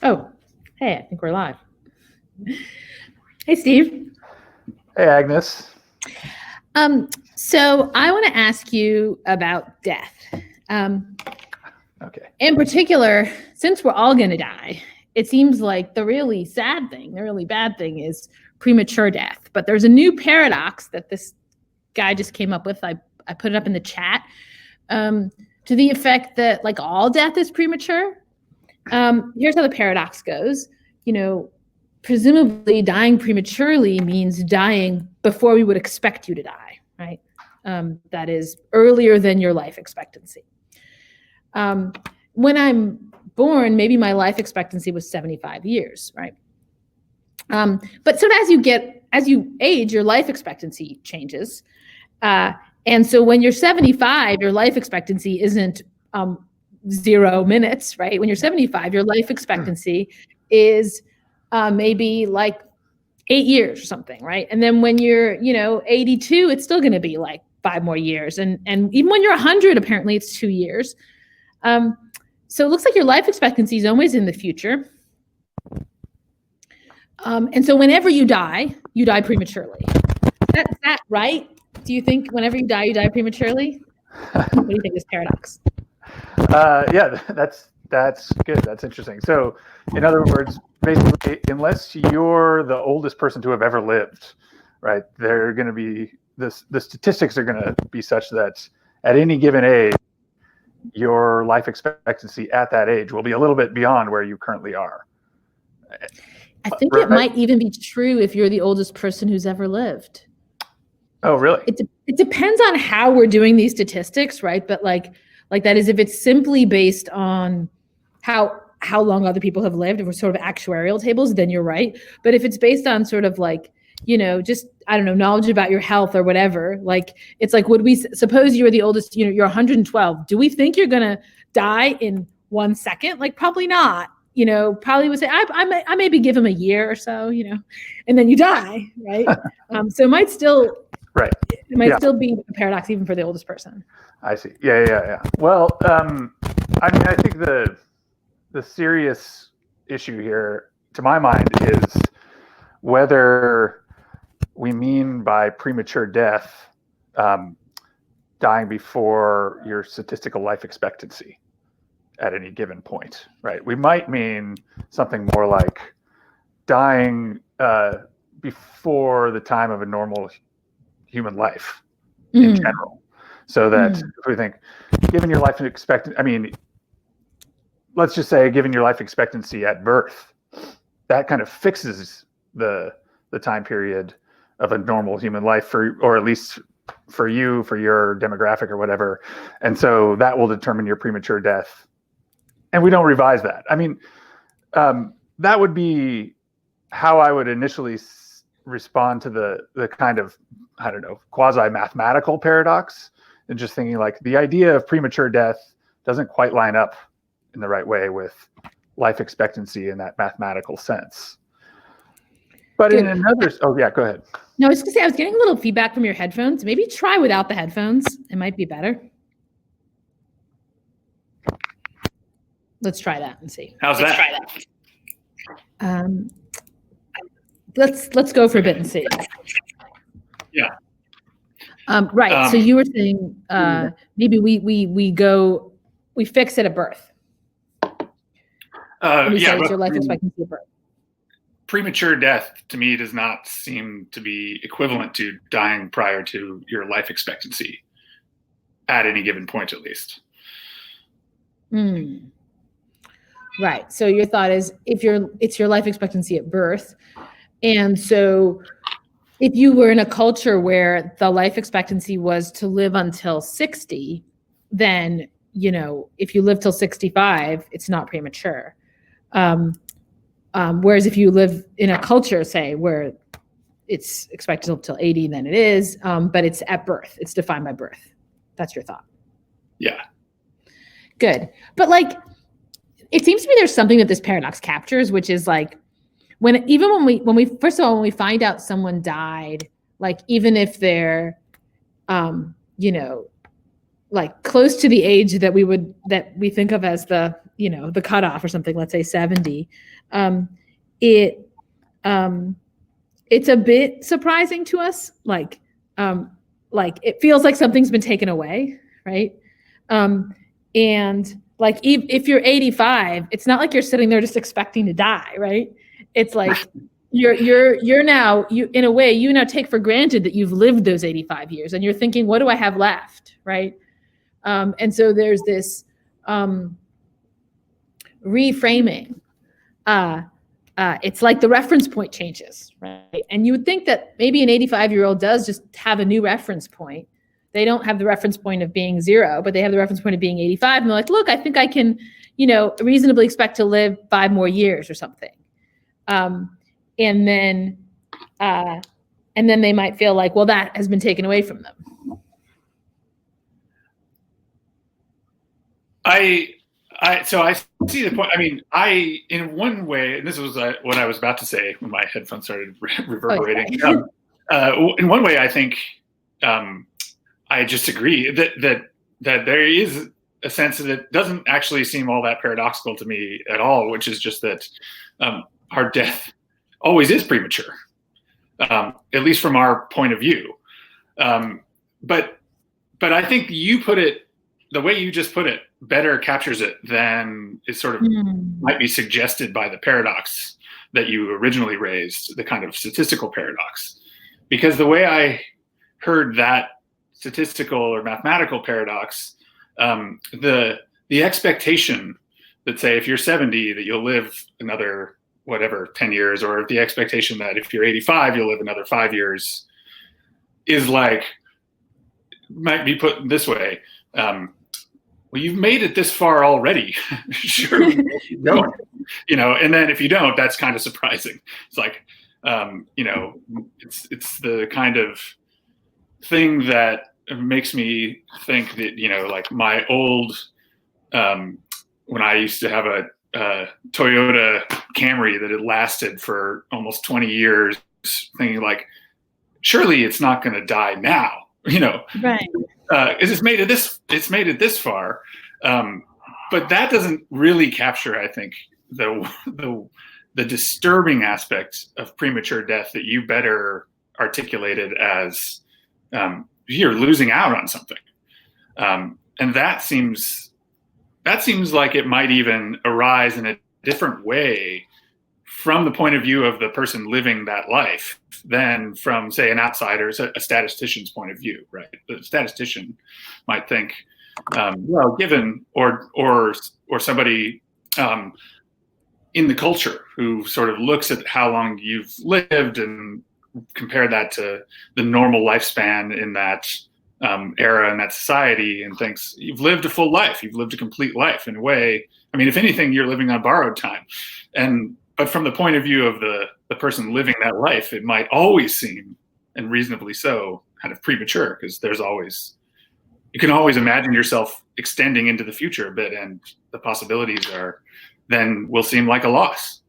Oh, hey, I think we're live. Hey, Steve. Hey, Agnes. So I want to ask you about death. Okay. In particular, since we're all going to die, it seems like the really sad thing, the really bad thing is premature death. But there's a new paradox that this guy just came up with. I put it up in the chat to the effect that like all death is premature. Here's how the paradox goes. Presumably dying prematurely means dying before we would expect you to die, right? That is earlier than your life expectancy. When I'm born, maybe my life expectancy was 75 years, right? But so as you age, your life expectancy changes. And so when you're 75, your life expectancy isn't 0 minutes, right? When you're 75, your life expectancy is maybe like 8 years or something, right? And then when you're, 82, it's still going to be like 5 more years. And even when you're 100, apparently it's 2 years. So it looks like your life expectancy is always in the future. And so whenever you die prematurely. Is that right? Do you think whenever you die prematurely? What do you think of this paradox? Yeah, that's good. That's interesting. So, in other words, basically, unless you're the oldest person to have ever lived, right, they're going to be the statistics are going to be such that at any given age, your life expectancy at that age will be a little bit beyond where you currently are. I think it might even be true if you're the oldest person who's ever lived. Oh, really? It depends on how we're doing these statistics, right? But like that is if it's simply based on how long other people have lived, if we're sort of actuarial tables, then you're right. But if it's based on sort of like, just, I don't know, knowledge about your health or whatever, like, it's like, would we suppose you were the oldest, you're 112. Do we think you're going to die in 1 second? Like, probably not. Probably would say, I maybe give him a year or so, and then you die, right? So it might still, right. It might still be a paradox even for the oldest person. I see. Yeah. Well, I think the serious issue here, to my mind, is whether we mean by premature death dying before your statistical life expectancy at any given point, right? We might mean something more like dying before the time of a normal human life in general. So that if we think, given your life expectancy, let's just say given your life expectancy at birth, that kind of fixes the time period of a normal human life or at least for you, for your demographic or whatever. And so that will determine your premature death. And we don't revise that. That would be how I would initially respond to the kind of, I don't know, quasi-mathematical paradox, and just thinking like the idea of premature death doesn't quite line up in the right way with life expectancy in that mathematical sense. But in another, go ahead. No, I was going to say, I was getting a little feedback from your headphones. Maybe try without the headphones. It might be better. Let's try that and see. How's that? Let's go for a bit and see. Yeah. Right. So you were saying maybe we fix it at birth. It's your life expectancy at birth. Premature death to me does not seem to be equivalent to dying prior to your life expectancy at any given point, at least. Right. So your thought is it's your life expectancy at birth. And so if you were in a culture where the life expectancy was to live until 60, then, if you live till 65, it's not premature. Whereas if you live in a culture, say, where it's expected till 80, then it is, but it's at birth. It's defined by birth. That's your thought. Yeah. Good. But like, it seems to me there's something that this paradox captures, which is like, when we first of all, when we find out someone died, like even if they're, like close to the age that we think of as the the cutoff or something, let's say 70, it's a bit surprising to us. Like it feels like something's been taken away, right? And like if you're 85, it's not like you're sitting there just expecting to die, right? It's like you're now, in a way, you now take for granted that you've lived those 85 years, and you're thinking, what do I have left, right? And so there's this reframing. It's like the reference point changes, right? And you would think that maybe an 85-year-old does just have a new reference point. They don't have the reference point of being 0, but they have the reference point of being 85. And they're like, look, I think I can, reasonably expect to live 5 more years or something. And then they might feel like, well, that has been taken away from them. So I see the point. I mean, in one way, and this was what I was about to say when my headphones started reverberating. In one way, I think I just agree that there is a sense that it doesn't actually seem all that paradoxical to me at all, which is just that our death always is premature, at least from our point of view. But I think you put it, the way you just put it, better captures it than it sort of might be suggested by the paradox that you originally raised, the kind of statistical paradox. Because the way I heard that statistical or mathematical paradox, the expectation that, say, if you're 70, that you'll live another, 10 years, or the expectation that if you're 85, you'll live another 5 years, is like, might be put this way. Well, you've made it this far already. Sure, keep going. And then if you don't, that's kind of surprising. It's like, it's the kind of thing that makes me think that, like my old, when I used to have a Toyota Camry that had lasted for almost 20 years, thinking like, surely it's not going to die now, Right. It's made it this far, but that doesn't really capture, I think, the disturbing aspect of premature death that you better articulated as you're losing out on something, and that seems like it might even arise in a different way from the point of view of the person living that life than from, say, an outsider's, a statistician's point of view, right? The statistician might think, well, given, or somebody in the culture who sort of looks at how long you've lived and compare that to the normal lifespan in that era and that society, and thinks you've lived a full life, you've lived a complete life in a way. I mean, if anything, you're living on borrowed time. But from the point of view of the person living that life, it might always seem, and reasonably so, kind of premature, because you can always imagine yourself extending into the future a bit, and the possibilities will seem like a loss.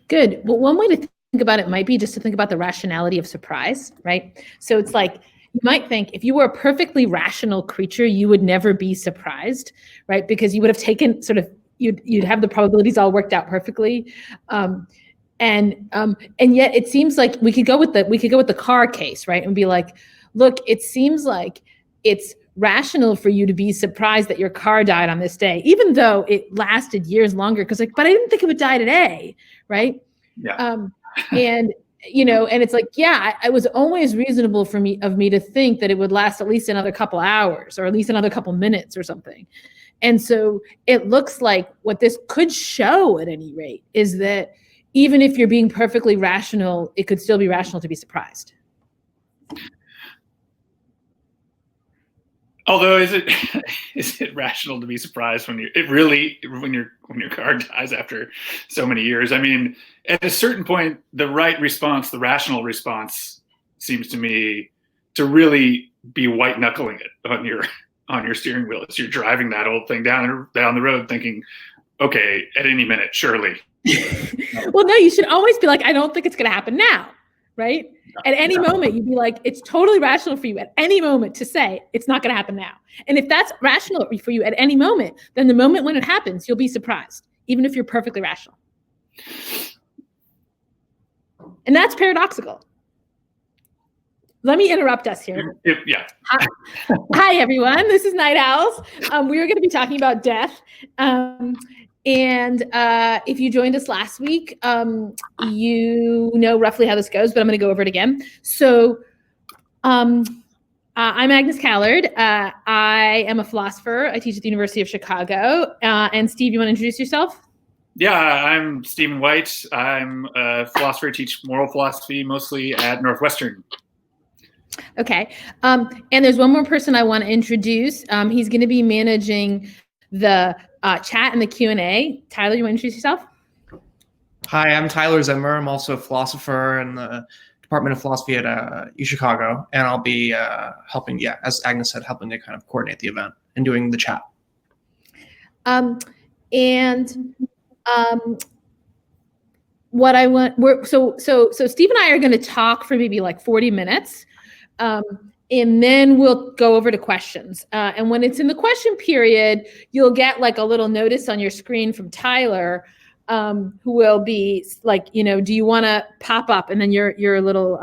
Good. Well, one way to think about it might be just to think about the rationality of surprise, right? So it's like, you might think if you were a perfectly rational creature, you would never be surprised, right? Because you would have taken you'd have the probabilities all worked out perfectly. And yet it seems like we could go with the car case, right? And be like, look, it seems like it's rational for you to be surprised that your car died on this day, even though it lasted years longer. Because but I didn't think it would die today, right? Yeah. And it's like, yeah, it was always reasonable of me to think that it would last at least another couple hours, or at least another couple minutes or something. And so it looks like what this could show at any rate is that even if you're being perfectly rational, it could still be rational to be surprised. Although, is it rational to be surprised when your car dies after so many years? I mean, at a certain point, the right response, the rational response, seems to me to really be white knuckling it on your steering wheel as you're driving that old thing down the road, thinking, okay, at any minute, surely. Well, no, you should always be like, I don't think it's going to happen now, right? At any moment, you'd be like, it's totally rational for you at any moment to say it's not going to happen now. And if that's rational for you at any moment, then the moment when it happens, you'll be surprised, even if you're perfectly rational. And that's paradoxical. Let me interrupt us here. Yeah. Hi, everyone. This is Night Owls. We are going to be talking about death. And if you joined us last week, you know roughly how this goes, but I'm going to go over it again. So I'm Agnes Callard. I am a philosopher. I teach at the University of Chicago. And Steve, you want to introduce yourself? Yeah, I'm Stephen White. I'm a philosopher. I teach moral philosophy mostly at Northwestern. Okay. And there's one more person I want to introduce. He's going to be managing the chat and the Q&A. Tyler, you want to introduce yourself? Hi, I'm Tyler Zemmer. I'm also a philosopher in the Department of Philosophy at UChicago, and I'll be helping, as Agnes said, helping to kind of coordinate the event and doing the chat. What I want, so Steve and I are going to talk for maybe like 40 minutes. And then we'll go over to questions. And when it's in the question period, you'll get like a little notice on your screen from Tyler, who will be like, do you want to pop up? And then you're a little,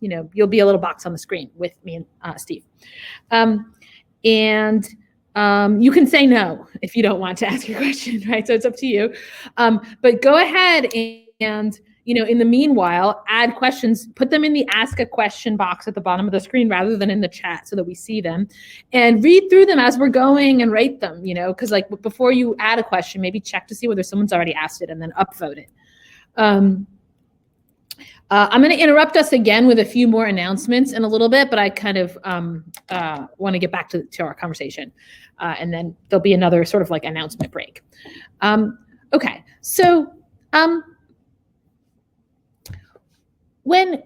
you'll be a little box on the screen with me and Steve. You can say no if you don't want to ask your question, right? So it's up to you. But go ahead and in the meanwhile, add questions, put them in the ask a question box at the bottom of the screen rather than in the chat so that we see them, and read through them as we're going and rate them, because like before you add a question, maybe check to see whether someone's already asked it and then upvote it. I'm going to interrupt us again with a few more announcements in a little bit, but I kind of want to get back to our conversation. And then there'll be another sort of like announcement break. Okay, so when,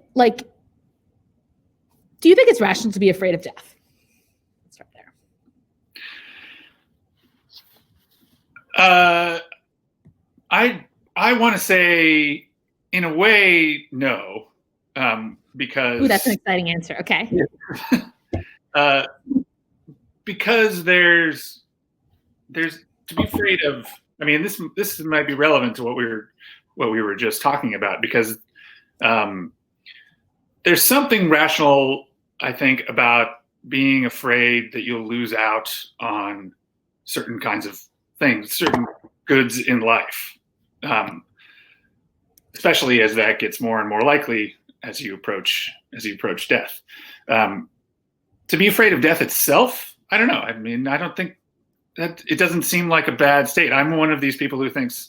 do you think it's rational to be afraid of death? Let's start there. I want to say, in a way, no, because... Ooh, that's an exciting answer. Okay. Because there's to be afraid of. I mean, this might be relevant to what we were just talking about, because there's something rational, I think, about being afraid that you'll lose out on certain kinds of things, certain goods in life, especially as that gets more and more likely as you approach death. To be afraid of death itself, I don't know. I mean, I don't think that it doesn't seem like a bad state. I'm one of these people who thinks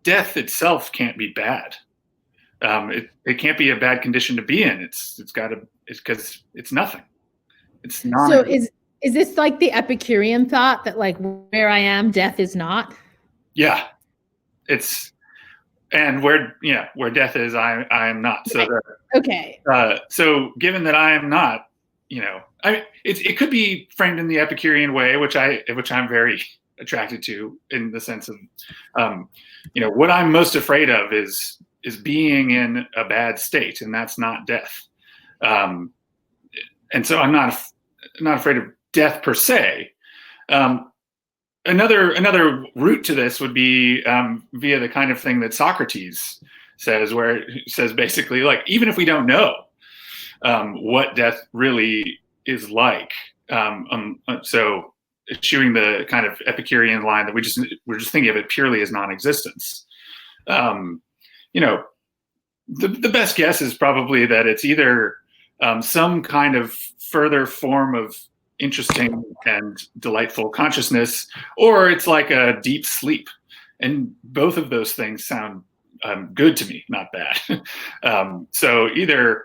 death itself can't be bad. It can't be a bad condition to be in. It's because it's nothing. It's not. So is this like the Epicurean thought that like where I am, death is not? Yeah, and where death is, I am not. So okay. So given that I am not, it could be framed in the Epicurean way, which I'm very attracted to, in the sense of, what I'm most afraid of is being in a bad state, and that's not death. And so I'm not afraid of death per se. Another route to this would be via the kind of thing that Socrates says, where he says basically, like, even if we don't know what death really is like, so eschewing the kind of Epicurean line that we're just thinking of it purely as non-existence. The best guess is probably that it's either some kind of further form of interesting and delightful consciousness, or it's like a deep sleep. And both of those things sound good to me, not bad. So either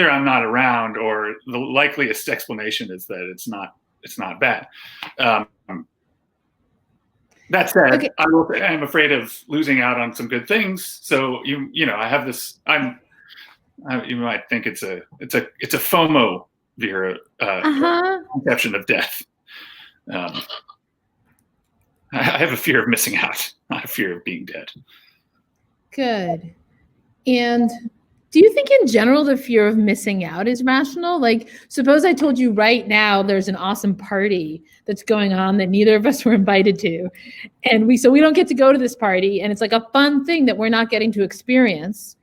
I'm not around, or the likeliest explanation is that it's not bad. That said, okay. I'm afraid of losing out on some good things. So I have this. You might think it's a FOMO conception of death. I have a fear of missing out, not a fear of being dead. Good. And Do you think in general the fear of missing out is rational? Like, suppose I told you right now there's an awesome party that's going on that neither of us were invited to, and we don't get to go to this party, and it's like a fun thing that we're not getting to experience.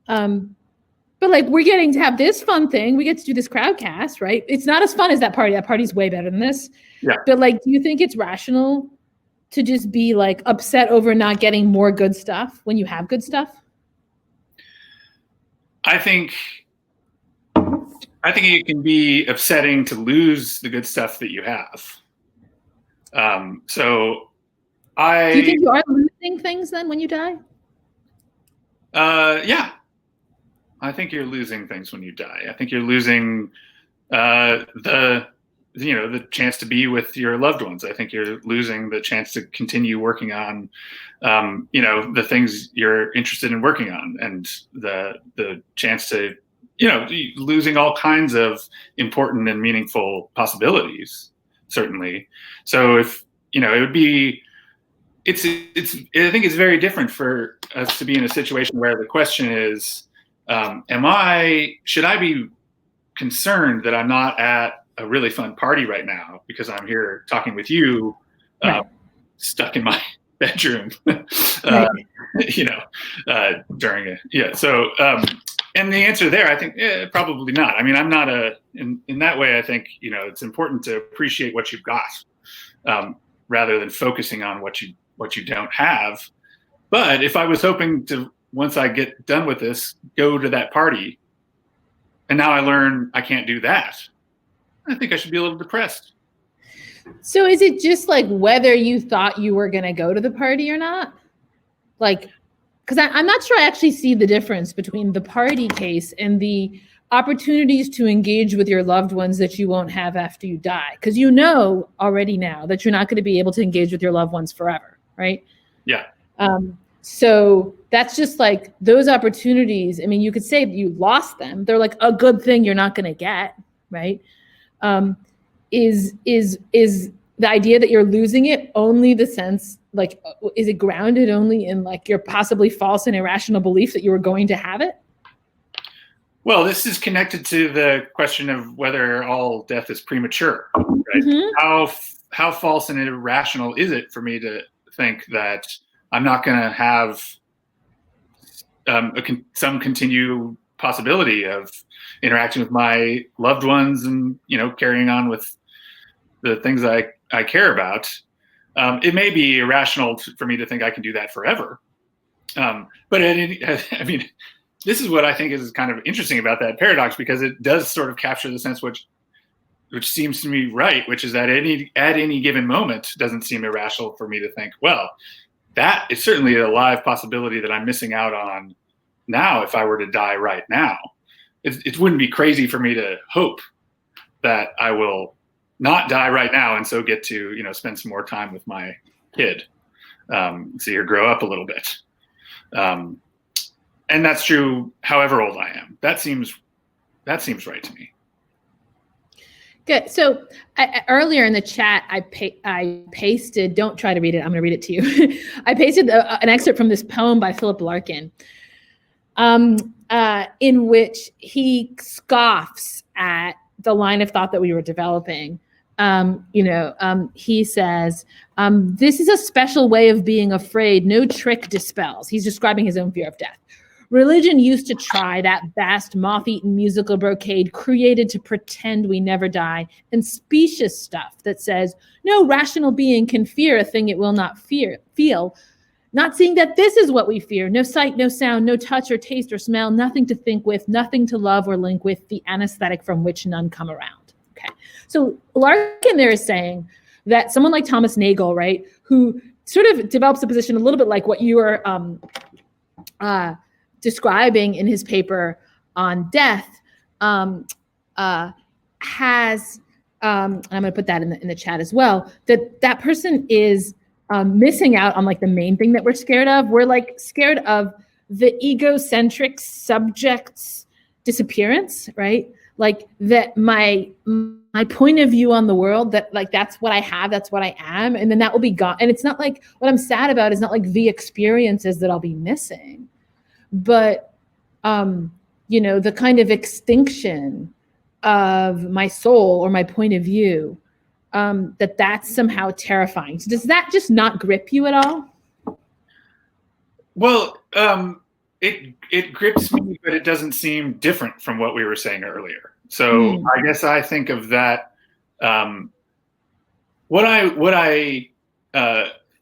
But like we're getting to have this fun thing. We get to do this crowdcast, right? It's not as fun as that party. That party's way better than this. Yeah. But like, do you think it's rational to just be like upset over not getting more good stuff when you have good stuff? I think it can be upsetting to lose the good stuff that you have. Do you think you are losing things then when you die? Yeah, I think you're losing things when you die. I think you're losing the chance to be with your loved ones. I think you're losing the chance to continue working on the things you're interested in working on, and the chance to losing all kinds of important and meaningful possibilities, certainly. So if it would be I think it's very different for us to be in a situation where the question is, should I be concerned that I'm not at a really fun party right now because I'm here talking with you, Right. stuck in my bedroom, Right. during it. So, and the answer there, I think, probably not. I mean, I'm not in that way. I think, it's important to appreciate what you've got, rather than focusing on what you don't have. But if I was hoping to, once I get done with this, go to that party, and now I learn I can't do that, I think I should be a little depressed. So is it just like whether you thought you were going to go to the party or not? Like, because I'm not sure I actually see the difference between the party case and the opportunities to engage with your loved ones that you won't have after you die. Because you know already now that you're not going to be able to engage with your loved ones forever, right? Yeah. So that's just like those opportunities. I mean, you could say you lost them. They're like a good thing you're not going to get, right? Is the idea that you're losing it only the sense, like, is it grounded only in like your possibly false and irrational belief that you were going to have it? Well, this is connected to the question of whether all death is premature, right? Mm-hmm. How false and irrational is it for me to think that I'm not going to have some continued possibility of interacting with my loved ones and carrying on with the things I care about. It may be irrational for me to think I can do that forever, but I mean, this is what I think is kind of interesting about that paradox, because it does sort of capture the sense which seems to me right, which is that at any given moment doesn't seem irrational for me to think, well, that is certainly a live possibility that I'm missing out on now if I were to die right now. It wouldn't be crazy for me to hope that I will not die right now and so get to spend some more time with my kid, see her grow up a little bit. And that's true however old I am. That seems right to me. Good. So earlier in the chat, I pasted, don't try to read it, I'm going to read it to you. I pasted an excerpt from this poem by Philip Larkin, in which he scoffs at the line of thought that we were developing. He says, this is a special way of being afraid no trick dispels. He's describing his own fear of death. Religion used to try that vast moth-eaten musical brocade created to pretend we never die, and specious stuff that says no rational being can fear a thing it will not feel, not seeing that this is what we fear: no sight, no sound, no touch or taste or smell, nothing to think with, nothing to love or link with, the anesthetic from which none come around. Okay, so Larkin there is saying that someone like Thomas Nagel, right, who sort of develops a position a little bit like what you are describing in his paper on death, has, and I'm going to put that in the chat as well, that person is missing out on like the main thing that we're scared of. We're like scared of the egocentric subject's disappearance, right? Like that my point of view on the world, that like that's what I have, that's what I am, and then that will be gone. And it's not like, what I'm sad about is not like the experiences that I'll be missing, but the kind of extinction of my soul or my point of view, that's somehow terrifying. So does that just not grip you at all? Well, it grips me, but it doesn't seem different from what we were saying earlier. So I guess I think of that. What I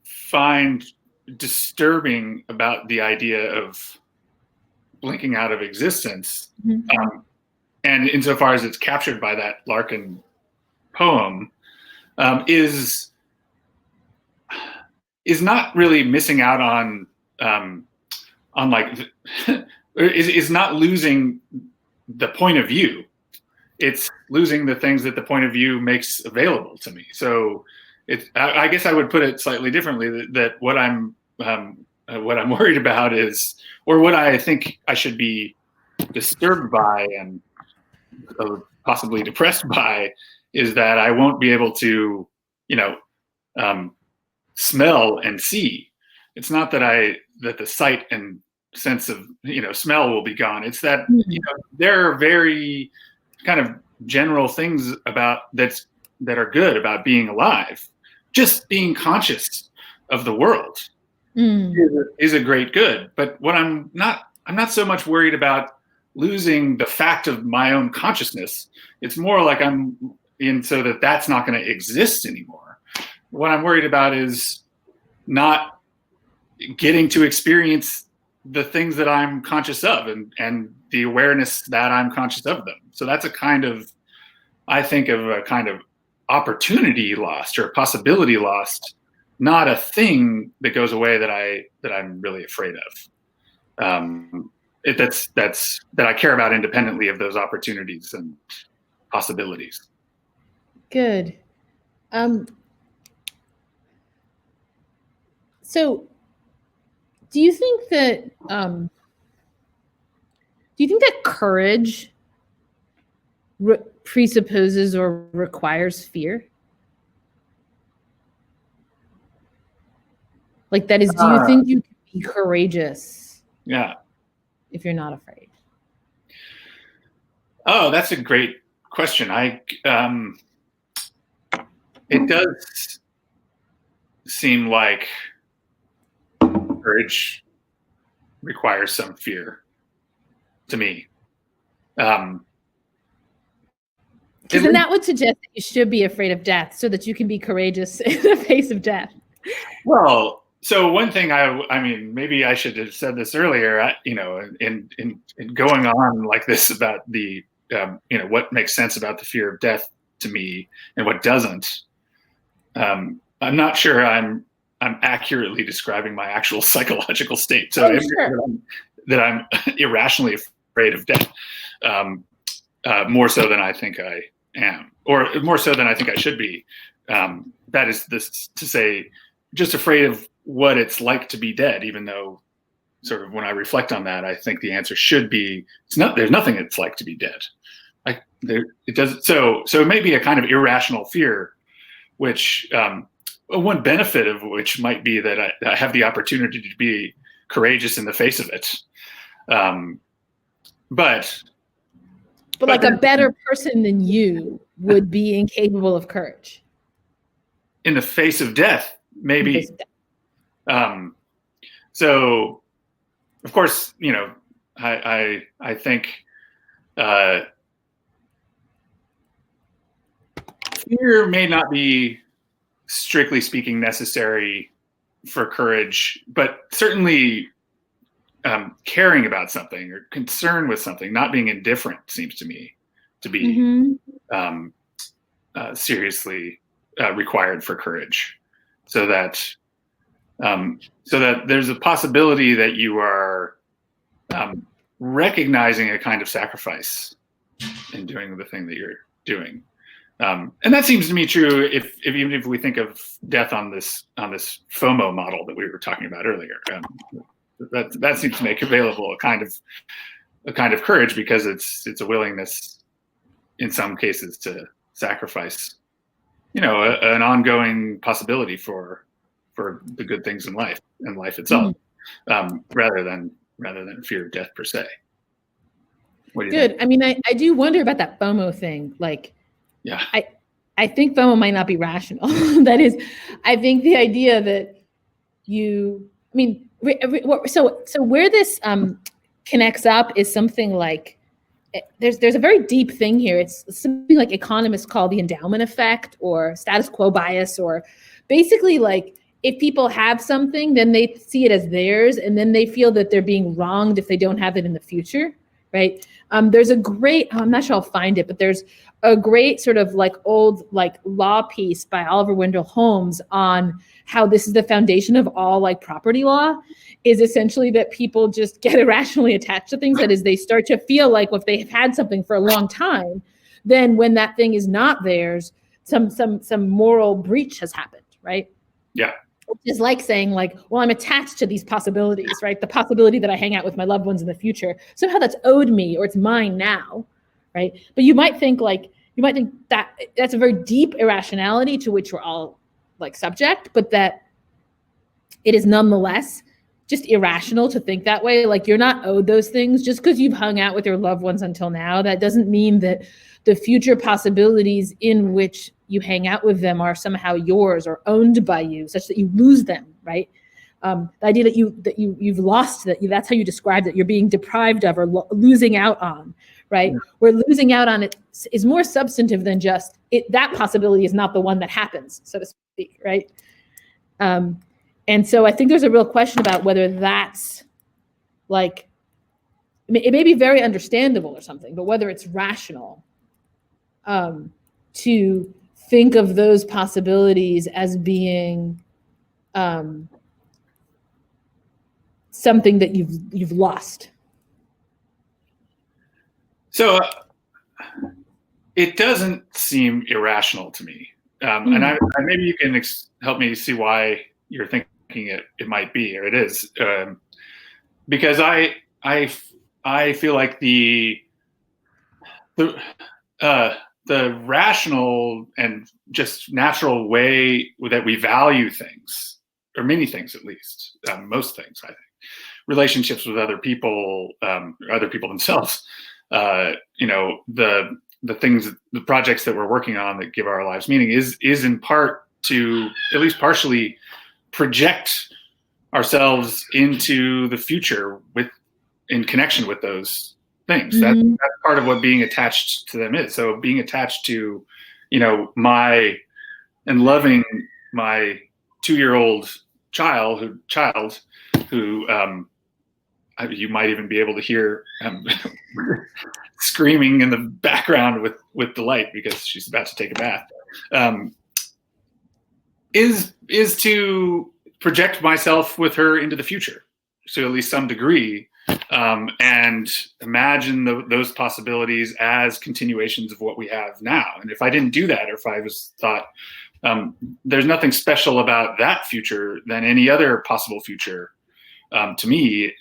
find disturbing about the idea of blinking out of existence, and insofar as it's captured by that Larkin poem, is not really missing out on like is not losing the point of view. It's losing the things that the point of view makes available to me. So I guess I would put it slightly differently, that what I'm worried about is, or what I think I should be disturbed by and possibly depressed by, is that I won't be able to, smell and see. It's not that the sight and sense of, smell will be gone. It's that, there are very kind of general things about that are good about being alive. Just being conscious of the world is a great good. But what I'm not so much worried about losing the fact of my own consciousness. It's more like I'm in, so that's not going to exist anymore. What I'm worried about is not getting to experience the things that I'm conscious of, and the awareness that I'm conscious of them. So that's I think of a kind of opportunity lost or a possibility lost, not a thing that goes away that I'm really afraid of. That I care about independently of those opportunities and possibilities. Good. So do you think that courage presupposes or requires fear? Like, that is, do you think you can be courageous? Yeah. If you're not afraid? Oh, that's a great question. It does seem like courage requires some fear to me. Because then that would suggest that you should be afraid of death so that you can be courageous in the face of death. Well, so one thing I mean, maybe I should have said this earlier, in going on like this about the, what makes sense about the fear of death to me and what doesn't. I'm not sure I'm accurately describing my actual psychological state. So that I'm irrationally afraid of death, more so than I think I am, or more so than I think I should be. That is this to say, just afraid of what it's like to be dead, even though sort of when I reflect on that, I think the answer should be, there's nothing it's like to be dead. It does. So it may be a kind of irrational fear, which one benefit of which might be that I have the opportunity to be courageous in the face of it. But like a better person than you would be incapable of courage. In the face of death, maybe. So, of course, I think fear may not be, strictly speaking, necessary for courage, but certainly caring about something or concern with something, not being indifferent, seems to me to be seriously required for courage. So that there's a possibility that you are recognizing a kind of sacrifice in doing the thing that you're doing. And that seems to me true even if we think of death on this FOMO model that we were talking about earlier. That seems to make available a kind of courage, because it's a willingness in some cases to sacrifice, an ongoing possibility for the good things in life and life itself, rather than fear of death per se. What do you Good. think? I mean, I do wonder about that FOMO thing. Like, Yeah. I think FOMO might not be rational. That is, I think the idea that so where this connects up is something like, there's a very deep thing here. It's something like economists call the endowment effect or status quo bias, or basically like if people have something, then they see it as theirs, and then they feel that they're being wronged if they don't have it in the future, right? There's a great, I'm not sure I'll find it, but there's a great sort of like old like law piece by Oliver Wendell Holmes on how this is the foundation of all like property law, is essentially that people just get irrationally attached to things. That is, they start to feel like if they have had something for a long time, then when that thing is not theirs, some moral breach has happened, right? Yeah. Which is like saying like, well, I'm attached to these possibilities, right? The possibility that I hang out with my loved ones in the future, somehow that's owed me or it's mine now, right? But you might think that that's a very deep irrationality to which we're all like subject, but that it is nonetheless just irrational to think that way. Like, you're not owed those things just because you've hung out with your loved ones until now. That doesn't mean that the future possibilities in which you hang out with them are somehow yours or owned by you, such that you lose them, right? The idea that you've lost, that's how you describe that you're being deprived of or losing out on, right? Yeah. Where losing out on it is more substantive than just it. That possibility is not the one that happens, so to speak, right? And so I think there's a real question about whether that's like, I mean, it may be very understandable or something, but whether it's rational to think of those possibilities as being something that you've lost. So it doesn't seem irrational to me, and I maybe you can help me see why you're thinking it might be, or it is, because I feel like the rational and just natural way that we value things, or many things at least, most things, I think, relationships with other people, other people themselves, the things, the projects that we're working on that give our lives meaning is in part to at least partially project ourselves into the future in connection with those things. Mm-hmm. That's part of what being attached to them is. So being attached to, and loving my 2-year-old child who you might even be able to hear screaming in the background with delight because she's about to take a bath, is to project myself with her into the future, to at least some degree, and imagine those possibilities as continuations of what we have now. And if I didn't do that, or if I was thought there's nothing special about that future than any other possible future, to me,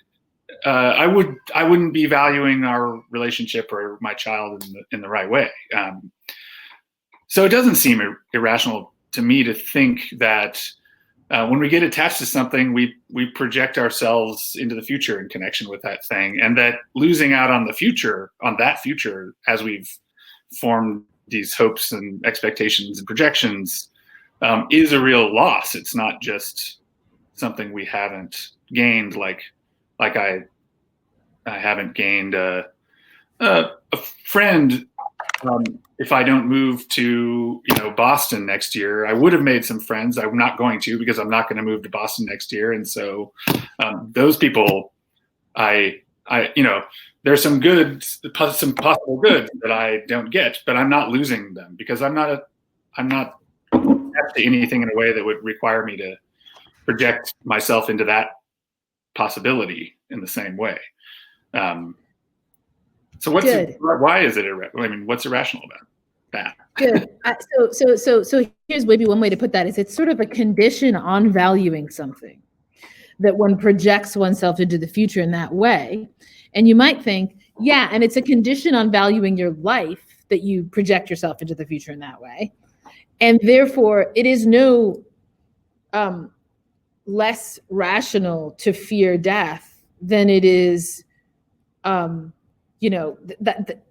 I wouldn't be valuing our relationship or my child in the right way. So it doesn't seem irrational to me to think that when we get attached to something, we project ourselves into the future in connection with that thing, and that losing out on that future, as we've formed these hopes and expectations and projections, is a real loss. It's not just something we haven't gained, like I haven't gained a friend. If I don't move to Boston next year, I would have made some friends. I'm not going to, because I'm not going to move to Boston next year. And so those people, there's some possible good that I don't get, but I'm not losing them because I'm not attached to anything in a way that would require me to project myself into that possibility in the same way. So why is it irrational? I mean, what's irrational about that? Good. So here's maybe one way to put that is it's sort of a condition on valuing something, that one projects oneself into the future in that way. And you might think, yeah, and it's a condition on valuing your life that you project yourself into the future in that way. And therefore, it is no less rational to fear death than it is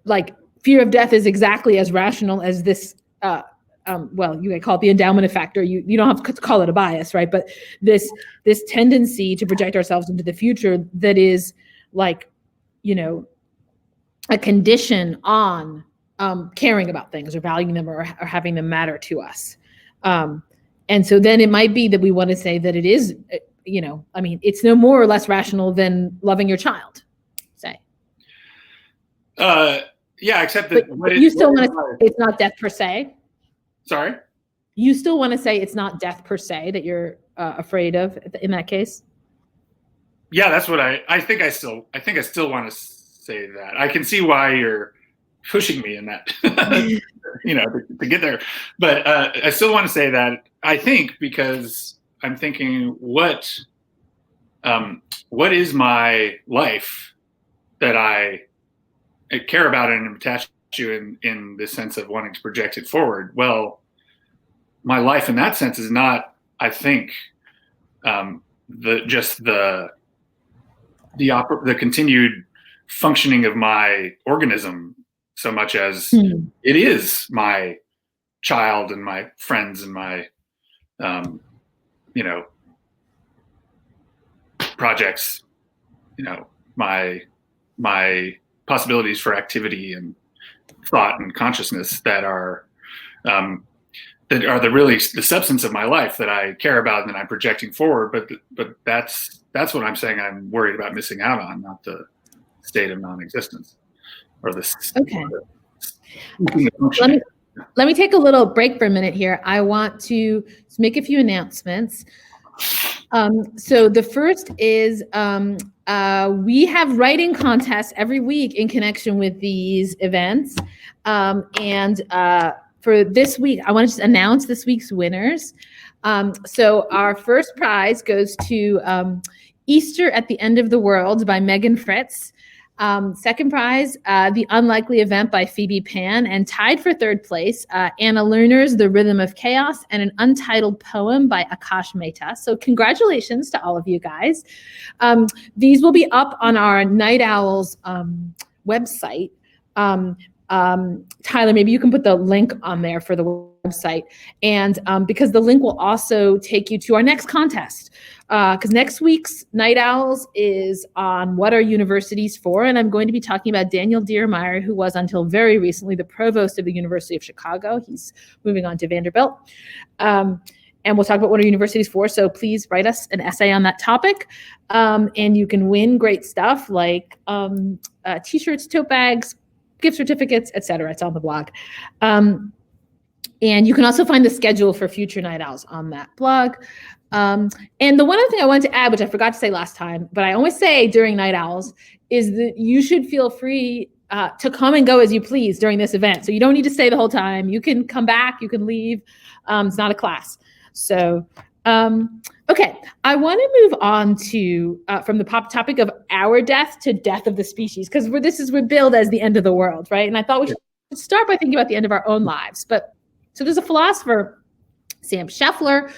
like fear of death is exactly as rational as this. Well, you can call it the endowment factor. You don't have to call it a bias, right? But this tendency to project ourselves into the future that is like, a condition on caring about things or valuing them or having them matter to us. And so then it might be that we want to say that it is, it's no more or less rational than loving your child, say. Yeah, except that you still want to say it's not death per se. Sorry? You still want to say it's not death per se that you're afraid of in that case? Yeah, that's what I think I still want to say that. I can see why you're pushing me in that, to get there. But I still want to say that, I think, because I'm thinking, what is my life that I care about and am attached to in the sense of wanting to project it forward? Well, my life in that sense is not, I think, the continued functioning of my organism so much as it is my child and my friends and my projects, my possibilities for activity and thought and consciousness that are the substance of my life that I care about and that I'm projecting forward. But that's what I'm saying I'm worried about missing out on, not the state of non-existence or the. Okay. Let me take a little break for a minute here. I want to make a few announcements. So the first is we have writing contests every week in connection with these events. And for this week, I want to just announce this week's winners. So our first prize goes to Easter at the End of the World by Megan Fritz. Second prize, The Unlikely Event by Phoebe Pan, and tied for third place, Anna Lerner's The Rhythm of Chaos and an untitled poem by Akash Mehta. So congratulations to all of you guys. These will be up on our Night Owls website. Tyler, maybe you can put the link on there for the website. And because the link will also take you to our next contest. Because next week's Night Owls is on what are universities for? And I'm going to be talking about Daniel Diermeyer, who was until very recently the provost of the University of Chicago. He's moving on to Vanderbilt. And we'll talk about what are universities for. So please write us an essay on that topic. And you can win great stuff like t-shirts, tote bags, gift certificates, etc. It's on the blog. And you can also find the schedule for future Night Owls on that blog. And the one other thing I wanted to add, which I forgot to say last time, but I always say during Night Owls, is that you should feel free to come and go as you please during this event. So you don't need to stay the whole time. You can come back, you can leave. It's not a class. So, okay, I want to move on to from the topic of our death to death of the species, because we're billed as the end of the world, right? And I thought we should start by thinking about the end of our own lives. So there's a philosopher, Sam Scheffler,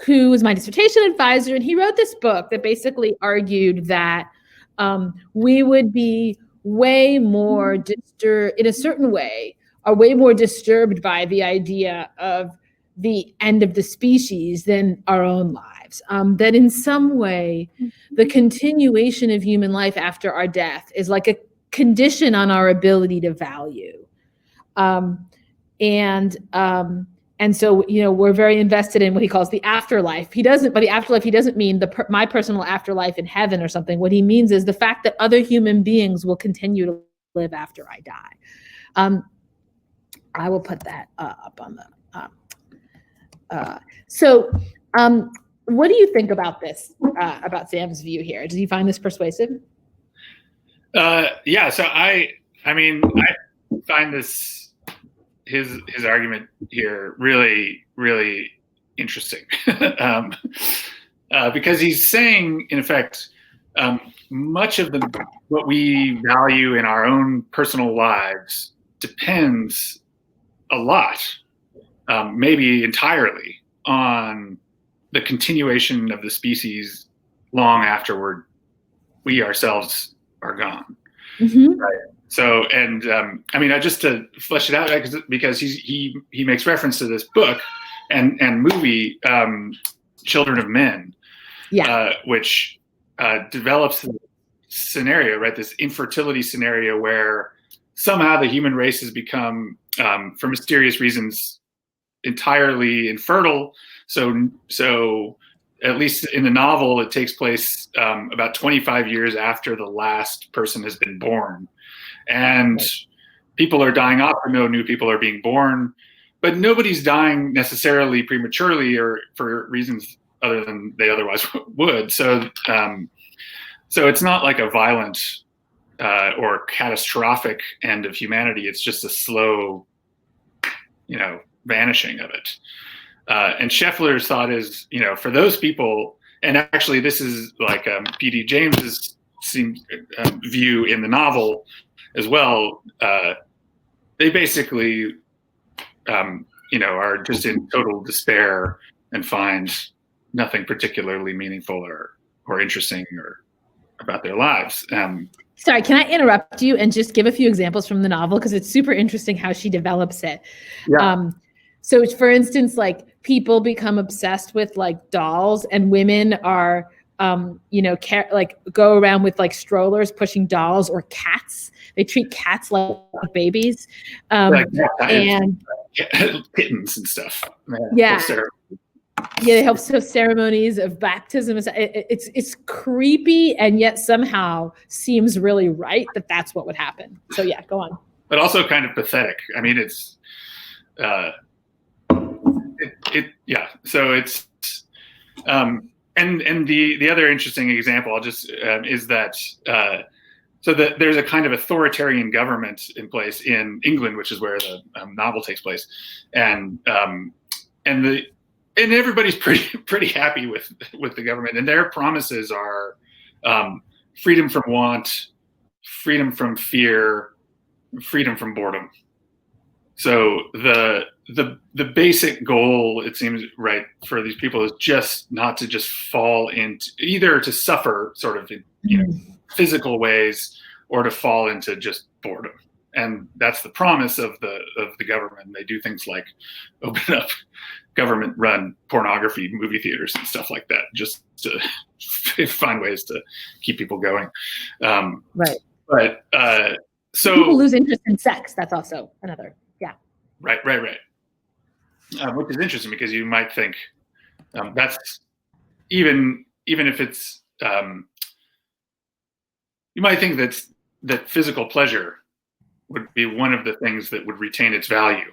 who was my dissertation advisor, and he wrote this book that basically argued that we would be way more disturbed, in a certain way, are way more disturbed by the idea of the end of the species than our own lives. That in some way, the continuation of human life after our death is like a condition on our ability to value. And so, we're very invested in what he calls the afterlife. By the afterlife, he doesn't mean my personal afterlife in heaven or something. What he means is the fact that other human beings will continue to live after I die. I will put that up on the. What do you think about this? About Sam's view here? Does he find this persuasive? Yeah. So I find this. His argument here really, really interesting because he's saying, in effect, much of what we value in our own personal lives depends a lot, maybe entirely, on the continuation of the species long afterward we ourselves are gone. Mm-hmm. Right? So, and I mean, just to flesh it out, because he makes reference to this book and movie, Children of Men, which develops the scenario, right? This infertility scenario where somehow the human race has become, for mysterious reasons, entirely infertile. So at least in the novel, it takes place about 25 years after the last person has been born. And people are dying off, or no new people are being born, but nobody's dying necessarily prematurely or for reasons other than they otherwise would. So, so it's not like a violent or catastrophic end of humanity. It's just a slow, vanishing of it. And Scheffler's thought is, for those people, and actually this is like P.D. James's view in the novel as well. They basically, are just in total despair and find nothing particularly meaningful or interesting or about their lives. Sorry, can I interrupt you and just give a few examples from the novel? Because it's super interesting how she develops it. Yeah. So for instance, like people become obsessed with like dolls, and women are, like go around with like strollers pushing dolls, or cats. They treat cats like babies. And kittens and stuff. Yeah. They have ceremonies of baptism. It's creepy, and yet somehow seems really right that that's what would happen. So yeah, go on. But also kind of pathetic. I mean, it's, So it's, and the other interesting example I'll just is that so that there's a kind of authoritarian government in place in England, which is where the novel takes place, and everybody's pretty happy with the government, and their promises are freedom from want, freedom from fear, freedom from boredom. So the basic goal, it seems, right, for these people is just not to just fall into either to suffer sort of in physical ways, or to fall into just boredom. And that's the promise of the government. They do things like open up government-run pornography movie theaters and stuff like that, just to find ways to keep people going. Right. But so people lose interest in sex. That's also another. Yeah. Right. Which is interesting, because you might think that's even if it's you might think that physical pleasure would be one of the things that would retain its value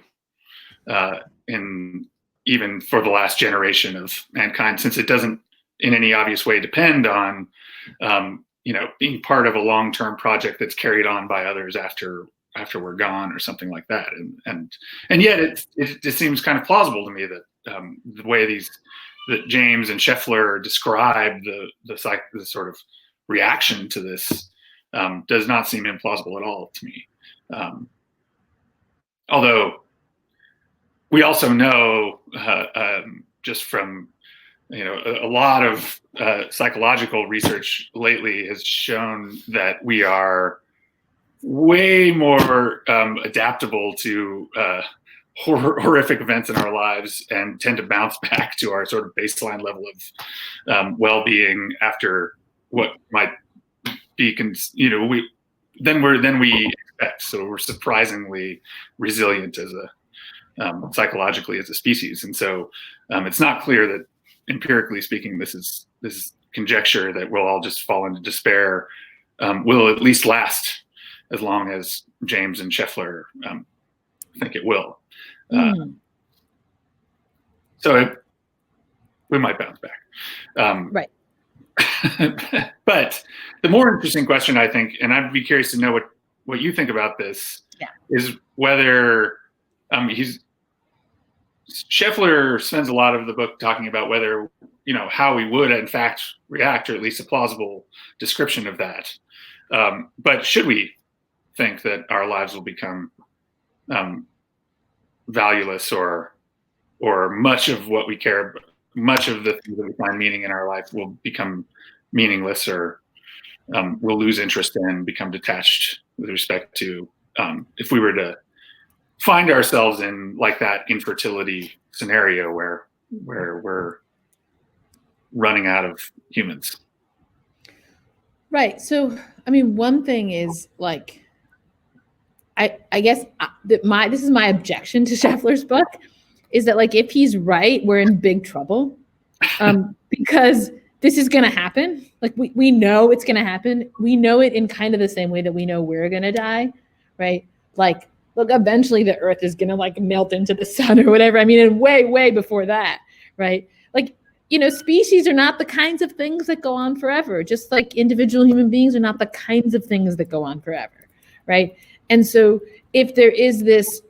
in even for the last generation of mankind, since it doesn't in any obvious way depend on being part of a long-term project that's carried on by others after we're gone or something like that. And yet it seems kind of plausible to me that the way that James and Scheffler describe the sort of reaction to this does not seem implausible at all to me. Although we also know just from a lot of psychological research lately has shown that we are way more adaptable to horrific events in our lives, and tend to bounce back to our sort of baseline level of well-being after what might be than we expect. So we're surprisingly resilient as a psychologically as a species, and so it's not clear that empirically speaking this is conjecture that we'll all just fall into despair will at least last as long as James and Scheffler think it will. So we might bounce back. Right. But the more interesting question, I think, and I'd be curious to know what you think about this, is whether Scheffler spends a lot of the book talking about whether, how we would in fact react, or at least a plausible description of that. But should we think that our lives will become valueless, or much of what we care, much of the things that we find meaning in our life will become meaningless, or we'll lose interest in, become detached with respect to if we were to find ourselves in like that infertility scenario where we're running out of humans. Right. So, I mean, one thing is like, I guess that this is my objection to Scheffler's book is that like, if he's right, we're in big trouble, because this is going to happen. Like we know it's going to happen. We know it in kind of the same way that we know we're going to die. Right. Like, look, eventually the earth is going to like melt into the sun or whatever. I mean, and way, way before that. Right. Like, you know, species are not the kinds of things that go on forever, just like individual human beings are not the kinds of things that go on forever, right? And so if there is this,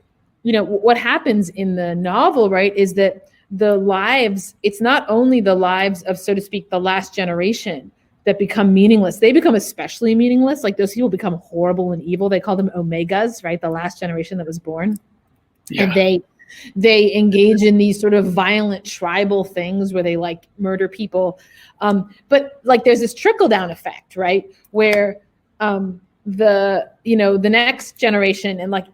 you know, what happens in the novel, right, is that the lives, it's not only the lives of, so to speak, the last generation that become meaningless. They become especially meaningless. Like those people become horrible and evil. They call them omegas, right? The last generation that was born. Yeah. And they engage in these sort of violent tribal things where they like murder people. But like there's this trickle down effect, right? Where the next generation and like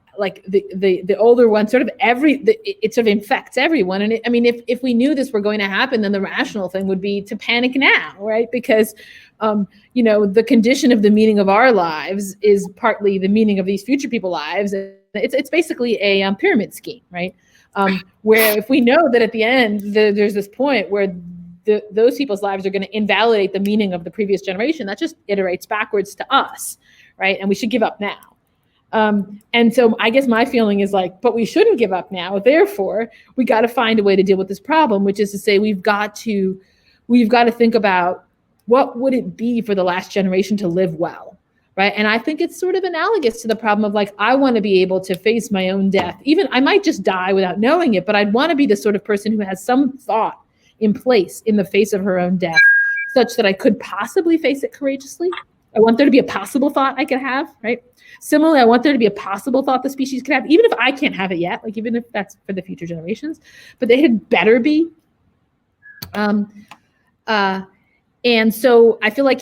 the older one sort of it sort of infects everyone. And I mean, if we knew this were going to happen, then the rational thing would be to panic now, right? Because the condition of the meaning of our lives is partly the meaning of these future people's lives. It's basically a pyramid scheme, right? Where if we know that at the end there's this point where those people's lives are going to invalidate the meaning of the previous generation, that just iterates backwards to us, right? And we should give up now. And so I guess my feeling is like, but we shouldn't give up now. Therefore, we got to find a way to deal with this problem, which is to say we've got to think about what would it be for the last generation to live well. Right. And I think it's sort of analogous to the problem of like, I want to be able to face my own death. Even I might just die without knowing it, but I'd want to be the sort of person who has some thought in place in the face of her own death, such that I could possibly face it courageously. I want there to be a possible thought I could have. Right. Similarly, I want there to be a possible thought the species could have, even if I can't have it yet, like even if that's for the future generations, but they had better be. And so I feel like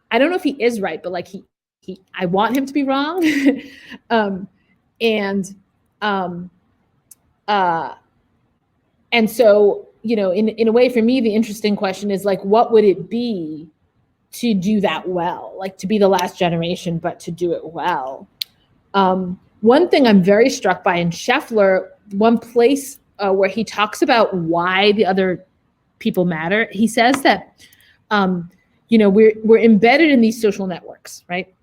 I don't know if he is right, but like I want him to be wrong. And so, in a way for me, the interesting question is like, what would it be to do that well? Like to be the last generation, but to do it well. One thing I'm very struck by in Scheffler, one place where he talks about why the other people matter, he says that, we're embedded in these social networks, right?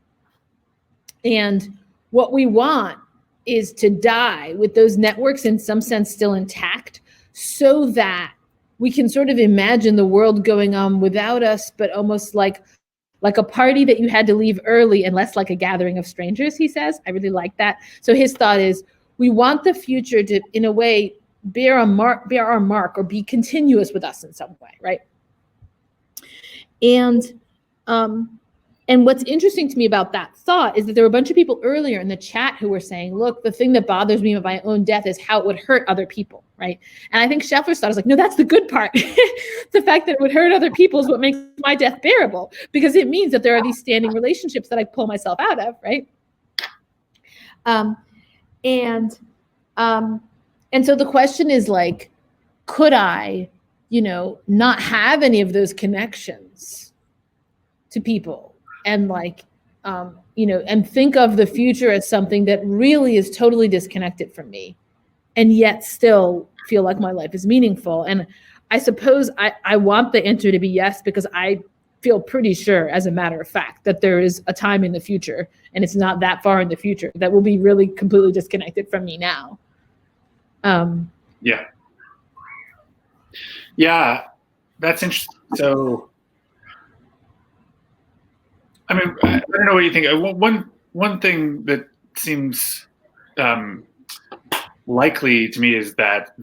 And what we want is to die with those networks in some sense still intact, so that we can sort of imagine the world going on without us, but almost like a party that you had to leave early and less like a gathering of strangers, he says. I really like that. So his thought is, we want the future to, in a way, bear our mark or be continuous with us in some way, right? And what's interesting to me about that thought is that there were a bunch of people earlier in the chat who were saying, look, the thing that bothers me about my own death is how it would hurt other people, right? And I think Scheffler's thought is like, no, that's the good part. The fact that it would hurt other people is what makes my death bearable, because it means that there are these standing relationships that I pull myself out of, right? And so the question is like, could I, not have any of those connections to people? And like, and think of the future as something that really is totally disconnected from me, and yet still feel like my life is meaningful. And I suppose I want the answer to be yes, because I feel pretty sure, as a matter of fact, that there is a time in the future, and it's not that far in the future, that will be really completely disconnected from me now. Yeah, that's interesting. So, I mean, I don't know what you think. One thing that seems likely to me is that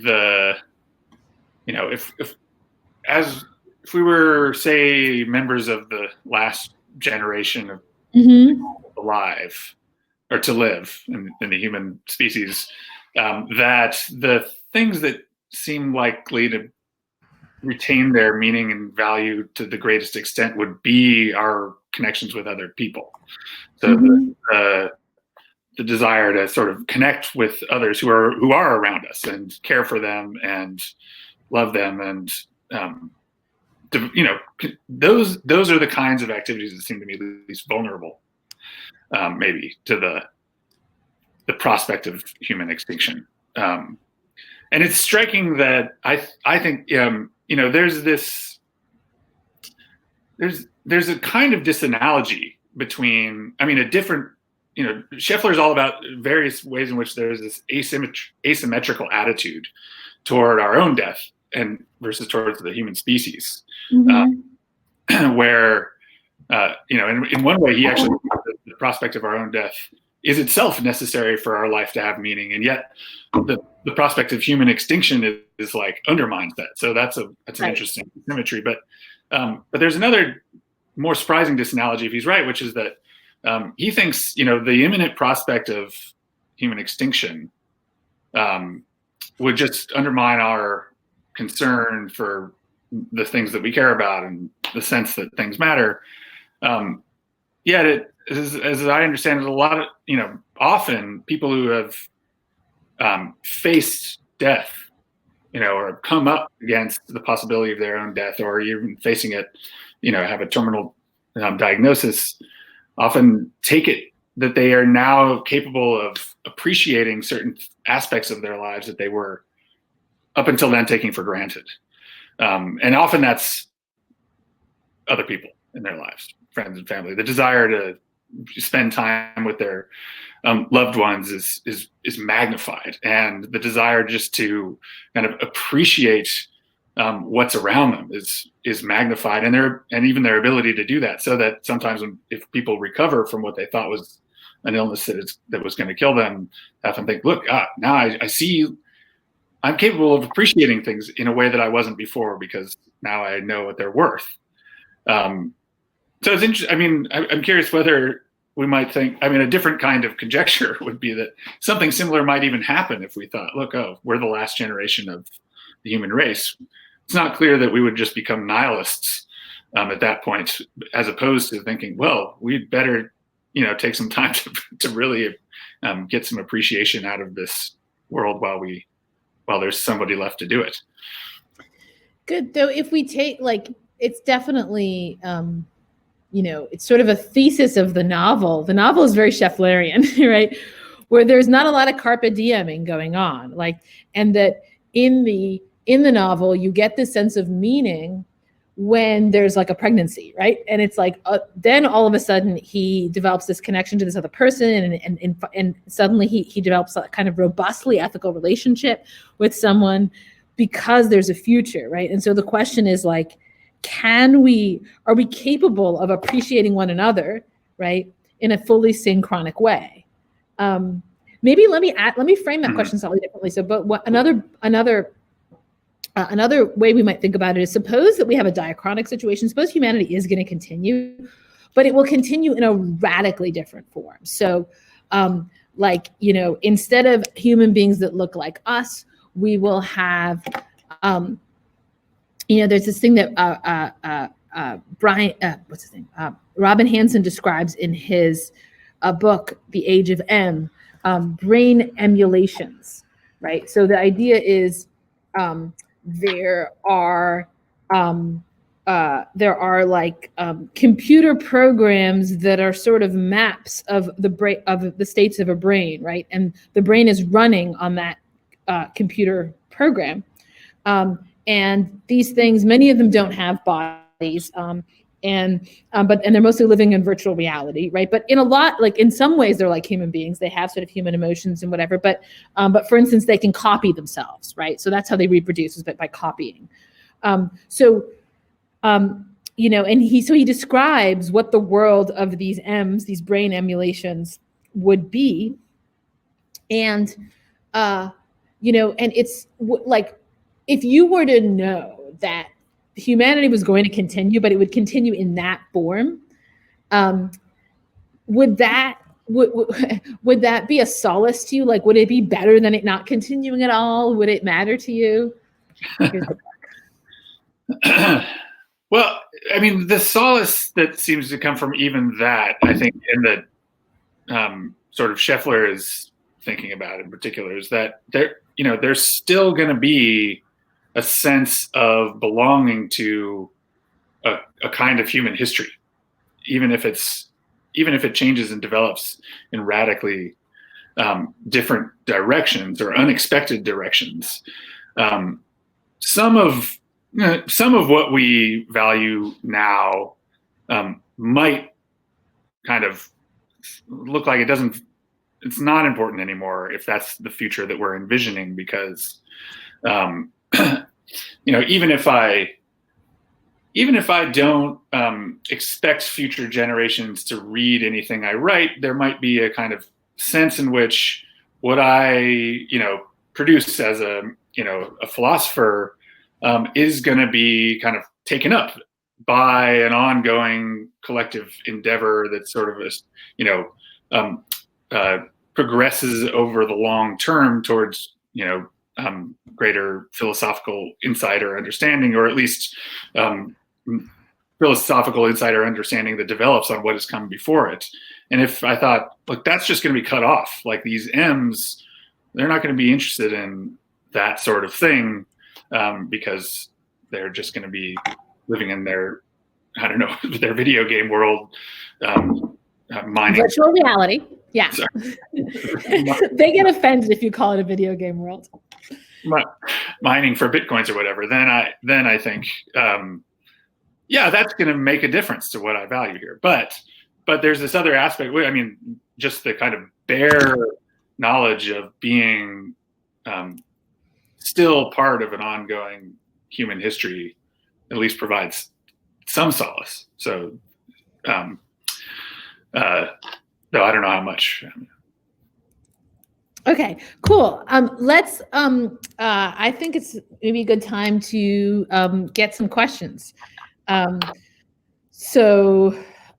if we were, say, members of the last generation of alive or to live in the human species, that the things that seem likely to retain their meaning and value to the greatest extent would be our connections with other people. So the desire to sort of connect with others who are around us and care for them and love them, and those are the kinds of activities that seem to me least vulnerable, maybe, to the prospect of human extinction. And it's striking that I think there's a kind of disanalogy between, a different, Scheffler is all about various ways in which there's this asymmetrical attitude toward our own death and versus towards the human species, where, in one way, he actually, the prospect of our own death is itself necessary for our life to have meaning, and yet the prospect of human extinction is like undermines that. So that's an interesting symmetry. But there's another more surprising disanalogy, if he's right, which is that he thinks, the imminent prospect of human extinction would just undermine our concern for the things that we care about and the sense that things matter. Yet, as I understand it, a lot of, often people who have faced death, or come up against the possibility of their own death, or even facing it, have a terminal diagnosis, often take it that they are now capable of appreciating certain aspects of their lives that they were up until then taking for granted. And often that's other people in their lives, friends and family. The desire to spend time with their loved ones is magnified, and the desire just to kind of appreciate what's around them is magnified, and even their ability to do that. So that sometimes if people recover from what they thought was an illness that was going to kill them, have them think, look, now I see I'm capable of appreciating things in a way that I wasn't before, because now I know what they're worth. So it's interesting. I'm curious whether we might think, a different kind of conjecture would be that something similar might even happen if we thought, look, we're the last generation of the human race. It's not clear that we would just become nihilists at that point, as opposed to thinking, well, we'd better, take some time to really get some appreciation out of this world while there's somebody left to do it. Good. Though if we take, it's definitely, it's sort of a thesis of the novel. The novel is very Schefflerian, right? Where there's not a lot of carpe dieming going on, and that in the novel, you get this sense of meaning when there's a pregnancy, right? And it's then all of a sudden he develops this connection to this other person, and suddenly he develops a kind of robustly ethical relationship with someone because there's a future, right? And so the question is are we capable of appreciating one another, right, in a fully synchronic way? Maybe let me frame that question slightly differently. So, but another way we might think about it is, suppose that we have a diachronic situation. Suppose humanity is going to continue, but it will continue in a radically different form. So, instead of human beings that look like us, we will have, there's this thing that Robin Hanson describes in his book, The Age of M, brain emulations, right? So the idea is there are computer programs that are sort of maps of the brain, of the states of a brain, right? And the brain is running on that computer program. And these things, many of them don't have bodies, but they're mostly living in virtual reality, right? But in some ways, they're like human beings. They have sort of human emotions and whatever. But for instance, they can copy themselves, right? So that's how they reproduce, is by copying. And he describes what the world of these M's, these brain emulations, would be, and and it's if you were to know that humanity was going to continue, but it would continue in that form, would that be a solace to you? Would it be better than it not continuing at all? Would it matter to you? Well, I mean, the solace that seems to come from even that, I think, and that sort of Scheffler is thinking about in particular, is that there's still going to be a sense of belonging to a kind of human history, even if it changes and develops in radically different directions or unexpected directions. Some of what we value now might kind of look like it's not important anymore if that's the future that we're envisioning, because even if I don't expect future generations to read anything I write, there might be a kind of sense in which what I produce as a philosopher is going to be kind of taken up by an ongoing collective endeavor that sort of progresses over the long term towards greater philosophical insight or understanding, or at least philosophical insight or understanding that develops on what has come before it. And if I thought, look, that's just going to be cut off, like these M's, they're not going to be interested in that sort of thing, because they're just going to be living in their, I don't know, their video game world, mining. Virtual reality. Yeah. They get offended if you call it a video game world. Mining for Bitcoins or whatever. Then I think, that's going to make a difference to what I value here. But there's this other aspect. I mean, just the kind of bare knowledge of being still part of an ongoing human history at least provides some solace. So, though I don't know how much. Okay, cool. Let's. I think it's maybe a good time to get some questions. And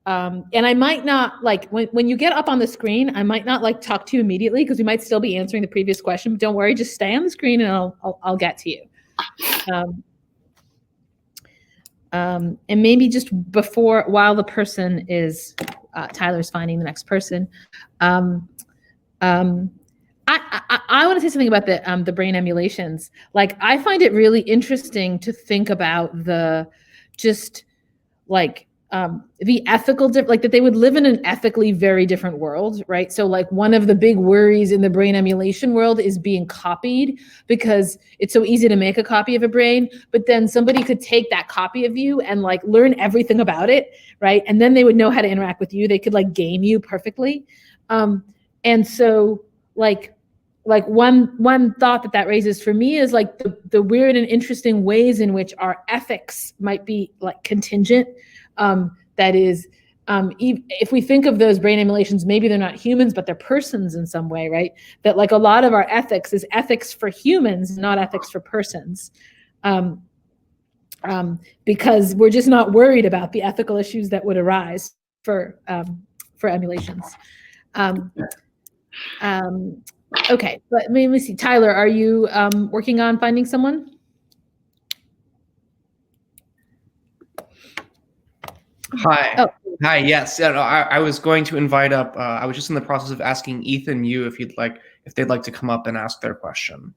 I might not when you get up on the screen, I might not talk to you immediately because we might still be answering the previous question. But don't worry, just stay on the screen and I'll get to you. And maybe just while the person is Tyler's finding the next person. I want to say something about the brain emulations. I find it really interesting to think about the ethical, that they would live in an ethically very different world, right? So one of the big worries in the brain emulation world is being copied, because it's so easy to make a copy of a brain, but then somebody could take that copy of you and learn everything about it, right? And then they would know how to interact with you. They could game you perfectly. And so one thought that raises for me is the weird and interesting ways in which our ethics might be contingent. That is, if we think of those brain emulations, maybe they're not humans, but they're persons in some way, right? That a lot of our ethics is ethics for humans, not ethics for persons. Because we're just not worried about the ethical issues that would arise for emulations. Okay, but let me see. Tyler, are you working on finding someone? Hi. Oh. Hi. Yes. Yeah, no, I was going to invite up. I was just in the process of asking Ethan Yu if they'd like to come up and ask their question.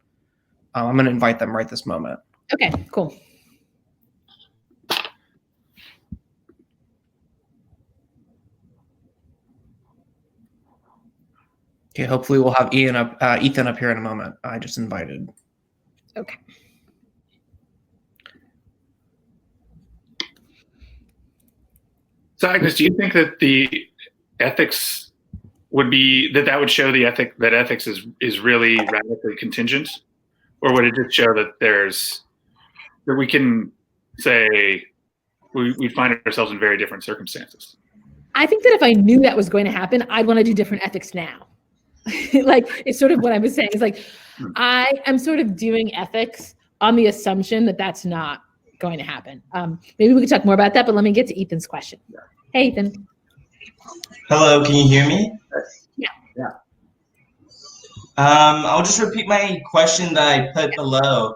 I'm going to invite them right this moment. Okay. Cool. Okay. Hopefully, we'll have Ethan up here in a moment. I just invited. Okay. So, Agnes, do you think that the ethics would be that would show that ethics is really radically contingent, or would it just show that that we can say we find ourselves in very different circumstances? I think that if I knew that was going to happen, I'd want to do different ethics now. It's sort of what I was saying. It's I am sort of doing ethics on the assumption that that's not going to happen. Maybe we could talk more about that, but let me get to Ethan's question. Hey, Ethan. Hello, can you hear me? Yeah. I'll just repeat my question that I put below.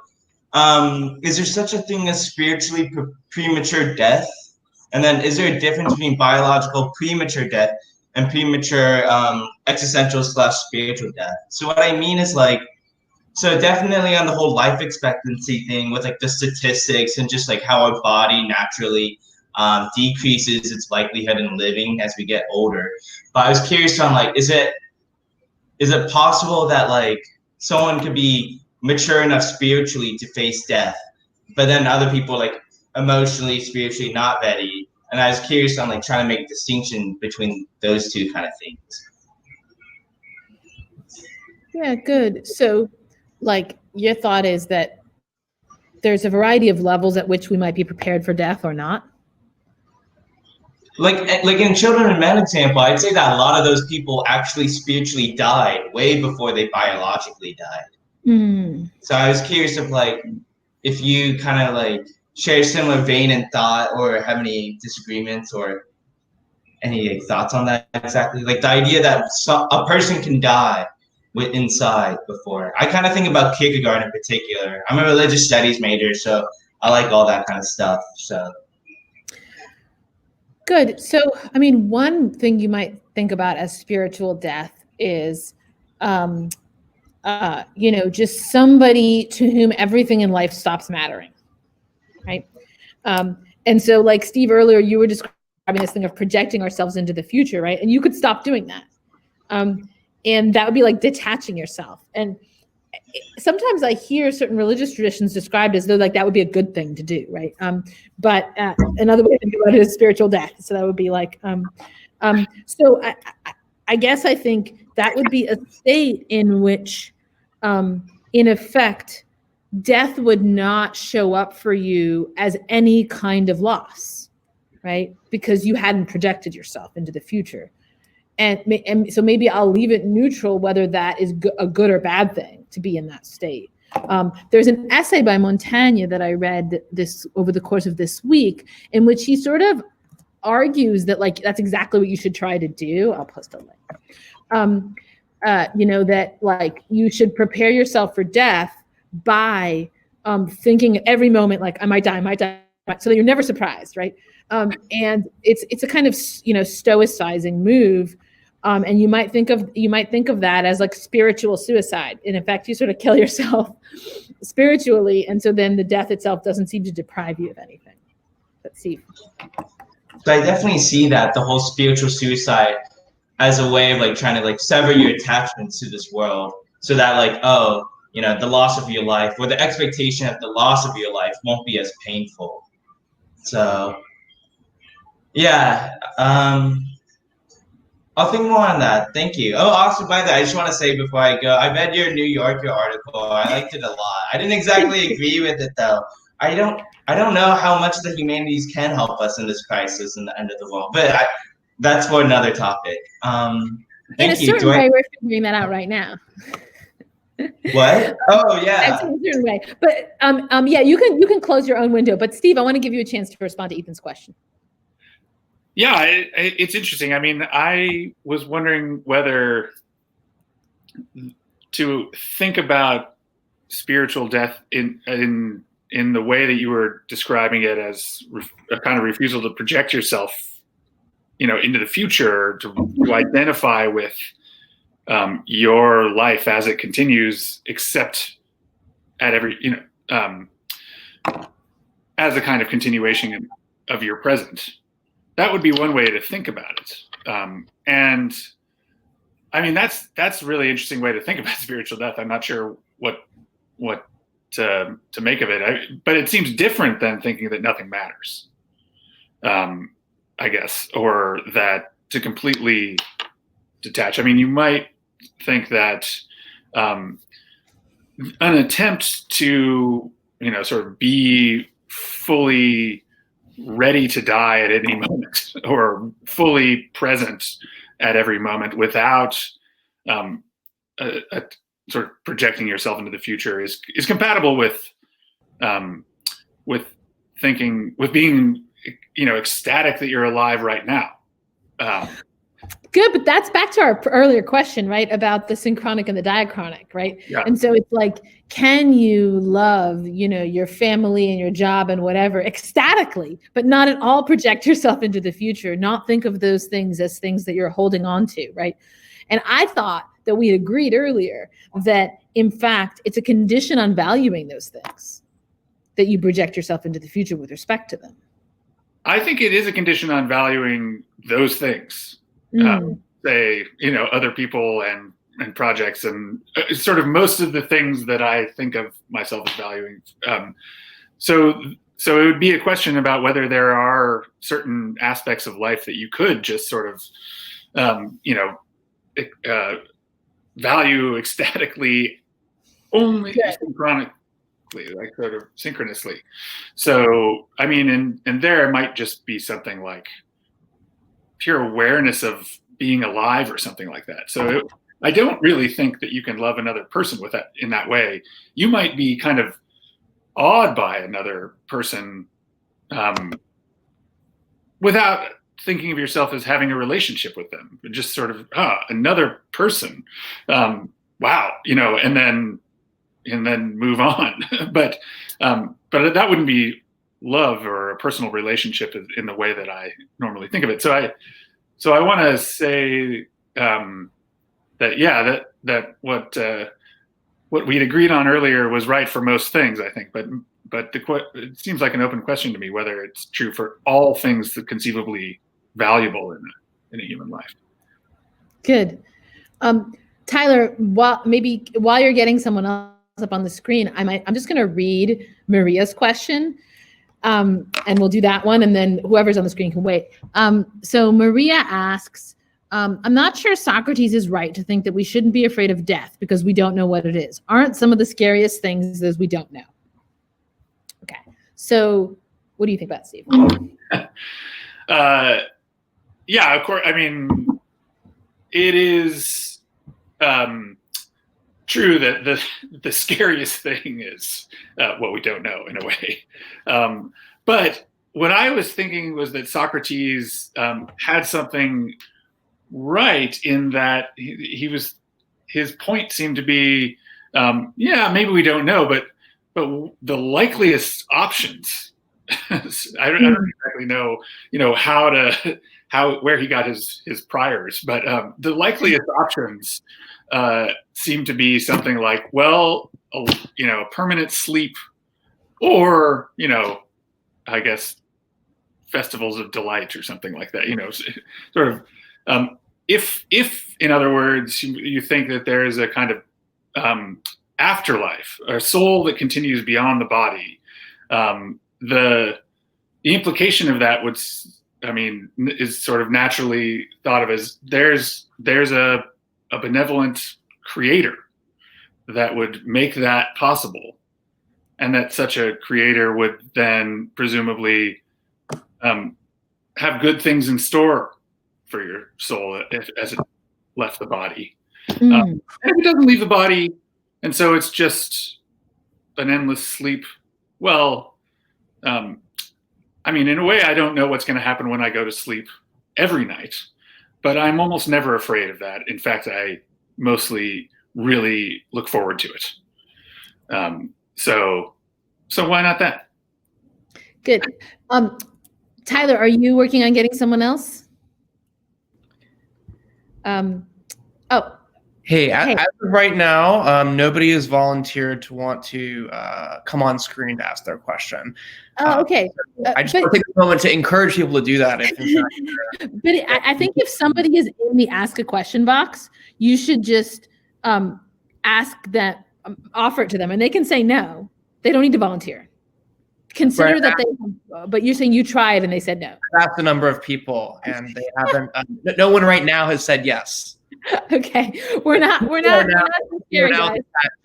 is there such a thing as spiritually premature death? And then is there a difference between biological premature death and premature existential / spiritual death? So what I mean is like, so definitely on the whole life expectancy thing with like the statistics and just like how our body naturally decreases its likelihood in living as we get older. But I was curious on like, is it possible that like someone could be mature enough spiritually to face death, but then other people like emotionally, spiritually not ready? And I was curious on like trying to make a distinction between those two kind of things. Yeah, good. So like your thought is that there's a variety of levels at which we might be prepared for death or not? Like in Children of Men example, I'd say that a lot of those people actually spiritually died way before they biologically died. So I was curious of like if you kind of like share a similar vein in thought or have any disagreements or any thoughts on that exactly. Like the idea that a person can die with inside before. I kind of think about Kierkegaard in particular. I'm a religious studies major, so I like all that kind of stuff. So good. So, I mean, one thing you might think about as spiritual death is, just somebody to whom everything in life stops mattering, right? And so, like Steve earlier, you were describing this thing of projecting ourselves into the future, right? And you could stop doing that. And that would be like detaching yourself. And sometimes I hear certain religious traditions described as though like that would be a good thing to do, right? But another way to think about it is spiritual death. So that would be like, so I guess I think that would be a state in which, in effect, death would not show up for you as any kind of loss, right? Because you hadn't projected yourself into the future. And so maybe I'll leave it neutral whether that is a good or bad thing to be in that state. There's an essay by Montaigne that I read this over the course of this week in which he sort of argues that like that's exactly what you should try to do. I'll post a link. That like you should prepare yourself for death by thinking at every moment like I might die, so that you're never surprised, right? And it's a kind of stoicizing move. And you might think of that as like spiritual suicide. In effect, you sort of kill yourself spiritually, and so then the death itself doesn't seem to deprive you of anything. Let's see. So I definitely see that the whole spiritual suicide as a way of like trying to like sever your attachments to this world, so that like the loss of your life or the expectation of the loss of your life won't be as painful. So yeah. I'll think more on that. Thank you. Oh, also, by the way, I just want to say before I go, I read your New Yorker article. I liked it a lot. I didn't exactly agree with it though. I don't know how much the humanities can help us in this crisis and the end of the world, but that's for another topic. In a certain way, we're figuring that out right now. What? Oh yeah. In a certain way, but yeah, you can close your own window. But Steve, I want to give you a chance to respond to Ethan's question. Yeah, it's interesting. I mean, I was wondering whether to think about spiritual death in the way that you were describing it as a kind of refusal to project yourself, into the future, to identify with your life as it continues, except at every, as a kind of continuation of your present. That would be one way to think about it. And I mean, that's a really interesting way to think about spiritual death. I'm not sure what to make of it, but it seems different than thinking that nothing matters, I guess, or that to completely detach. I mean, you might think that an attempt to, sort of be fully ready to die at any moment or fully present at every moment without a sort of projecting yourself into the future is compatible with thinking, with being, ecstatic that you're alive right now. Good, but that's back to our earlier question, right? About the synchronic and the diachronic, right? Yeah. And so it's like, can you love, your family and your job and whatever ecstatically, but not at all project yourself into the future, not think of those things as things that you're holding on to, right? And I thought that we agreed earlier that, in fact, it's a condition on valuing those things that you project yourself into the future with respect to them. I think it is a condition on valuing those things. Say, other people and projects and sort of most of the things that I think of myself as valuing. So it would be a question about whether there are certain aspects of life that you could just sort of, value ecstatically only synchronically, like sort of synchronously. So, I mean, and there might just be something like pure awareness of being alive or something like that. So I don't really think that you can love another person with that in that way. You might be kind of awed by another person without thinking of yourself as having a relationship with them, but just sort of another person. Wow, and then move on. But that wouldn't be love or a personal relationship in the way that I normally think of it. So I want to say that what we'd agreed on earlier was right for most things, I think. But it seems like an open question to me whether it's true for all things that conceivably valuable in a human life. Good. Tyler, while you're getting someone else up on the screen, I'm just going to read Maria's question. And we'll do that one, and then whoever's on the screen can wait. So Maria asks, I'm not sure Socrates is right to think that we shouldn't be afraid of death because we don't know what it is. Aren't some of the scariest things those we don't know? Okay. So what do you think about Steve? Yeah, of course. I mean, it is true that the scariest thing is what we don't know in a way. But what I was thinking was that Socrates had something right in that his point seemed to be, maybe we don't know, but the likeliest options. I don't exactly know, where he got his priors, but the likeliest options seem to be something like, permanent sleep, or I guess festivals of delight or something like that. Sort of. If in other words you think that there is a kind of afterlife, a soul that continues beyond the body, the implication of that is sort of naturally thought of as there's a benevolent creator that would make that possible, and that such a creator would then presumably have good things in store for your soul as it left the body. And if it doesn't leave the body, and so it's just an endless sleep, in a way, I don't know what's going to happen when I go to sleep every night, but I'm almost never afraid of that. In fact, I mostly really look forward to it. So why not that? Good. Tyler, are you working on getting someone else? Hey, as of right now, nobody has volunteered to want to come on screen to ask their question. Okay. I just want to take a moment to encourage people to do that. But I think if somebody is in the ask a question box, you should just ask that, offer it to them, and they can say no. They don't need to volunteer. Consider that but you're saying you tried and they said no. That's the number of people, and they haven't. No one right now has said yes. Okay, we're not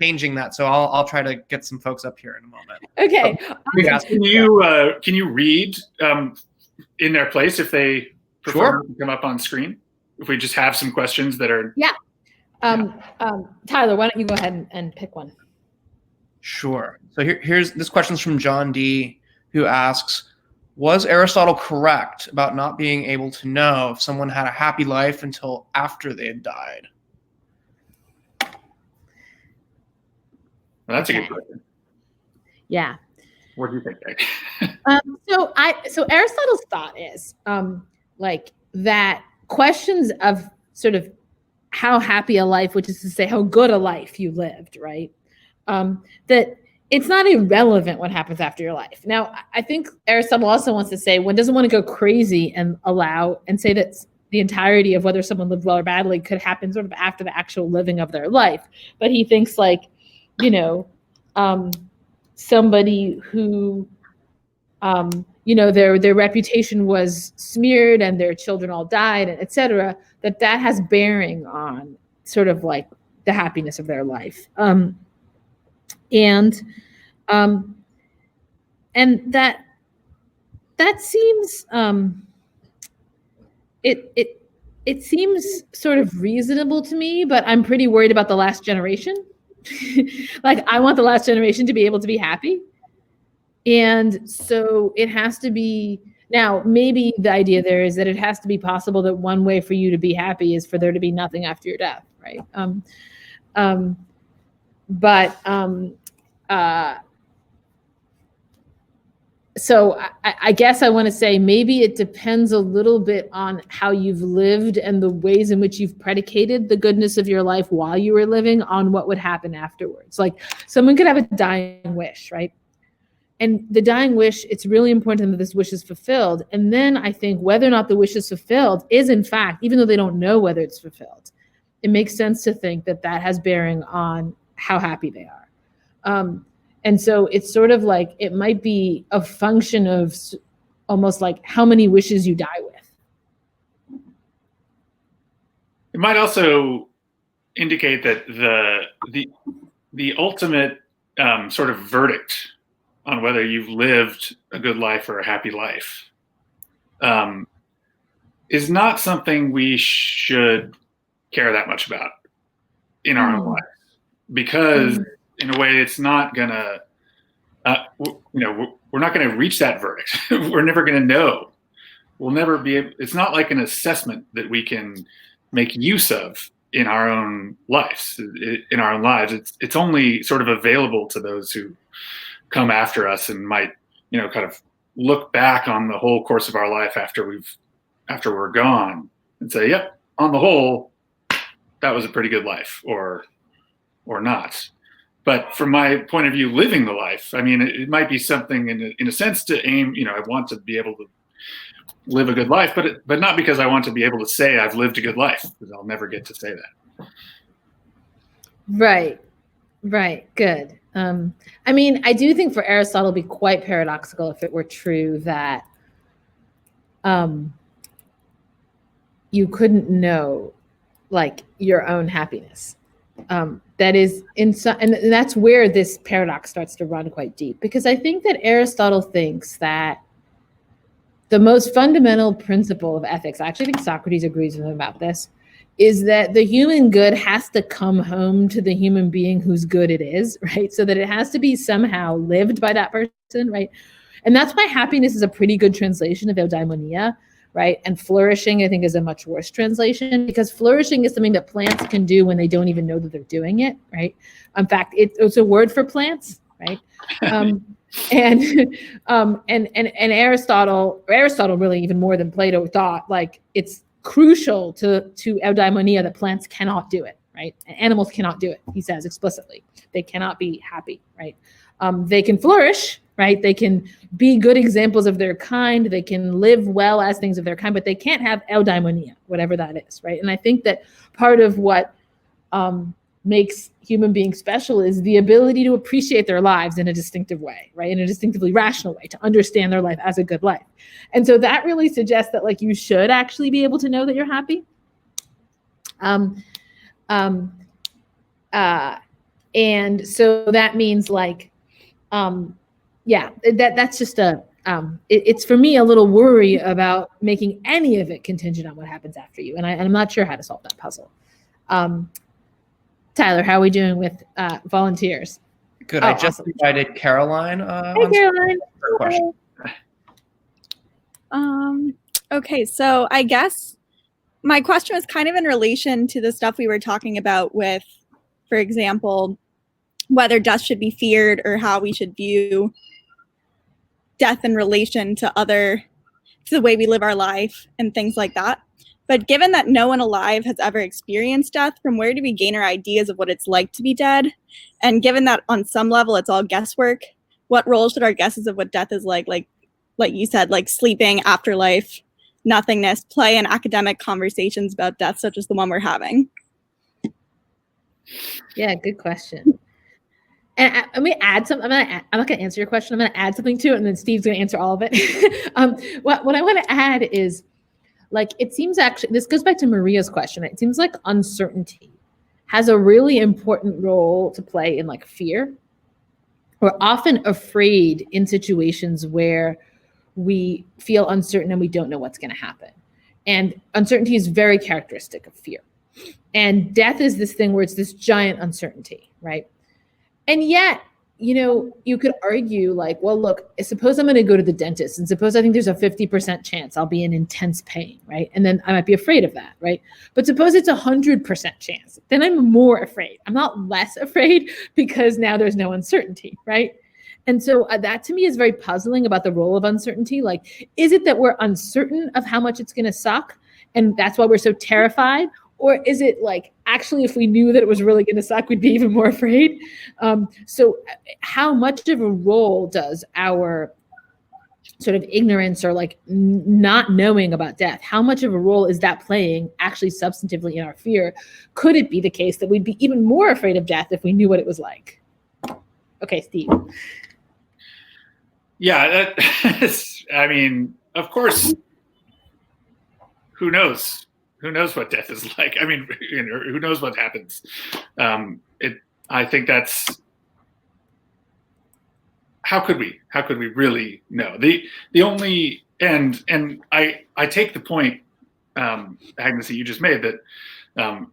changing that. So I'll try to get some folks up here in a moment. Okay. Can you read in their place if they prefer to come up on screen? If we just have some questions that are Tyler, why don't you go ahead and pick one? Sure. So here's this question's from John D, who asks, Was Aristotle correct about not being able to know if someone had a happy life until after they had died? Well, that's a Okay. good question. Yeah. What do you think, Nick? So Aristotle's thought is like that questions of sort of how happy a life, which is to say how good a life you lived, right? That it's not irrelevant what happens after your life. Now, I think Aristotle also wants to say one doesn't want to go crazy and allow and say that the entirety of whether someone lived well or badly could happen sort of after the actual living of their life. But he thinks like, you know, somebody who their reputation was smeared and their children all died, and et cetera, that has bearing on sort of like the happiness of their life. And that seems it seems sort of reasonable to me, but I'm pretty worried about the last generation. Like I want the last generation to be able to be happy. And so it has to be, now maybe the idea there is that it has to be possible that one way for you to be happy is for there to be nothing after your death, right? So I guess I want to say maybe it depends a little bit on how you've lived and the ways in which you've predicated the goodness of your life while you were living on what would happen afterwards. Like someone could have a dying wish, right? And the dying wish, it's really important that this wish is fulfilled. And then I think whether or not the wish is fulfilled is in fact, even though they don't know whether it's fulfilled, it makes sense to think that that has bearing on how happy they are. And so it's sort of like, it might be a function of almost like how many wishes you die with. It might also indicate that the ultimate sort of verdict on whether you've lived a good life or a happy life is not something we should care that much about in our own lives, because in a way it's not gonna we're not gonna reach that verdict. We're never gonna know. We'll never be able, it's not like an assessment that we can make use of in our own lives. It's only sort of available to those who come after us and might, kind of look back on the whole course of our life after we're gone and say, yep, on the whole, that was a pretty good life, or not. But from my point of view, living the life, I mean, it might be something in a sense to aim, I want to be able to live a good life, but not because I want to be able to say I've lived a good life, because I'll never get to say that. Right. Good. I mean, I do think for Aristotle it'd be quite paradoxical if it were true that you couldn't know like your own happiness. That is and that's where this paradox starts to run quite deep, because I think that Aristotle thinks that the most fundamental principle of ethics, I actually think Socrates agrees with him about this, is that the human good has to come home to the human being whose good it is, right? So that it has to be somehow lived by that person, right? And that's why happiness is a pretty good translation of eudaimonia, right? And flourishing, I think, is a much worse translation, because flourishing is something that plants can do when they don't even know that they're doing it, right? In fact, it's a word for plants, right? And Aristotle really, even more than Plato, thought like it's crucial to eudaimonia that plants cannot do it, right? Animals cannot do it, he says explicitly. They cannot be happy, right? They can flourish, right? They can be good examples of their kind. They can live well as things of their kind, but they can't have eudaimonia, whatever that is, right? And I think that part of what makes human beings special is the ability to appreciate their lives in a distinctive way, right? In a distinctively rational way, to understand their life as a good life. And so that really suggests that like you should actually be able to know that you're happy. And so that means like, that's just it's for me a little worry about making any of it contingent on what happens after you. And I'm not sure how to solve that puzzle. Tyler, how are we doing with volunteers? Good. I just invited Caroline. Hey, Caroline. Question. Okay, so I guess my question was kind of in relation to the stuff we were talking about with, for example, whether death should be feared or how we should view death in relation to the way we live our life and things like that. But given that no one alive has ever experienced death, from where do we gain our ideas of what it's like to be dead? And given that on some level it's all guesswork, what role should our guesses of what death is like you said, like sleeping, afterlife, nothingness, play in academic conversations about death, such as the one we're having? Yeah, good question. And let me add something. I'm not going to answer your question. I'm going to add something to it, and then Steve's going to answer all of it. What I want to add is, like, it seems actually, this goes back to Maria's question. It seems like uncertainty has a really important role to play in, like, fear. We're often afraid in situations where we feel uncertain and we don't know what's going to happen. And uncertainty is very characteristic of fear. And death is this thing where it's this giant uncertainty, right? And yet, you could argue like, well, look, suppose I'm going to go to the dentist and suppose I think there's a 50% chance I'll be in intense pain, right? And then I might be afraid of that, right? But suppose it's 100% chance, then I'm more afraid. I'm not less afraid because now there's no uncertainty, right? And so that to me is very puzzling about the role of uncertainty. Like, is it that we're uncertain of how much it's going to suck and that's why we're so terrified? Or is it like, actually, if we knew that it was really going to suck, we'd be even more afraid? So how much of a role does our sort of ignorance or like not knowing about death, how much of a role is that playing actually substantively in our fear? Could it be the case that we'd be even more afraid of death if we knew what it was like? Okay, Steve. Yeah, I mean, of course, who knows? Who knows what death is like? I mean, who knows what happens? I think that's, how could we really know? The only, and I take the point, Agnes, that you just made, that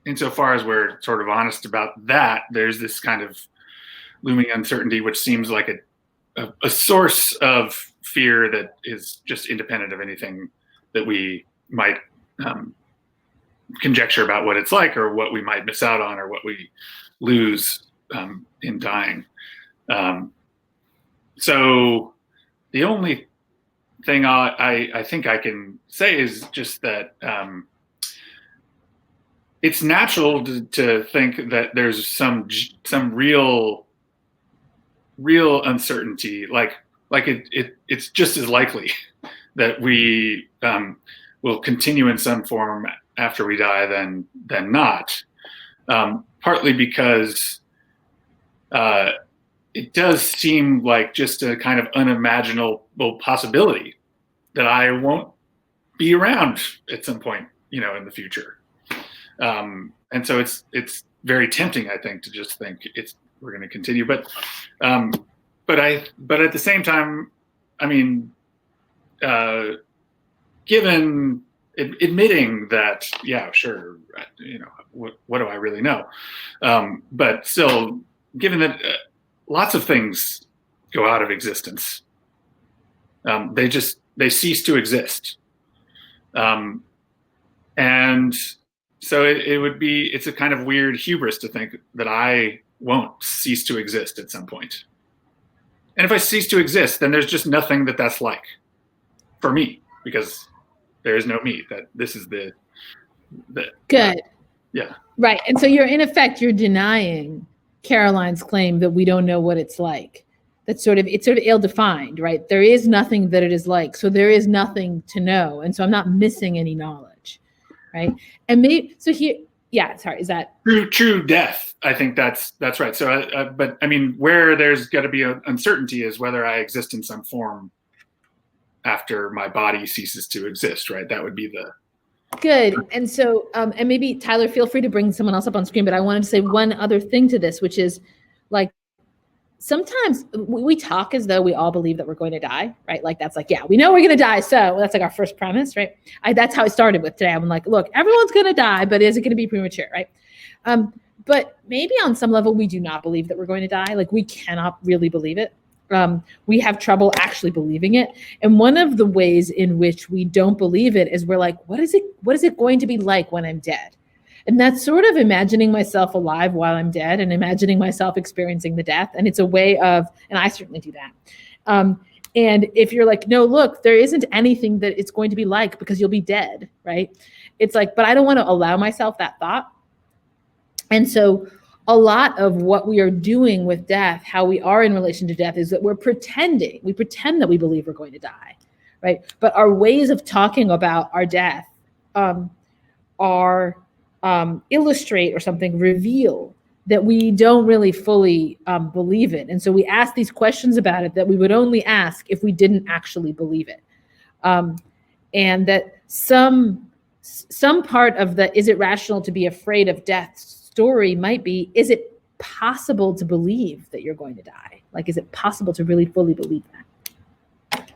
insofar as we're sort of honest about that, there's this kind of looming uncertainty, which seems like a source of fear that is just independent of anything that we might conjecture about what it's like, or what we might miss out on, or what we lose in dying. So the only thing I think I can say is just that it's natural to think that there's some real uncertainty, like it's just as likely that we will continue in some form after we die than not. Partly because it does seem like just a kind of unimaginable possibility that I won't be around at some point, in the future. And so it's very tempting, I think, to just think we're going to continue, but at the same time, I mean, given admitting that, yeah, sure, what do I really know? But still, given that lots of things go out of existence, they cease to exist, and so it's a kind of weird hubris to think that I won't cease to exist at some point. And if I cease to exist, then there's just nothing that's like for me, because there is no me. That this is the good. Yeah. Right. And so you're denying Caroline's claim that we don't know what it's like. It's sort of ill-defined, right? There is nothing that it is like. So there is nothing to know. And so I'm not missing any knowledge. Right. And maybe, so here, yeah, sorry, is that true death? I think that's right. So, but I mean, where there's got to be an uncertainty is whether I exist in some form after my body ceases to exist, right? That would be the good. And so, and maybe Tyler, feel free to bring someone else up on screen, but I wanted to say one other thing to this, which is like, sometimes we talk as though we all believe that we're going to die, right? Like, that's like, yeah, we know we're going to die. So that's like our first premise, right? That's how I started with today. I'm like, look, everyone's going to die, but is it going to be premature, right? But maybe on some level, we do not believe that we're going to die. Like, we cannot really believe it. we have trouble actually believing it. And one of the ways in which we don't believe it is we're like, what is it going to be like when I'm dead? And that's sort of imagining myself alive while I'm dead and imagining myself experiencing the death. And it's a way of, and I certainly do that. And if you're like, no, look, there isn't anything that it's going to be like because you'll be dead, right? It's like, but I don't want to allow myself that thought. And so a lot of what we are doing with death, how we are in relation to death, is that we pretend that we believe we're going to die, right? But our ways of talking about our death illustrate or something, reveal that we don't really fully believe it. And so we ask these questions about it that we would only ask if we didn't actually believe it. And that some part of the is it rational to be afraid of death story might be, is it possible to believe that you're going to die? Like, is it possible to really fully believe that?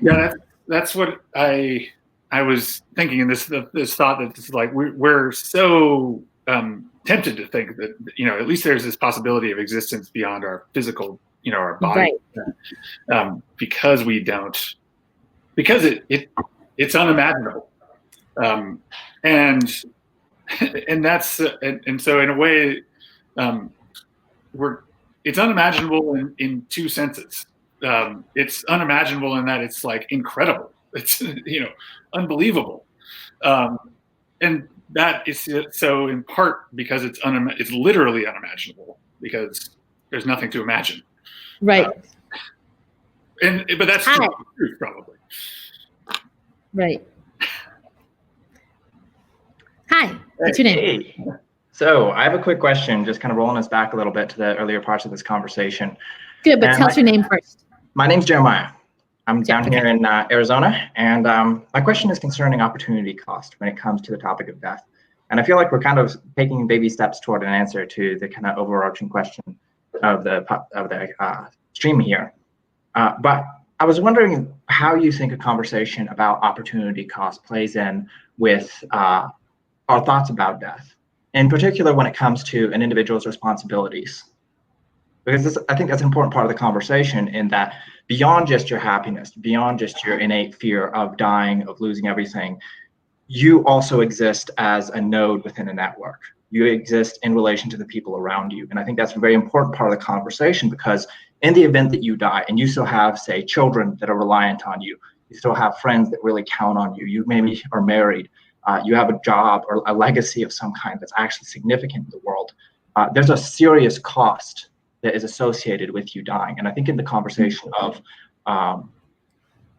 Yeah, that's what I was thinking in this thought that it's like we're so tempted to think that, you know, at least there's this possibility of existence beyond our physical, you know, our body, right. Because it's unimaginable, and that's and so in a way, it's unimaginable in two senses. It's unimaginable in that it's like incredible. It's, you know, unbelievable, and that is so in part because it's literally unimaginable because there's nothing to imagine. Right. But that's the truth, probably. Right. Hi. What's your name? Hey. So I have a quick question, just kind of rolling us back a little bit to the earlier parts of this conversation. Good, but tell us your name first. My name's Jeremiah. I'm down here in Arizona, and my question is concerning opportunity cost when it comes to the topic of death. And I feel like we're kind of taking baby steps toward an answer to the kind of overarching question of the stream here. But I was wondering how you think a conversation about opportunity cost plays in with our thoughts about death, in particular when it comes to an individual's responsibilities. Because I think that's an important part of the conversation, in that beyond just your happiness, beyond just your innate fear of dying, of losing everything, you also exist as a node within a network. You exist in relation to the people around you. And I think that's a very important part of the conversation, because in the event that you die and you still have, say, children that are reliant on you, you still have friends that really count on you, you maybe are married, you have a job or a legacy of some kind that's actually significant in the world, there's a serious cost that is associated with you dying. And I think in the conversation of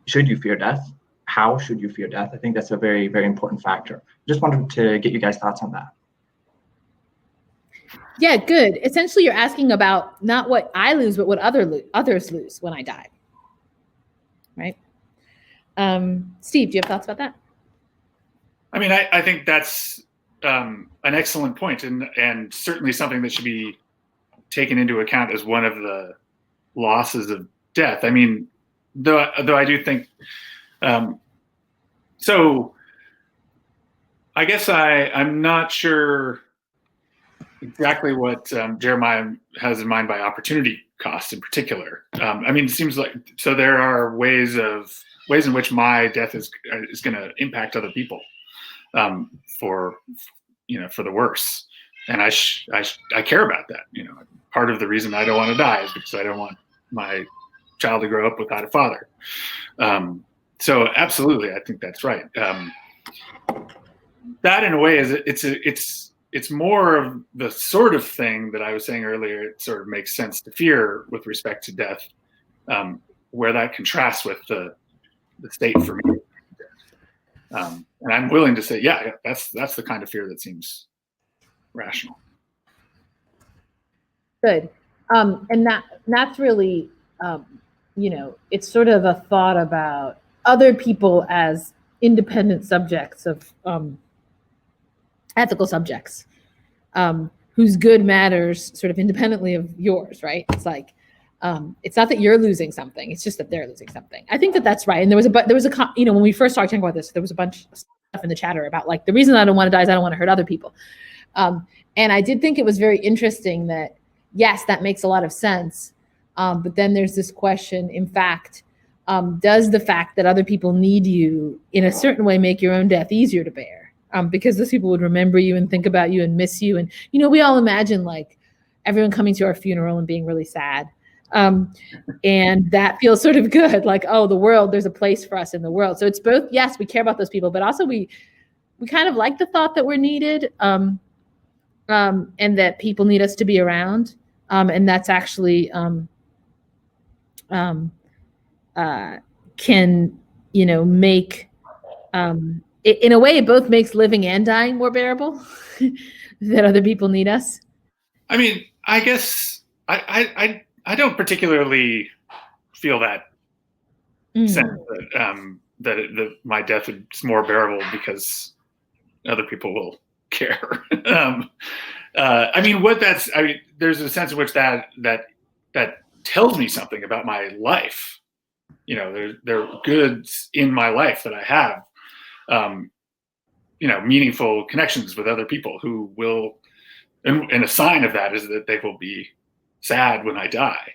should you fear death? How should you fear death? I think that's a very, very important factor. Just wanted to get you guys' thoughts on that. Yeah, good. Essentially, you're asking about not what I lose, but what others lose when I die. Right? Steve, do you have thoughts about that? I mean, I think that's an excellent point, and certainly something that should be taken into account as one of the losses of death. I mean, though I do think, so I guess I'm not sure exactly what Jeremiah has in mind by opportunity cost in particular. I mean, it seems like, so there are ways in which my death is going to impact other people for the worse. And I care about that. You know, part of the reason I don't want to die is because I don't want my child to grow up without a father. So absolutely, I think that's right. That in a way is it's more of the sort of thing that I was saying earlier. It sort of makes sense to fear with respect to death, where that contrasts with the state for me. And I'm willing to say, yeah, that's the kind of fear that seems rational. Good. And that's really, it's sort of a thought about other people as independent subjects of ethical subjects, whose good matters sort of independently of yours, right? It's like, it's not that you're losing something; it's just that they're losing something. I think that that's right. And there was when we first started talking about this, there was a bunch of stuff in the chatter about like the reason I don't want to die is I don't want to hurt other people. And I did think it was very interesting that yes, that makes a lot of sense. But then there's this question, in fact, does the fact that other people need you in a certain way make your own death easier to bear? Because those people would remember you and think about you and miss you. And, we all imagine like everyone coming to our funeral and being really sad. And that feels sort of good, like, oh, there's a place for us in the world. So it's both, yes, we care about those people, but also we kind of like the thought that we're needed, and that people need us to be around. And that's actually can, make, in a way, it both makes living and dying more bearable that other people need us. I mean, I guess I don't particularly feel that sense that my death is more bearable because other people will care. I mean, there's a sense in which that tells me something about my life. There are goods in my life that I have, meaningful connections with other people who will, and a sign of that is that they will be sad when I die.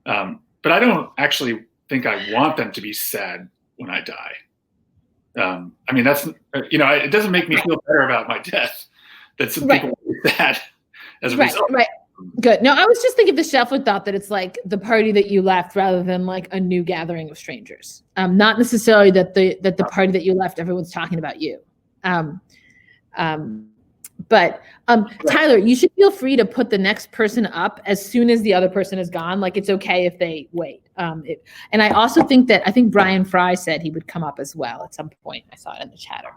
But I don't actually think I want them to be sad when I die. I mean, that's, it doesn't make me feel better about my death that some people will be sad as a result. Right. Good. No, I was just thinking the Sheffield thought that it's like the party that you left rather than like a new gathering of strangers. Not necessarily that the party that you left, everyone's talking about you. But Tyler, you should feel free to put the next person up as soon as the other person is gone. Like, it's okay if they wait. And I also think Brian Fry said he would come up as well at some point. I saw it in the chatter.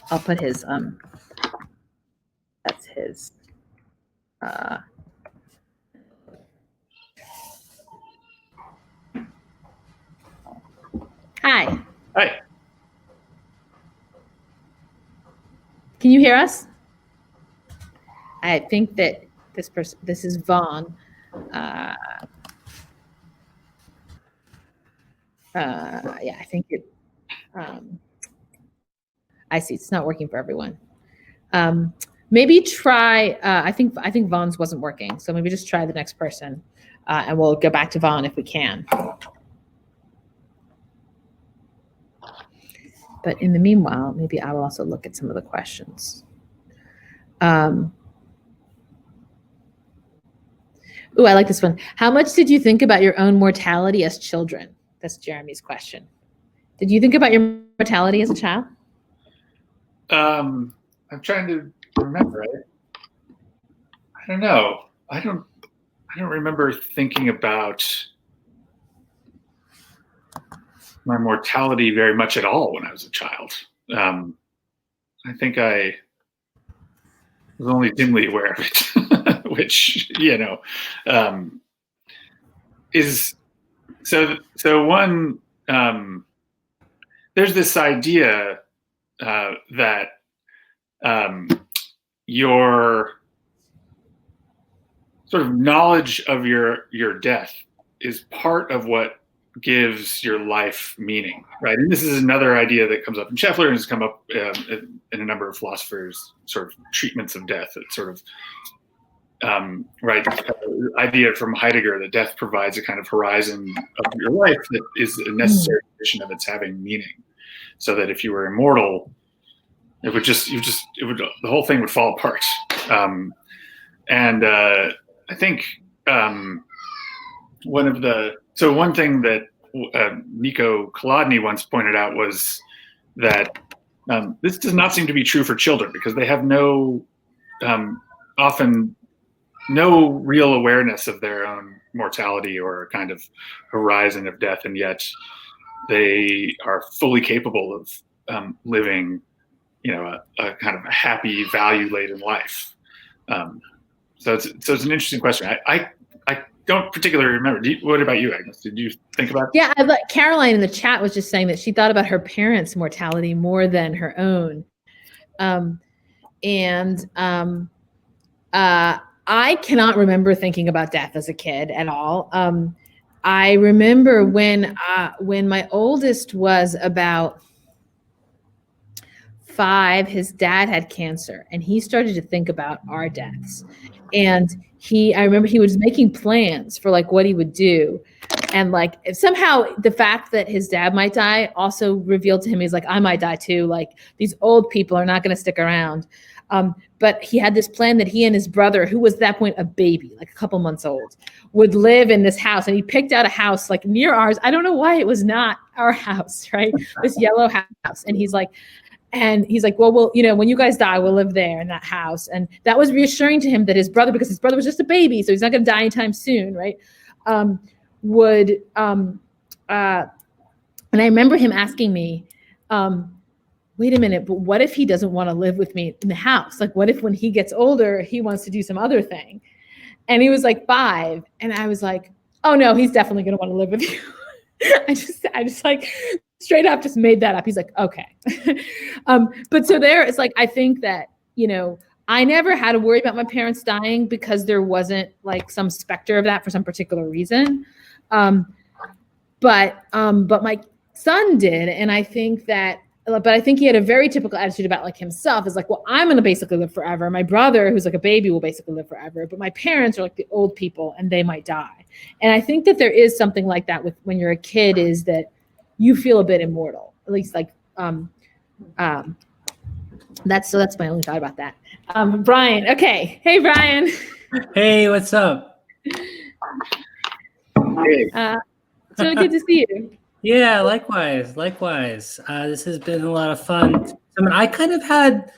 I'll put his, that's his. Hi. Hi. Can you hear us? I think that this is Vaughn. Yeah, I think it, I see it's not working for everyone. Maybe try, I think Vaughn's wasn't working. So maybe just try the next person, and we'll go back to Vaughn if we can. But in the meanwhile, maybe I will also look at some of the questions. Ooh, I like this one. How much did you think about your own mortality as children? That's Jeremy's question. Did you think about your mortality as a child? I'm trying to remember it. I don't know. I don't remember thinking about my mortality very much at all when I was a child. I think I was only dimly aware of it, which, is so one, there's this idea that your sort of knowledge of your death is part of what gives your life meaning, right? And this is another idea that comes up in Scheffler and has come up in a number of philosophers' sort of treatments of death. It's sort of idea from Heidegger that death provides a kind of horizon of your life that is a necessary condition of its having meaning. So that if you were immortal, the whole thing would fall apart. I think one thing that Nico Kolodny once pointed out was that this does not seem to be true for children because they have often no real awareness of their own mortality or a kind of horizon of death, and yet they are fully capable of living, a kind of a happy, value-laden life. So it's an interesting question. I don't particularly remember. What about you, Agnes? Did you think about it? Yeah, Caroline in the chat was just saying that she thought about her parents' mortality more than her own. I cannot remember thinking about death as a kid at all. I remember when my oldest was about 5, his dad had cancer, and he started to think about our deaths. And I remember he was making plans for like what he would do. And like if somehow the fact that his dad might die also revealed to him, he's like, I might die too. Like these old people are not going to stick around. But he had this plan that he and his brother, who was at that point a baby, like a couple months old, would live in this house. And he picked out a house like near ours. I don't know why it was not our house, right? This yellow house. And he's like, well, you know, when you guys die, we'll live there in that house. And that was reassuring to him that his brother, because his brother was just a baby, so he's not going to die anytime soon, right? And I remember him asking me, wait a minute, but what if he doesn't want to live with me in the house? Like, what if when he gets older, he wants to do some other thing? And he was like 5. And I was like, oh no, he's definitely going to want to live with you. I just like straight up just made that up. He's like, okay. But so there, it's like, I think that, you know, I never had to worry about my parents dying because there wasn't like some specter of that for some particular reason. But my son did. And I think that, but I think he had a very typical attitude about like himself is like, well, I'm going to basically live forever. My brother, who's like a baby, will basically live forever. But my parents are like the old people and they might die. And I think that there is something like that with when you're a kid, is that you feel a bit immortal, at least like, that's my only thought about that. Brian. Okay. Hey, Brian. Hey, what's up? Hey. It's really good to see you. Yeah, likewise. This has been a lot of fun. I mean, I kind of had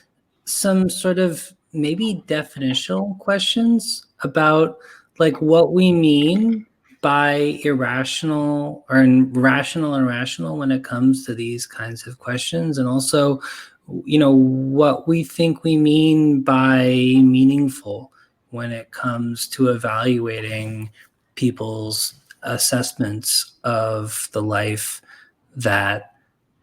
some sort of maybe definitional questions about like what we mean by irrational or rational and rational when it comes to these kinds of questions, and also, you know, what we think we mean by meaningful when it comes to evaluating people's assessments of the life that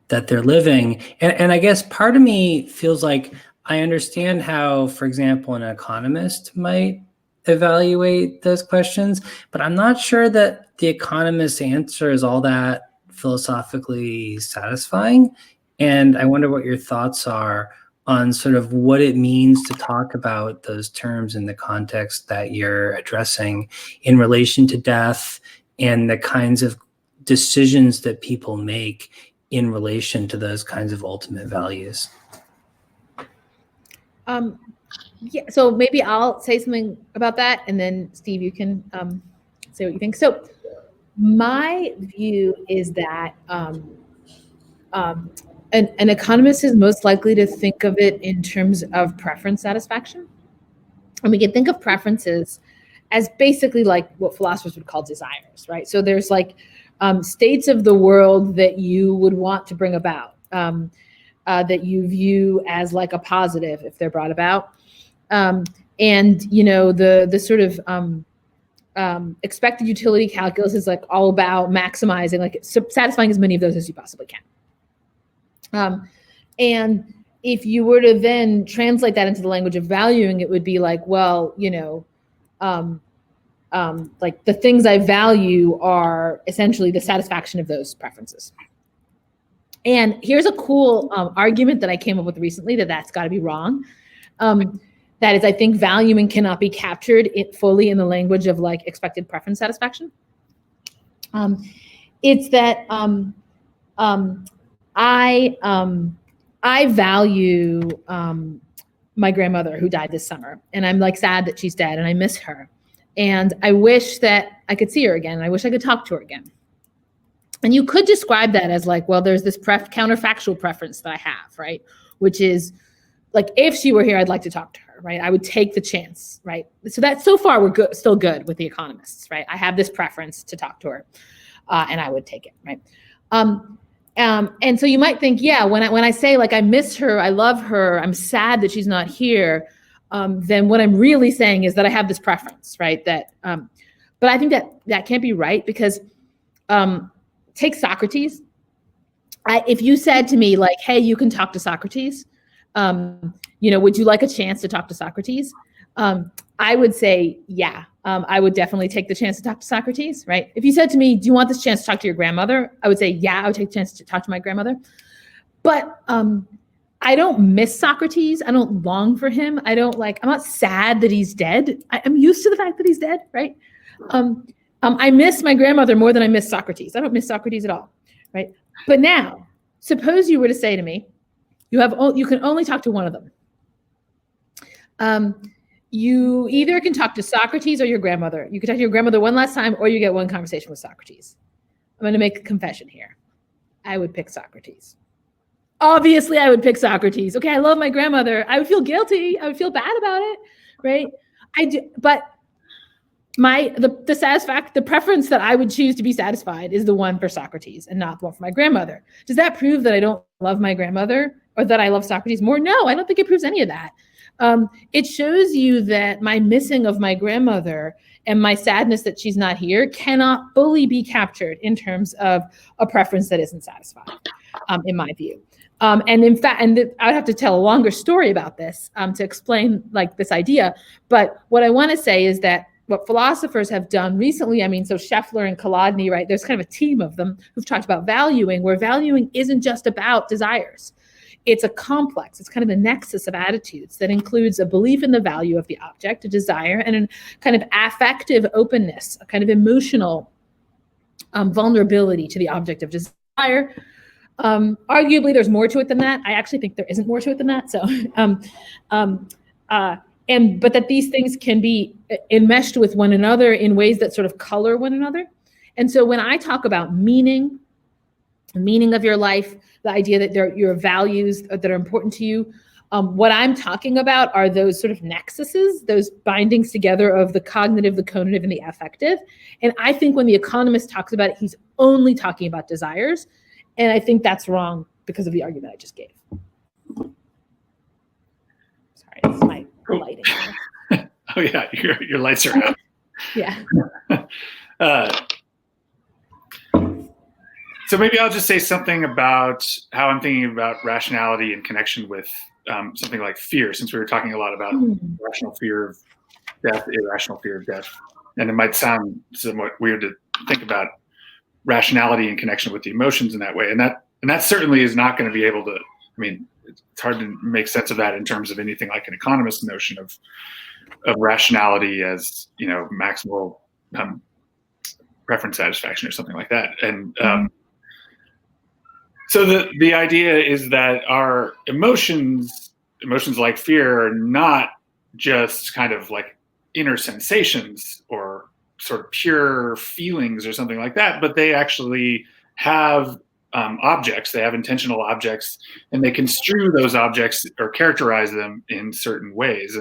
they're living. And I guess part of me feels like I understand how, for example, an economist might evaluate those questions, but I'm not sure that the economist's answer is all that philosophically satisfying. And I wonder what your thoughts are on sort of what it means to talk about those terms in the context that you're addressing in relation to death and the kinds of decisions that people make in relation to those kinds of ultimate values. Yeah, so maybe I'll say something about that, and then Steve, you can say what you think. So my view is that an economist is most likely to think of it in terms of preference satisfaction. And we can think of preferences as basically like what philosophers would call desires, right? So there's like states of the world that you would want to bring about, that you view as like a positive if they're brought about. And, you know, the sort of expected utility calculus is like all about maximizing, like satisfying as many of those as you possibly can. And if you were to then translate that into the language of valuing, it would be like, well, you know, like the things I value are essentially the satisfaction of those preferences. And here's a cool argument that I came up with recently that's got to be wrong. That is, I think valuing cannot be captured fully in the language of like expected preference satisfaction. It's that I value my grandmother who died this summer, and I'm like sad that she's dead, and I miss her. And I wish that I could see her again. I wish I could talk to her again. And you could describe that as like, well, there's this counterfactual preference that I have, right? Which is like, if she were here, I'd like to talk to her, right? I would take the chance, right? So that so far we're good, still good with the economists, right? I have this preference to talk to her, and I would take it, right? And so you might think, yeah, when I say like I miss her, I love her, I'm sad that she's not here, then what I'm really saying is that I have this preference, right? That, but I think that can't be right, because take Socrates. If you said to me like, hey, you can talk to Socrates, you know, would you like a chance to talk to Socrates? I would say, yeah, I would definitely take the chance to talk to Socrates, right? If you said to me, do you want this chance to talk to your grandmother? I would say, yeah, I would take the chance to talk to my grandmother. But I don't miss Socrates. I don't long for him. I'm not sad that he's dead. I'm used to the fact that he's dead, right? I miss my grandmother more than I miss Socrates. I don't miss Socrates at all, right? But now, suppose you were to say to me, you can only talk to one of them. You either can talk to Socrates or your grandmother. You can talk to your grandmother one last time, or you get one conversation with Socrates. I'm going to make a confession here. I would pick Socrates. Obviously, I would pick Socrates. Okay, I love my grandmother. I would feel guilty. I would feel bad about it, right? I do, but the preference that I would choose to be satisfied is the one for Socrates and not the one for my grandmother. Does that prove that I don't love my grandmother or that I love Socrates more? No, I don't think it proves any of that. It shows you that my missing of my grandmother and my sadness that she's not here cannot fully be captured in terms of a preference that isn't satisfied, in my view. And in fact, I would have to tell a longer story about this to explain like this idea. But what I want to say is that what philosophers have done recently, so Scheffler and Kolodny, right? There's kind of a team of them who've talked about valuing, where valuing isn't just about desires. It's a complex, it's kind of a nexus of attitudes that includes a belief in the value of the object, a desire, and a kind of affective openness, a kind of emotional vulnerability to the object of desire. Arguably, there's more to it than that. I actually think there isn't more to it than that. So, but that these things can be enmeshed with one another in ways that sort of color one another. And so when I talk about meaning of your life, the idea that your values that are important to you, what I'm talking about are those sort of nexuses, those bindings together of the cognitive, the conative, and the affective. And I think when the economist talks about it, he's only talking about desires. And I think that's wrong because of the argument I just gave. Sorry, this is my lighting. Oh yeah, your lights are out. Yeah. So maybe I'll just say something about how I'm thinking about rationality in connection with something like fear, since we were talking a lot about rational fear of death, irrational fear of death. And it might sound somewhat weird to think about rationality in connection with the emotions in that way. And that certainly is not going to be able to, it's hard to make sense of that in terms of anything like an economist's notion of rationality as, maximal preference satisfaction or something like that. And so the idea is that our emotions like fear are not just kind of like inner sensations or sort of pure feelings or something like that, but they actually have objects, they have intentional objects, and they construe those objects or characterize them in certain ways.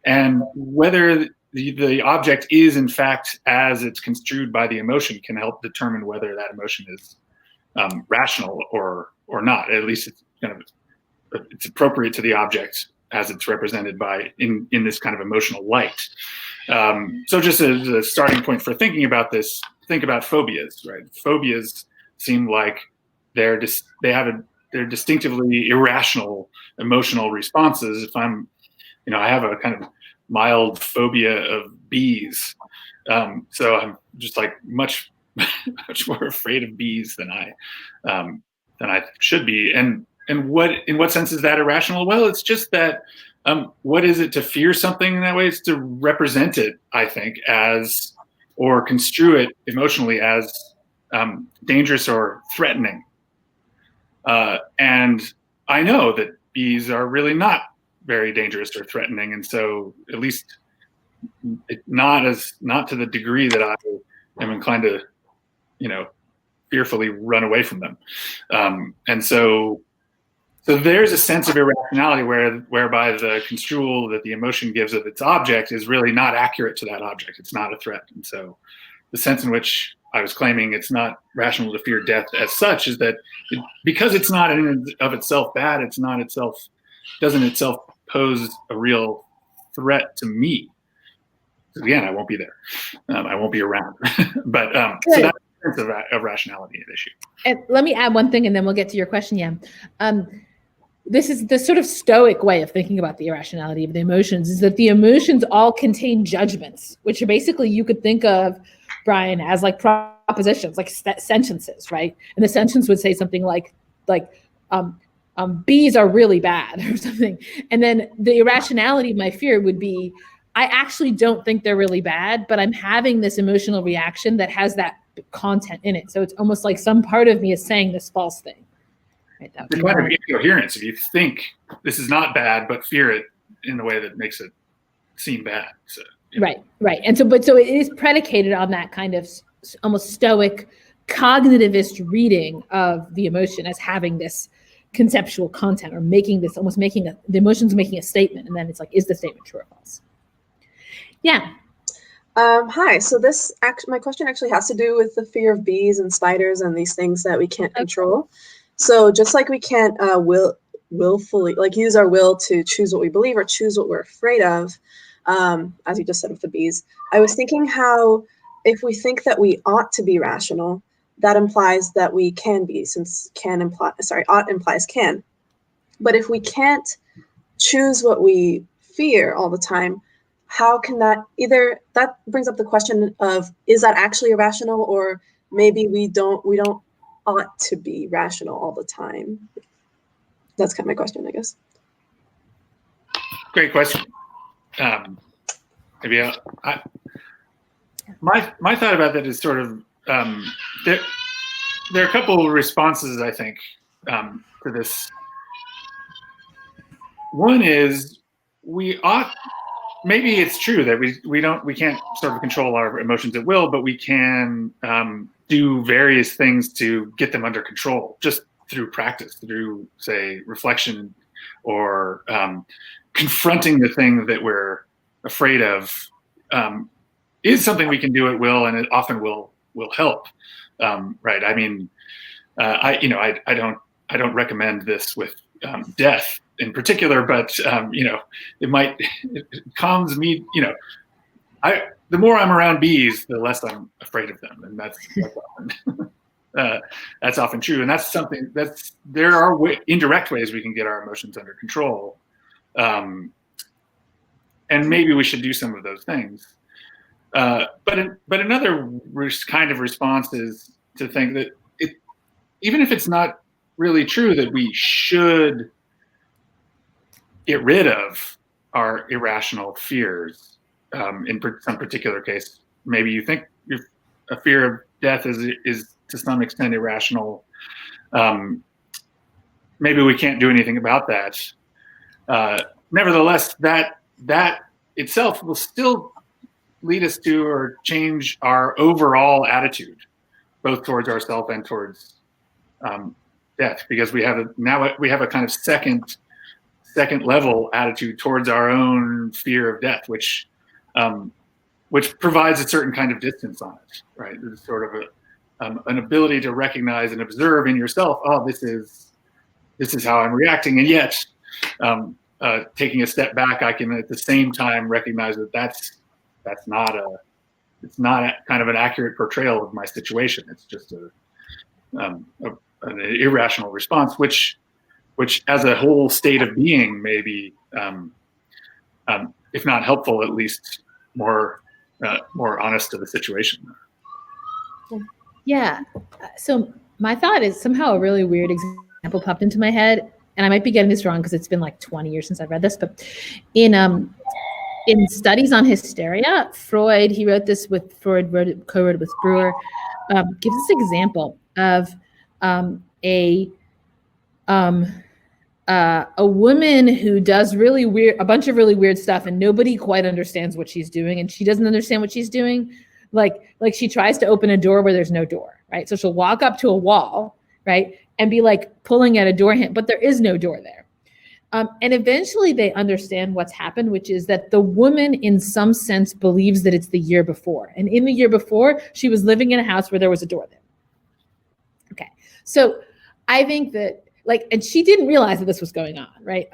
And whether the object is in fact as it's construed by the emotion can help determine whether that emotion is rational or not. At least it's appropriate to the object as it's represented by in this kind of emotional light. So just as a starting point for thinking about this, think about phobias, right? Phobias seem like they're distinctively irrational emotional responses. If I have a kind of mild phobia of bees, so I'm just like much more afraid of bees than I should be. And in what sense is that irrational? Well, it's just that what is it to fear something in that way? It's to represent it, I think, as, or construe it emotionally as dangerous or threatening. And I know that bees are really not very dangerous or threatening, and so at least not to the degree that I am inclined to, fearfully run away from them. And so there's a sense of irrationality whereby the construal that the emotion gives of its object is really not accurate to that object. It's not a threat. And so the sense in which I was claiming it's not rational to fear death as such is that because it's not in and of itself bad, doesn't itself pose a real threat to me. Again, I won't be there. I won't be around. But so that's the sense of rationality at issue. And let me add one thing, and then we'll get to your question, Yam. This is the sort of stoic way of thinking about the irrationality of the emotions, is that the emotions all contain judgments, which are basically, you could think of, Brian, as like propositions, like sentences, right? And the sentence would say something like bees are really bad or something. And then the irrationality of my fear would be, I actually don't think they're really bad, but I'm having this emotional reaction that has that content in it. So it's almost like some part of me is saying this false thing. Right? The kind of incoherence, if you think this is not bad, but fear it in a way that makes it seem bad. So, Right. And so it is predicated on that kind of almost stoic, cognitivist reading of the emotion as having this conceptual content, or making this, almost making the emotion's making a statement, and then it's like, is the statement true or false? Yeah. Hi. So my question actually has to do with the fear of bees and spiders and these things that we can't control. So just like we can't willfully, like, use our will to choose what we believe or choose what we're afraid of, as you just said with the bees, I was thinking how if we think that we ought to be rational, that implies that we can be, since ought implies can. But if we can't choose what we fear all the time, how can that brings up the question of, is that actually irrational, or maybe we don't ought to be rational all the time? That's kind of my question, I guess. Great question. Maybe my thought about that is sort of there are a couple of responses, I think, to this. One is, maybe it's true that we can't sort of control our emotions at will, but we can do various things to get them under control, just through practice, through, say, reflection, or confronting the thing that we're afraid of, is something we can do at will, and it often will help. Right? I mean, I don't recommend this with death in particular, but it calms me. The more I'm around bees, the less I'm afraid of them, and that's often true. And that's something there are indirect ways we can get our emotions under control, and maybe we should do some of those things. But another kind of response is to think that even if it's not really true that we should get rid of our irrational fears, in some particular case, maybe you think a fear of death is to some extent irrational. Maybe we can't do anything about that. Nevertheless, that itself will still lead us to, or change our overall attitude, both towards ourselves and towards death, because we have a kind of second level attitude towards our own fear of death, which provides a certain kind of distance on it, right? There's sort of an ability to recognize and observe in yourself, oh, this is how I'm reacting, and yet taking a step back, I can at the same time recognize that that's not kind of an accurate portrayal of my situation. It's just an irrational response, which as a whole state of being may be, if not helpful, at least more honest to the situation. Yeah. So my thought is, somehow a really weird example popped into my head, and I might be getting this wrong because it's been like 20 years since I've read this, but in studies on hysteria, Freud, he wrote this with Freud, co-wrote it with Brewer, gives this example of a woman who does a bunch of really weird stuff, and nobody quite understands what she's doing, and she doesn't understand what she's doing. Like she tries to open a door where there's no door, right? So she'll walk up to a wall, right, and be like pulling at a door handle, but there is no door there. And eventually they understand what's happened, which is that the woman in some sense believes that it's the year before. And in the year before, she was living in a house where there was a door there. Okay. So I think that, and she didn't realize that this was going on, right?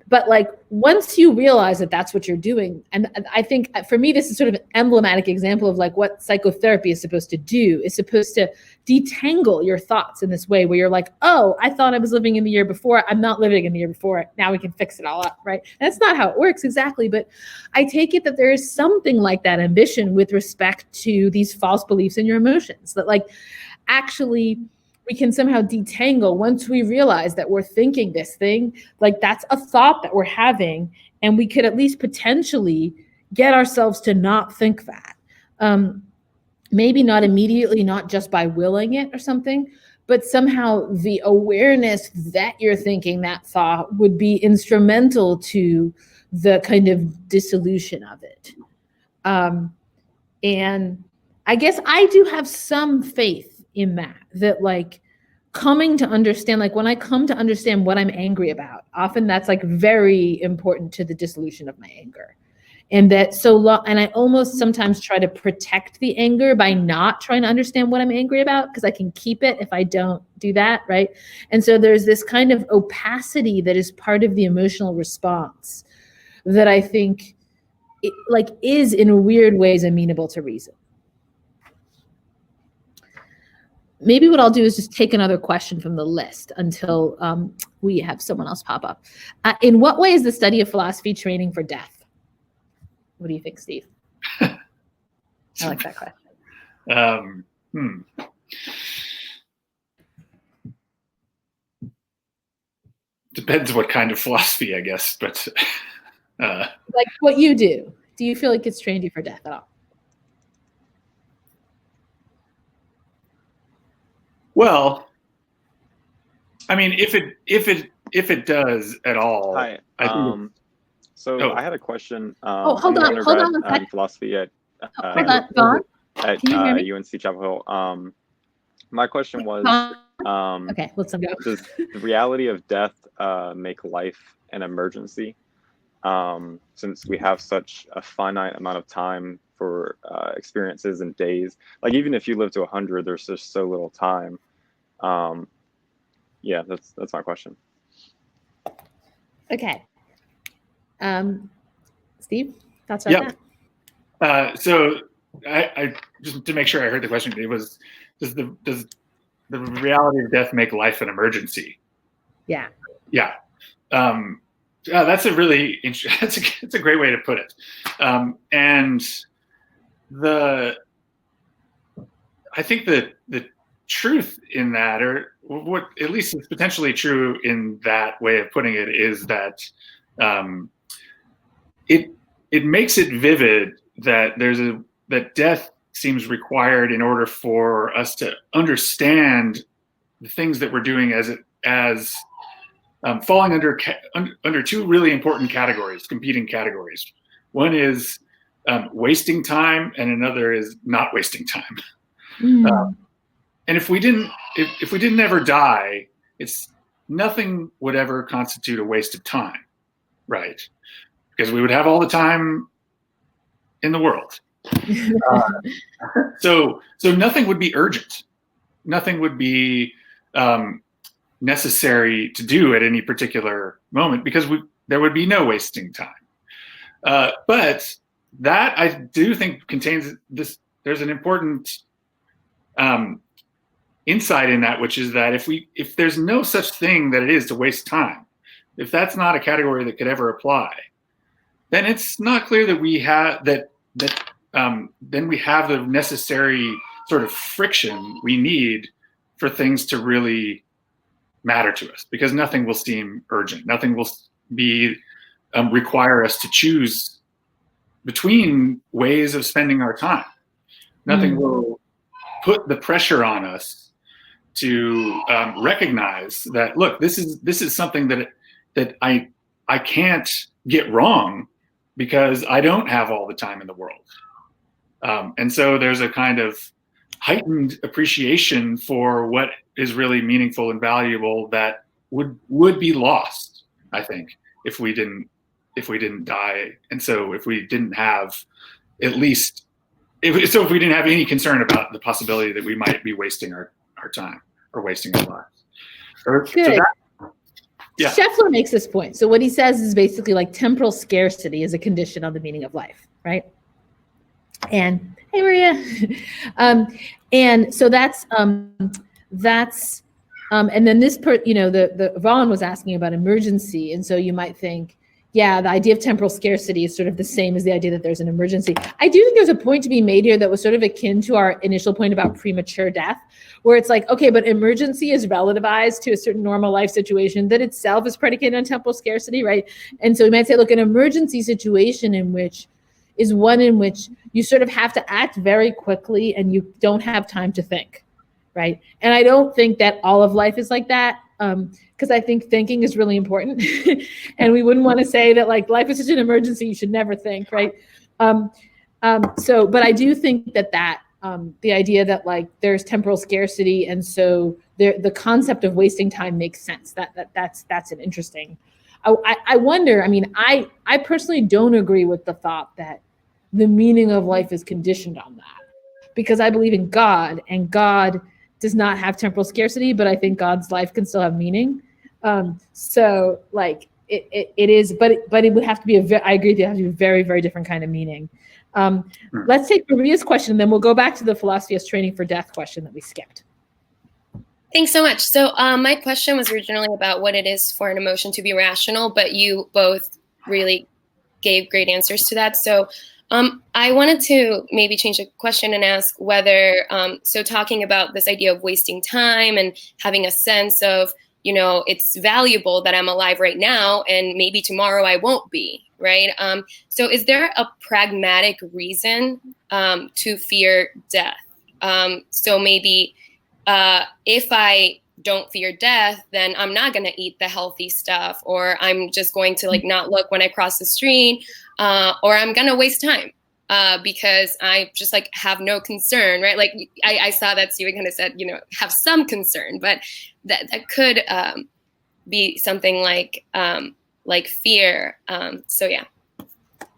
But once you realize that that's what you're doing, and I think for me, this is sort of an emblematic example of what psychotherapy is supposed to do. It's supposed to detangle your thoughts in this way where you're like, oh, I thought I was living in the year before. I'm not living in the year before. Now we can fix it all up, right? That's not how it works exactly. But I take it that there is something like that ambition with respect to these false beliefs in your emotions, that actually we can somehow detangle once we realize that we're thinking this thing, like that's a thought that we're having, and we could at least potentially get ourselves to not think that. Maybe not immediately, not just by willing it or something, but somehow the awareness that you're thinking that thought would be instrumental to the kind of dissolution of it. And I guess I do have some faith in that like coming to understand, like when I come to understand what I'm angry about, often that's like very important to the dissolution of my anger. And that and I almost sometimes try to protect the anger by not trying to understand what I'm angry about, because I can keep it if I don't do that, right? And so there's this kind of opacity that is part of the emotional response that I think is in weird ways amenable to reason. Maybe what I'll do is just take another question from the list until we have someone else pop up. In what way is the study of philosophy training for death? What do you think, Steve? I like that question. Depends what kind of philosophy, I guess, but like what you do. Do you feel like it's trained you for death at all? Well, I mean, if it does at all. Hi. I think I had a question. Hold on a second. Philosophy at Hold on, Vaughn. at Can you hear me? UNC Chapel Hill. My question was, okay, let's go. Does the reality of death make life an emergency? Since we have such a finite amount of time for experiences and days, like even if you live to 100, there's just so little time. Yeah, that's my question. Okay. Steve, thoughts on that? So I just to make sure I heard the question, it was, does the reality of death make life an emergency? Yeah. Yeah. That's a really interesting, it's a great way to put it. And I think that the truth in that, or what at least is potentially true in that way of putting it, is that it makes it vivid that that death seems required in order for us to understand the things that we're doing as falling under two really important categories, competing categories. One is wasting time, and another is not wasting time. And if we didn't ever die, nothing would ever constitute a waste of time, right? Because we would have all the time in the world. So nothing would be urgent. Nothing would be necessary to do at any particular moment, because there would be no wasting time. But that, I do think, contains this. There's an important insight in that, which is that if there's no such thing that it is to waste time, if that's not a category that could ever apply, then it's not clear that we have then we have the necessary sort of friction we need for things to really matter to us, because nothing will seem urgent. Nothing will require us to choose between ways of spending our time. Nothing will put the pressure on us to recognize that, look, this is something that I can't get wrong because I don't have all the time in the world. And so there's a kind of heightened appreciation for what is really meaningful and valuable that would be lost, I think, if we didn't die. And so if we didn't have if we didn't have any concern about the possibility that we might be wasting our time or wasting our lives. Good. Scheffler makes this point. So what he says is basically like temporal scarcity is a condition on the meaning of life, right? And hey, Maria. And so that's and then this the Vaughn was asking about emergency, and so you might think, yeah, the idea of temporal scarcity is sort of the same as the idea that there's an emergency. I do think there's a point to be made here that was sort of akin to our initial point about premature death, where it's like, okay, but emergency is relativized to a certain normal life situation that itself is predicated on temporal scarcity, right? And so we might say, look, an emergency situation is one in which you sort of have to act very quickly and you don't have time to think, right? And I don't think that all of life is like that, because I think thinking is really important. And we wouldn't want to say that like life is such an emergency, you should never think, right? But I do think that the idea that like there's temporal scarcity, and so the concept of wasting time makes sense. That's an interesting. I wonder. I mean, I personally don't agree with the thought that the meaning of life is conditioned on that, because I believe in God, and God does not have temporal scarcity, but I think God's life can still have meaning. So like it is, but it would have to be I agree with you, it has to be a very, very different kind of meaning. Let's take Maria's question, and then we'll go back to the philosophy as training for death question that we skipped. Thanks so much. So my question was originally about what it is for an emotion to be rational, but you both really gave great answers to that. So I wanted to maybe change the question and ask whether, so talking about this idea of wasting time and having a sense of, it's valuable that I'm alive right now and maybe tomorrow I won't be, right? So is there a pragmatic reason to fear death? So maybe if I don't fear death, then I'm not going to eat the healthy stuff, or I'm just going to like not look when I cross the street, or I'm going to waste time because I just like have no concern, right? Like I saw that Stephen kind of said, have some concern, but that could be something like fear. So yeah,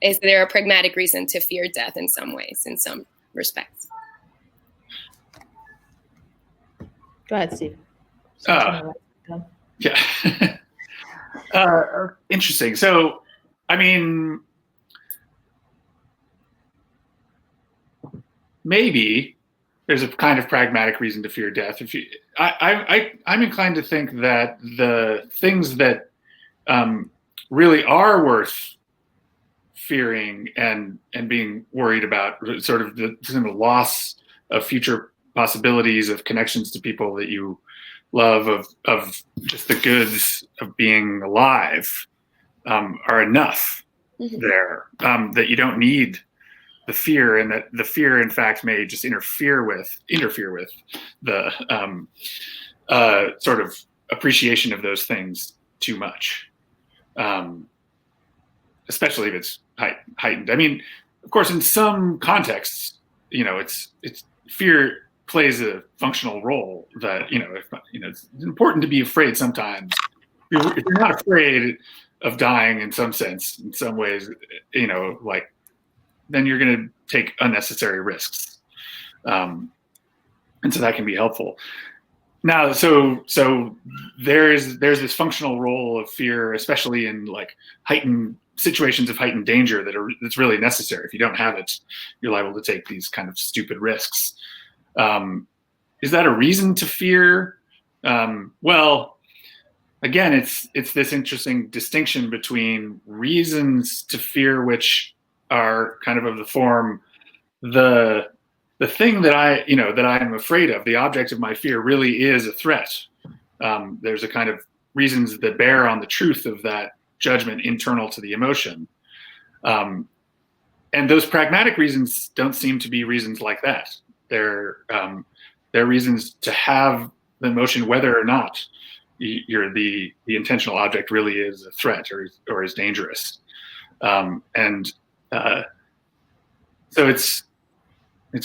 is there a pragmatic reason to fear death in some ways, in some respects? Go ahead, Steve. Yeah. Interesting. So, I mean, maybe there's a kind of pragmatic reason to fear death. I'm inclined to think that the things that really are worth fearing and being worried about, sort of the loss of future possibilities of connections to people that you love, of just the goods of being alive, are enough there, that you don't need the fear, and that the fear in fact may just interfere with the sort of appreciation of those things too much, especially if it's heightened. I mean, of course, in some contexts, it's fear plays a functional role that, it's important to be afraid sometimes. If you're not afraid of dying in some sense, in some ways, then you're going to take unnecessary risks. And so that can be helpful. Now, so there's this functional role of fear, especially in like heightened situations of heightened danger that's really necessary. If you don't have it, you're liable to take these kind of stupid risks. Is that a reason to fear? Well, again, it's this interesting distinction between reasons to fear, which are kind of the form, the thing that I am afraid of, the object of my fear really is a threat. There's a kind of reasons that bear on the truth of that judgment internal to the emotion. And those pragmatic reasons don't seem to be reasons like that. They're reasons to have the emotion, whether or not the intentional object really is a threat or is dangerous. So it's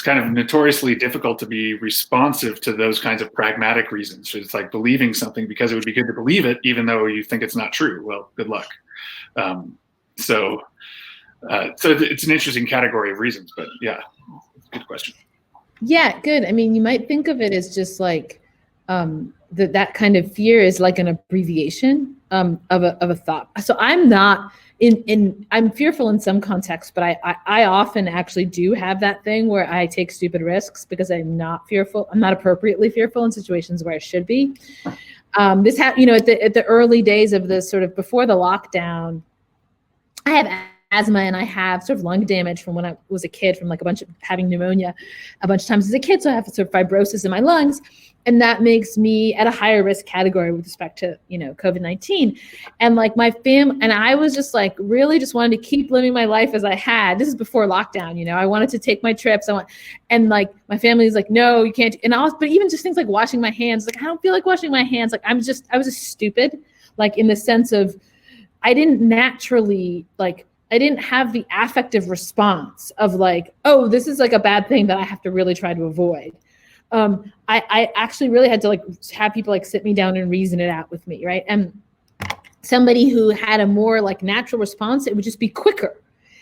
kind of notoriously difficult to be responsive to those kinds of pragmatic reasons. So it's like believing something because it would be good to believe it, even though you think it's not true. Well, good luck. So it's an interesting category of reasons, but yeah, good question. Yeah, good. I mean, you might think of it as just like that kind of fear is like an abbreviation of a thought. So I'm not I'm fearful in some contexts, but I often actually do have that thing where I take stupid risks because I'm not fearful. I'm not appropriately fearful in situations where I should be. This at the early days of this, sort of before the lockdown, I have asthma and I have sort of lung damage from when I was a kid, from like having pneumonia a bunch of times as a kid. So I have sort of fibrosis in my lungs, and that makes me at a higher risk category with respect to, COVID-19. And like my and I was just like, really just wanted to keep living my life as I had. This is before lockdown, I wanted to take my trips. And like my family is like, no, you can't. But even just things like washing my hands, like I don't feel like washing my hands. Like I was just stupid, like in the sense of I didn't have the affective response of like, oh, this is like a bad thing that I have to really try to avoid. I actually really had to like have people like sit me down and reason it out with me, right? And somebody who had a more like natural response, it would just be quicker.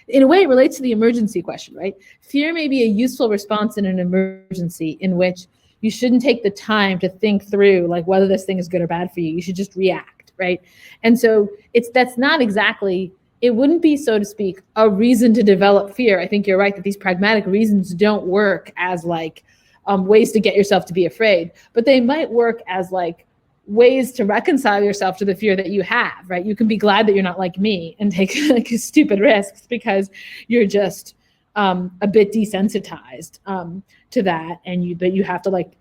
In a way, it relates to the emergency question, right? Fear may be a useful response in an emergency in which you shouldn't take the time to think through like whether this thing is good or bad for you. You should just react, right? And so that's not exactly, it wouldn't be, so to speak, a reason to develop fear. I think you're right that these pragmatic reasons don't work as like ways to get yourself to be afraid, but they might work as like ways to reconcile yourself to the fear that you have, right? You can be glad that you're not like me and take like stupid risks because you're just a bit desensitized to that, but you have to like,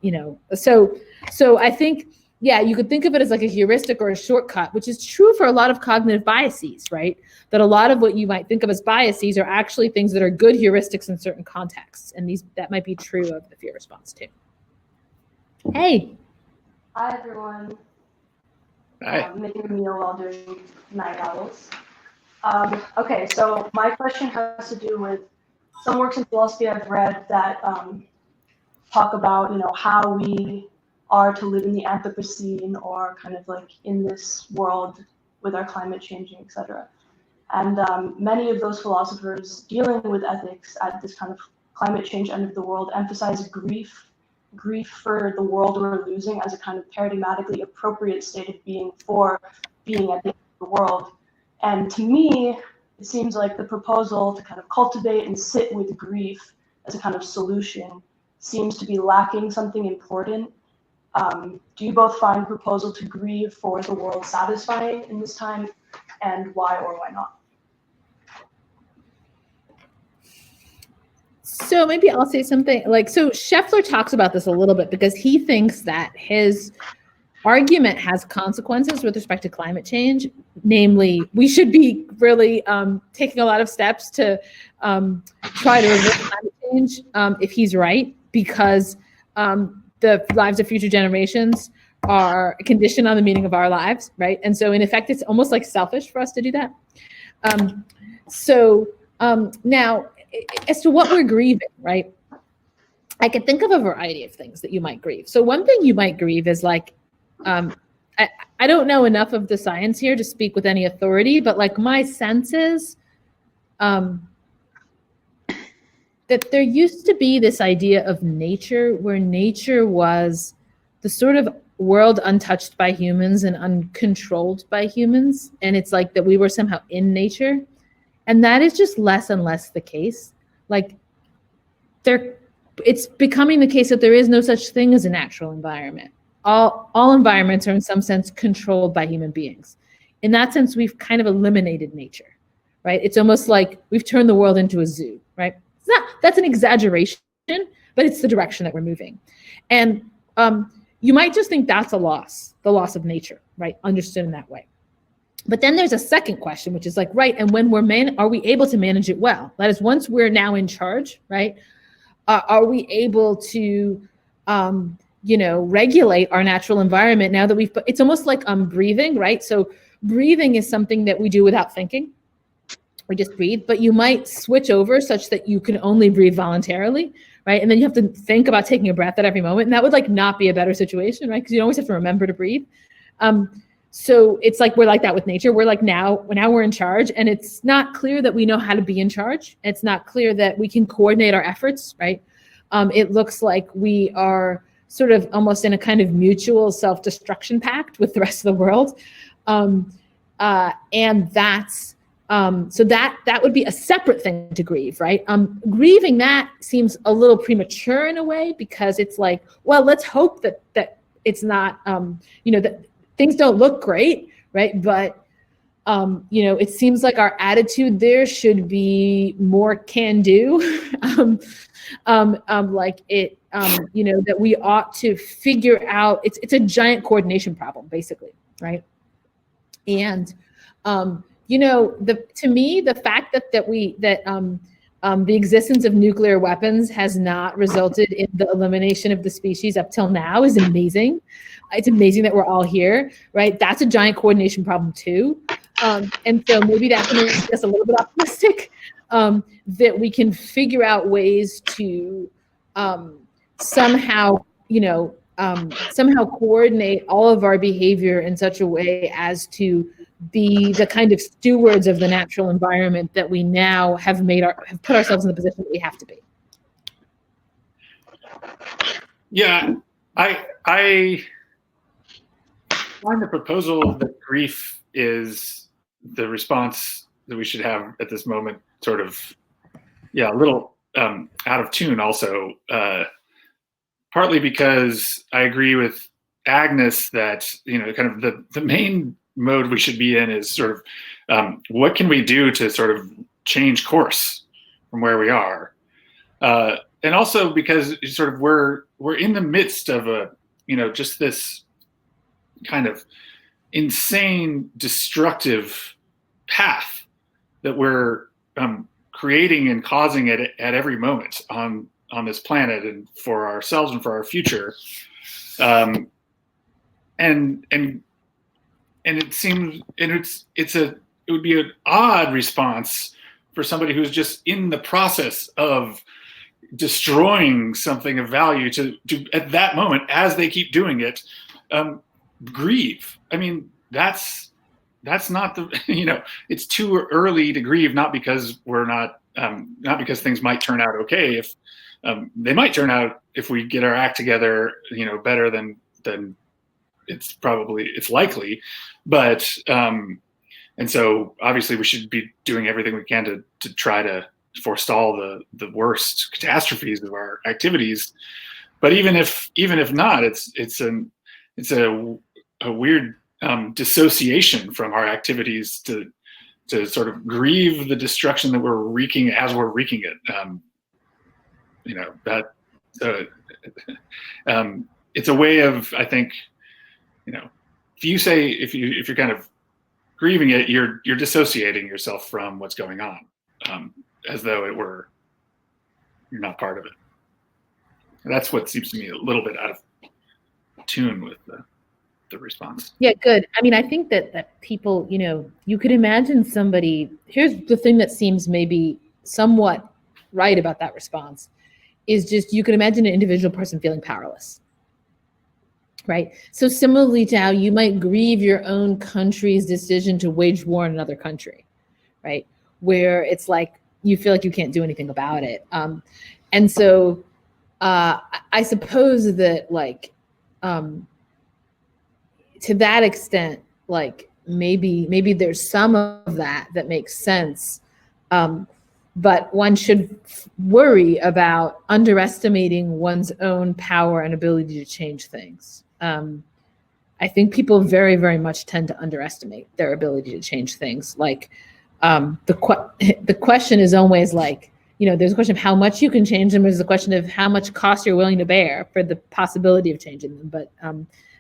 so I think, yeah, you could think of it as like a heuristic or a shortcut, which is true for a lot of cognitive biases, right? That a lot of what you might think of as biases are actually things that are good heuristics in certain contexts. And that might be true of the fear response too. Hey. Hi, everyone. Hi. Making a meal while doing night owls. Okay, so my question has to do with some works in philosophy I've read that talk about, how we are to live in the Anthropocene or kind of like in this world with our climate changing, etc. And many of those philosophers dealing with ethics at this kind of climate change end of the world emphasize grief for the world we're losing as a kind of paradigmatically appropriate state of being for being at the end of the world. And to me, it seems like the proposal to kind of cultivate and sit with grief as a kind of solution seems to be lacking something important. Do you both find proposal to grieve for the world satisfying in this time, and why or why not? So maybe I'll say something like, so Scheffler talks about this a little bit because he thinks that his argument has consequences with respect to climate change. Namely, we should be really taking a lot of steps to try to reverse climate change if he's right, because the lives of future generations are conditioned on the meaning of our lives, right? And so in effect, it's almost like selfish for us to do that. Now, as to what we're grieving, right? I could think of a variety of things that you might grieve. So one thing you might grieve is like, I don't know enough of the science here to speak with any authority, but like my sense is that there used to be this idea of nature where nature was the sort of world untouched by humans and uncontrolled by humans. And it's like that we were somehow in nature. And that is just less and less the case. Like it's becoming the case that there is no such thing as a natural environment. All environments are in some sense controlled by human beings. In that sense, we've kind of eliminated nature, right? It's almost like we've turned the world into a zoo, right? That's an exaggeration, but it's the direction that we're moving. And you might just think that's the loss of nature, right? Understood in that way. But then there's a second question, which is like, right, and when are we able to manage it well? That is, once we're now in charge, right? Are we able to, regulate our natural environment now that it's almost like breathing, right? So breathing is something that we do without thinking. We just breathe, but you might switch over such that you can only breathe voluntarily, right? And then you have to think about taking a breath at every moment. And that would like not be a better situation, right? Because you always have to remember to breathe. So it's like, we're like that with nature. We're like, now we're in charge, and it's not clear that we know how to be in charge. It's not clear that we can coordinate our efforts, right? It looks like we are sort of almost in a kind of mutual self-destruction pact with the rest of the world. And that's, so that would be a separate thing to grieve, right? Grieving that seems a little premature in a way, because it's like, well, let's hope that it's not, that things don't look great, right? But it seems like our attitude there should be more can do. That we ought to figure out, it's a giant coordination problem, basically, right? And, to me, the fact that the existence of nuclear weapons has not resulted in the elimination of the species up till now is amazing. It's amazing that we're all here, right? That's a giant coordination problem too. And so maybe that can make us a little bit optimistic, that we can figure out ways to somehow coordinate all of our behavior in such a way as to be the kind of stewards of the natural environment that we now have put ourselves in the position that we have to be. Yeah, I find the proposal that grief is the response that we should have at this moment sort of, a little out of tune also, partly because I agree with Agnes that, kind of the main mode we should be in is sort of what can we do to sort of change course from where we are, and also because sort of we're in the midst of just this kind of insane destructive path that we're creating and causing at every moment on this planet and for ourselves and for our future, and it seems, and it would be an odd response for somebody who's just in the process of destroying something of value to at that moment, as they keep doing it, grieve. I mean, that's not the, it's too early to grieve, not because we're not because things might turn out okay. If they might turn out, if we get our act together, better than it's likely, but and so obviously we should be doing everything we can to try to forestall the worst catastrophes of our activities. But even if not, it's a weird dissociation from our activities to sort of grieve the destruction that we're wreaking as we're wreaking it. It's a way of, I think, if you're kind of grieving it, you're dissociating yourself from what's going on, as though you're not part of it. And that's what seems to me a little bit out of tune with the response. Yeah, good. I mean, I think that people, you could imagine somebody, here's the thing that seems maybe somewhat right about that response, is just you could imagine an individual person feeling powerless, right? So similarly to how you might grieve your own country's decision to wage war in another country, right? Where it's like you feel like you can't do anything about it. And so I suppose that to that extent, maybe there's some of that makes sense. But one should worry about underestimating one's own power and ability to change things. I think people very, very much tend to underestimate their ability to change things. The question is always there's a question of how much you can change them. There's a question of how much cost you're willing to bear for the possibility of changing them. But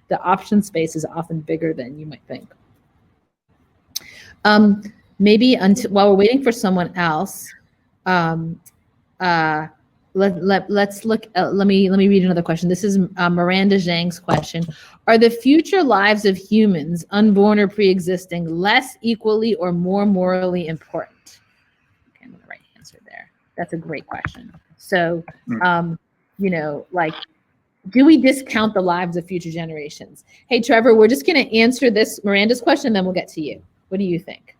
the option space is often bigger than you might think. Maybe while we're waiting for someone else, let's look. Let me read another question. This is Miranda Zhang's question. Are the future lives of humans, unborn or pre-existing, less equally or more morally important? Okay, I'm gonna write answer there. That's a great question. So, do we discount the lives of future generations? Hey, Trevor, we're just going to answer this Miranda's question, then we'll get to you. What do you think?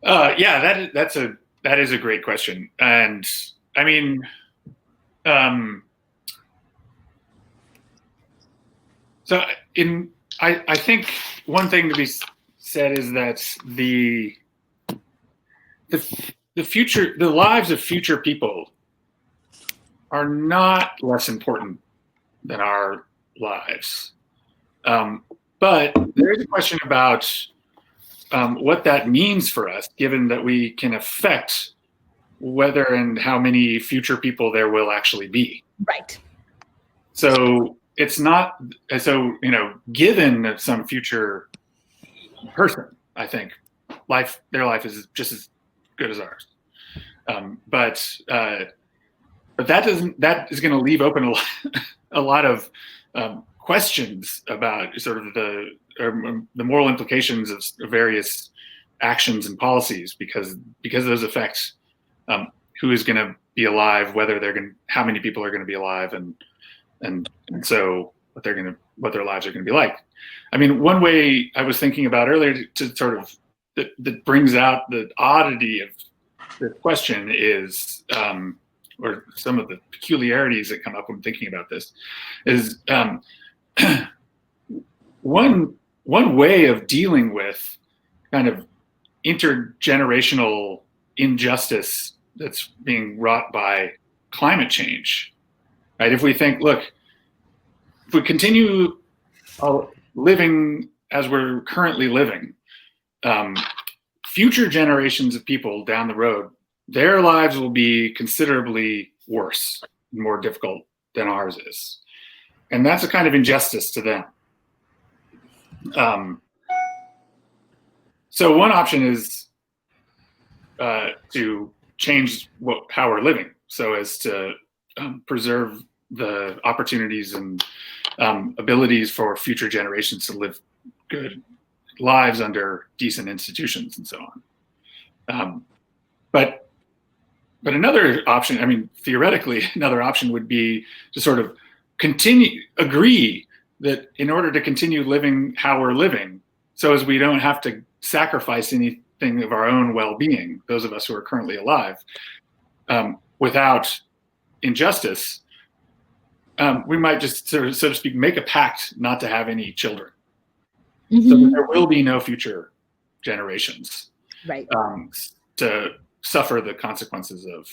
Yeah, that is a great question, and I mean, so I think one thing to be said is that the lives of future people are not less important than our lives. But there is a question about what that means for us, given that we can affect whether and how many future people there will actually be. Right. So it's not, so, you know, given some future person, I think their life is just as good as ours. But that is going to leave open a lot of questions about sort of the moral implications of various actions and policies, because those affect who is going to be alive, how many people are going to be alive, and so what their lives are going to be like. I mean, one way I was thinking about earlier to sort of that brings out the oddity of the question is, or some of the peculiarities that come up when thinking about this, is one way of dealing with kind of intergenerational injustice that's being wrought by climate change, right? If we think, look, if we continue living as we're currently living, future generations of people down the road, their lives will be considerably worse and more difficult than ours is. And that's a kind of injustice to them. So one option is to change how we're living so as to preserve the opportunities and abilities for future generations to live good lives under decent institutions and so on. But another option, I mean, theoretically, another option would be to sort of agree that in order to continue living how we're living, so as we don't have to sacrifice anything of our own well-being, those of us who are currently alive, without injustice, we might just sort of, so to speak, make a pact not to have any children. Mm-hmm. So that there will be no future generations, right, to suffer the consequences of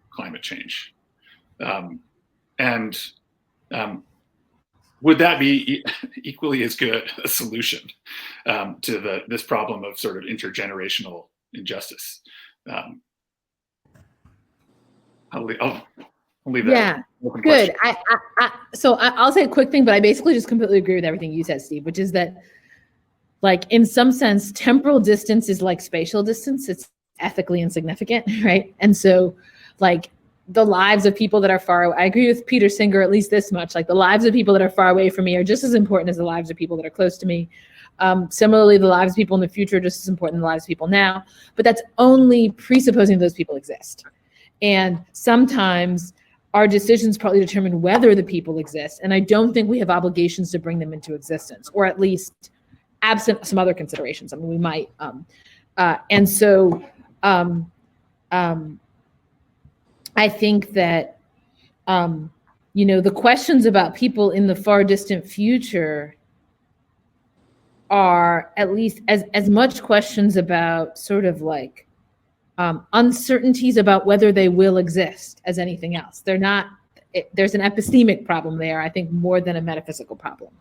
climate change. And would that be equally as good a solution to this problem of sort of intergenerational injustice? I'll leave that. Yeah, good. So I'll say a quick thing, but I basically just completely agree with everything you said, Steve, which is that, like, in some sense, temporal distance is like spatial distance. It's ethically insignificant, right? And so, like, the lives of people that are far away, I agree with Peter Singer at least this much, like the lives of people that are far away from me are just as important as the lives of people that are close to me. Similarly, the lives of people in the future are just as important as the lives of people now, but that's only presupposing those people exist. And sometimes our decisions partly determine whether the people exist, and I don't think we have obligations to bring them into existence, or at least absent some other considerations. I mean, we might. And so I think that, the questions about people in the far distant future are at least as much questions about sort of like uncertainties about whether they will exist as anything else. They're not, there's an epistemic problem there, I think, more than a metaphysical problem.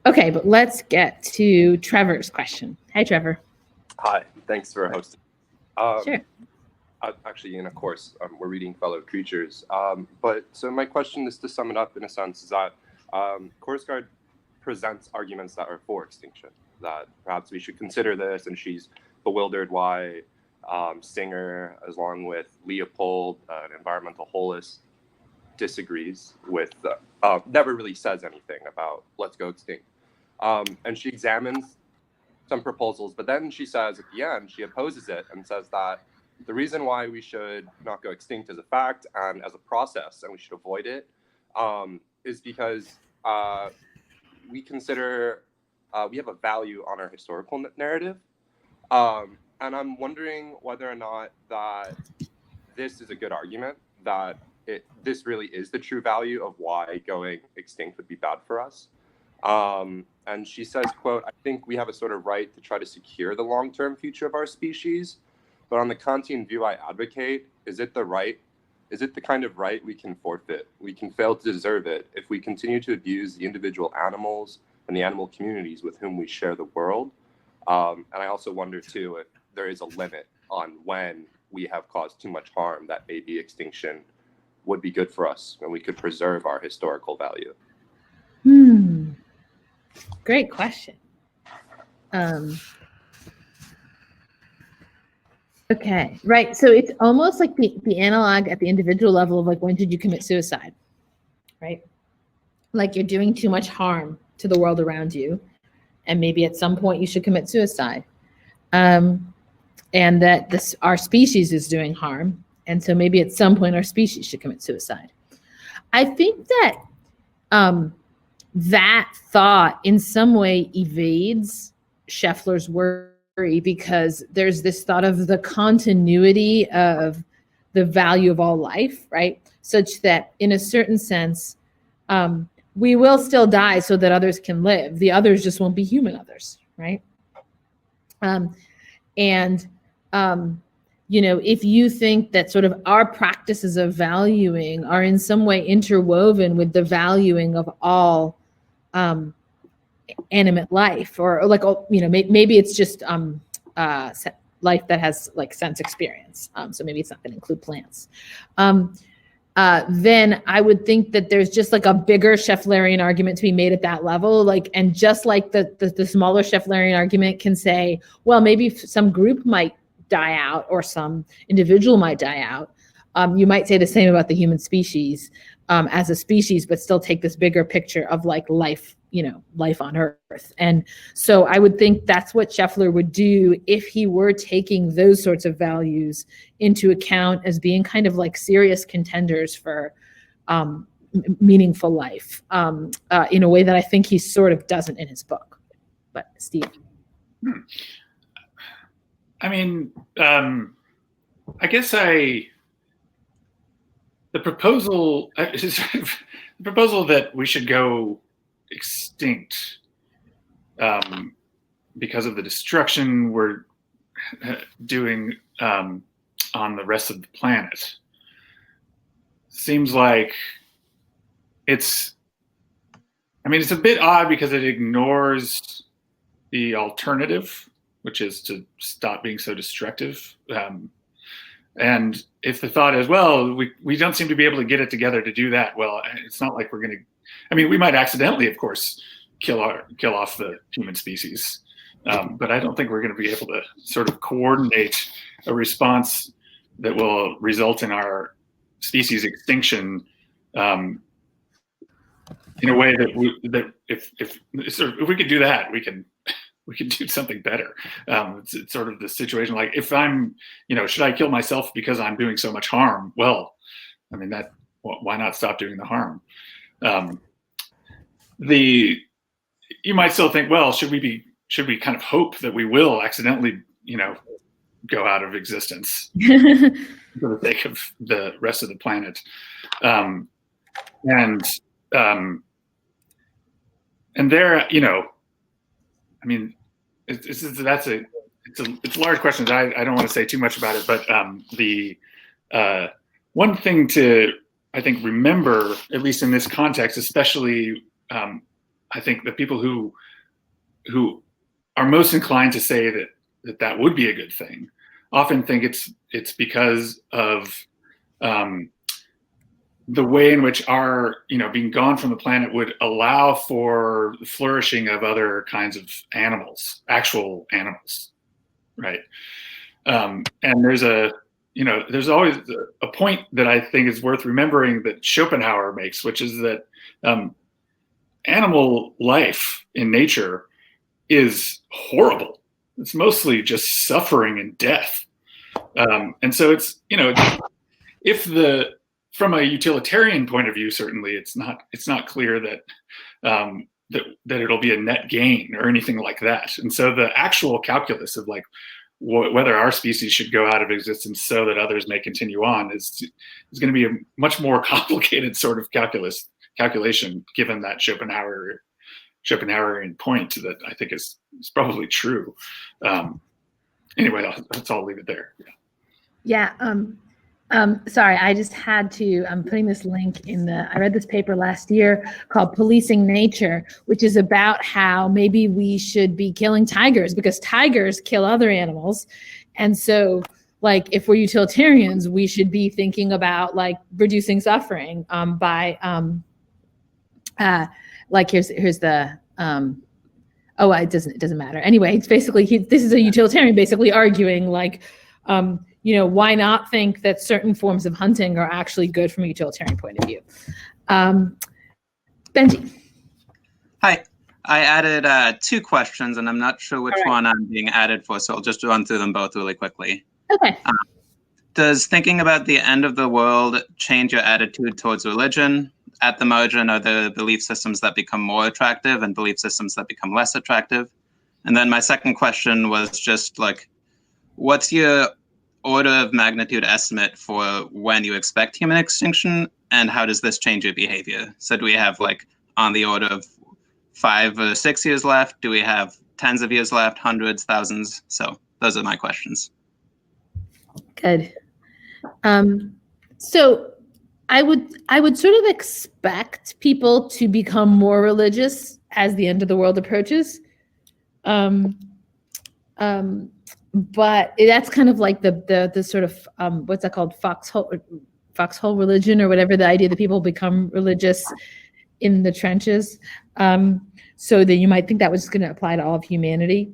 Okay, but let's get to Trevor's question. Hi, Trevor. Hi, thanks for hosting. Sure. Actually, in a course, we're reading Fellow Creatures. But so my question is, to sum it up in a sense, is that Korsgaard presents arguments that are for extinction, that perhaps we should consider this, and she's bewildered why Singer, along with Leopold, an environmental holist, disagrees with, never really says anything about let's go extinct. And she examines some proposals, but then she says at the end, she opposes it and says that the reason why we should not go extinct as a fact and as a process, and we should avoid it, is because we consider we have a value on our historical narrative. And I'm wondering whether or not that this is a good argument, that this really is the true value of why going extinct would be bad for us. And she says, quote, "I think we have a sort of right to try to secure the long-term future of our species. But on the Kantian view I advocate, is it the right Is it the kind of right we can forfeit? We can fail to deserve it if we continue to abuse the individual animals and the animal communities with whom we share the world. And I also wonder, too, if there is a limit on when we have caused too much harm that maybe extinction would be good for us and we could preserve our historical value. Great question. Okay, right. So it's almost like the analog at the individual level of like, when did you commit suicide, right? Like you're doing too much harm to the world around you, and maybe at some point you should commit suicide. And that our species is doing harm, and so maybe at some point our species should commit suicide. I think that that thought in some way evades Scheffler's worry, because there's this thought of the continuity of the value of all life, right? Such that in a certain sense, we will still die so that others can live. The others just won't be human others, right? You know, if you think that sort of our practices of valuing are in some way interwoven with the valuing of all animate life, or like, you know, maybe it's just life that has like sense experience. So maybe it's not going to include plants. Then I would think that there's just like a bigger Schefflerian argument to be made at that level. Like, and just like the smaller Schefflerian argument can say, well, maybe some group might die out or some individual might die out. You might say the same about the human species as a species, but still take this bigger picture of like life, you know, life on Earth. And so I would think that's what Scheffler would do if he were taking those sorts of values into account as being kind of like serious contenders for meaningful life in a way that I think he sort of doesn't in his book. But Steve. I mean, I guess the proposal that we should go extinct because of the destruction we're doing on the rest of the planet seems like it's a bit odd because it ignores the alternative, which is to stop being so destructive. And if the thought is, well, we don't seem to be able to get it together to do that, well, it's not like we're going to, we might accidentally, of course, kill off the human species. But I don't think we're going to be able to sort of coordinate a response that will result in our species extinction in a way that if we could do that, we can do something better. It's sort of the situation, like if I'm, should I kill myself because I'm doing so much harm? Well, why not stop doing the harm? You might still think, well, should we kind of hope that we will accidentally, go out of existence for the sake of the rest of the planet? And there, it's a large question. I don't want to say too much about it, but the one thing to, I think, remember, at least in this context, especially, I think the people who are most inclined to say that would be a good thing often think it's because of the way in which our, being gone from the planet would allow for the flourishing of other kinds of animals, actual animals, right? And there's always a point that I think is worth remembering that Schopenhauer makes, which is that animal life in nature is horrible. It's mostly just suffering and death. And so it's, from a utilitarian point of view, certainly it's not clear that it'll be a net gain or anything like that. And so the actual calculus of like whether our species should go out of existence so that others may continue on is going to be a much more complicated sort of calculation, given that Schopenhauerian point that I think is probably true. Anyway, I'll leave it there. Yeah. Sorry, I just had to, I'm putting this link in I read this paper last year called Policing Nature, which is about how maybe we should be killing tigers because tigers kill other animals. And so like if we're utilitarians, we should be thinking about like reducing suffering by like here's the oh, it doesn't matter. Anyway, it's basically this is a utilitarian basically arguing like you know, why not think that certain forms of hunting are actually good from a utilitarian point of view? Benji. Hi, I added 2 questions, and I'm not sure which one I'm being added for, so I'll just run through them both really quickly. Okay. Does thinking about the end of the world change your attitude towards religion? At the margin, are there belief systems that become more attractive and belief systems that become less attractive? And then my second question was just like, what's your order of magnitude estimate for when you expect human extinction, and how does this change your behavior? So do we have like on the order of 5 or 6 years left? Do we have tens of years left, hundreds, thousands? So those are my questions. Good. So I would sort of expect people to become more religious as the end of the world approaches. But that's kind of like the sort of what's that called, foxhole religion or whatever, the idea that people become religious in the trenches. So that you might think that was going to apply to all of humanity.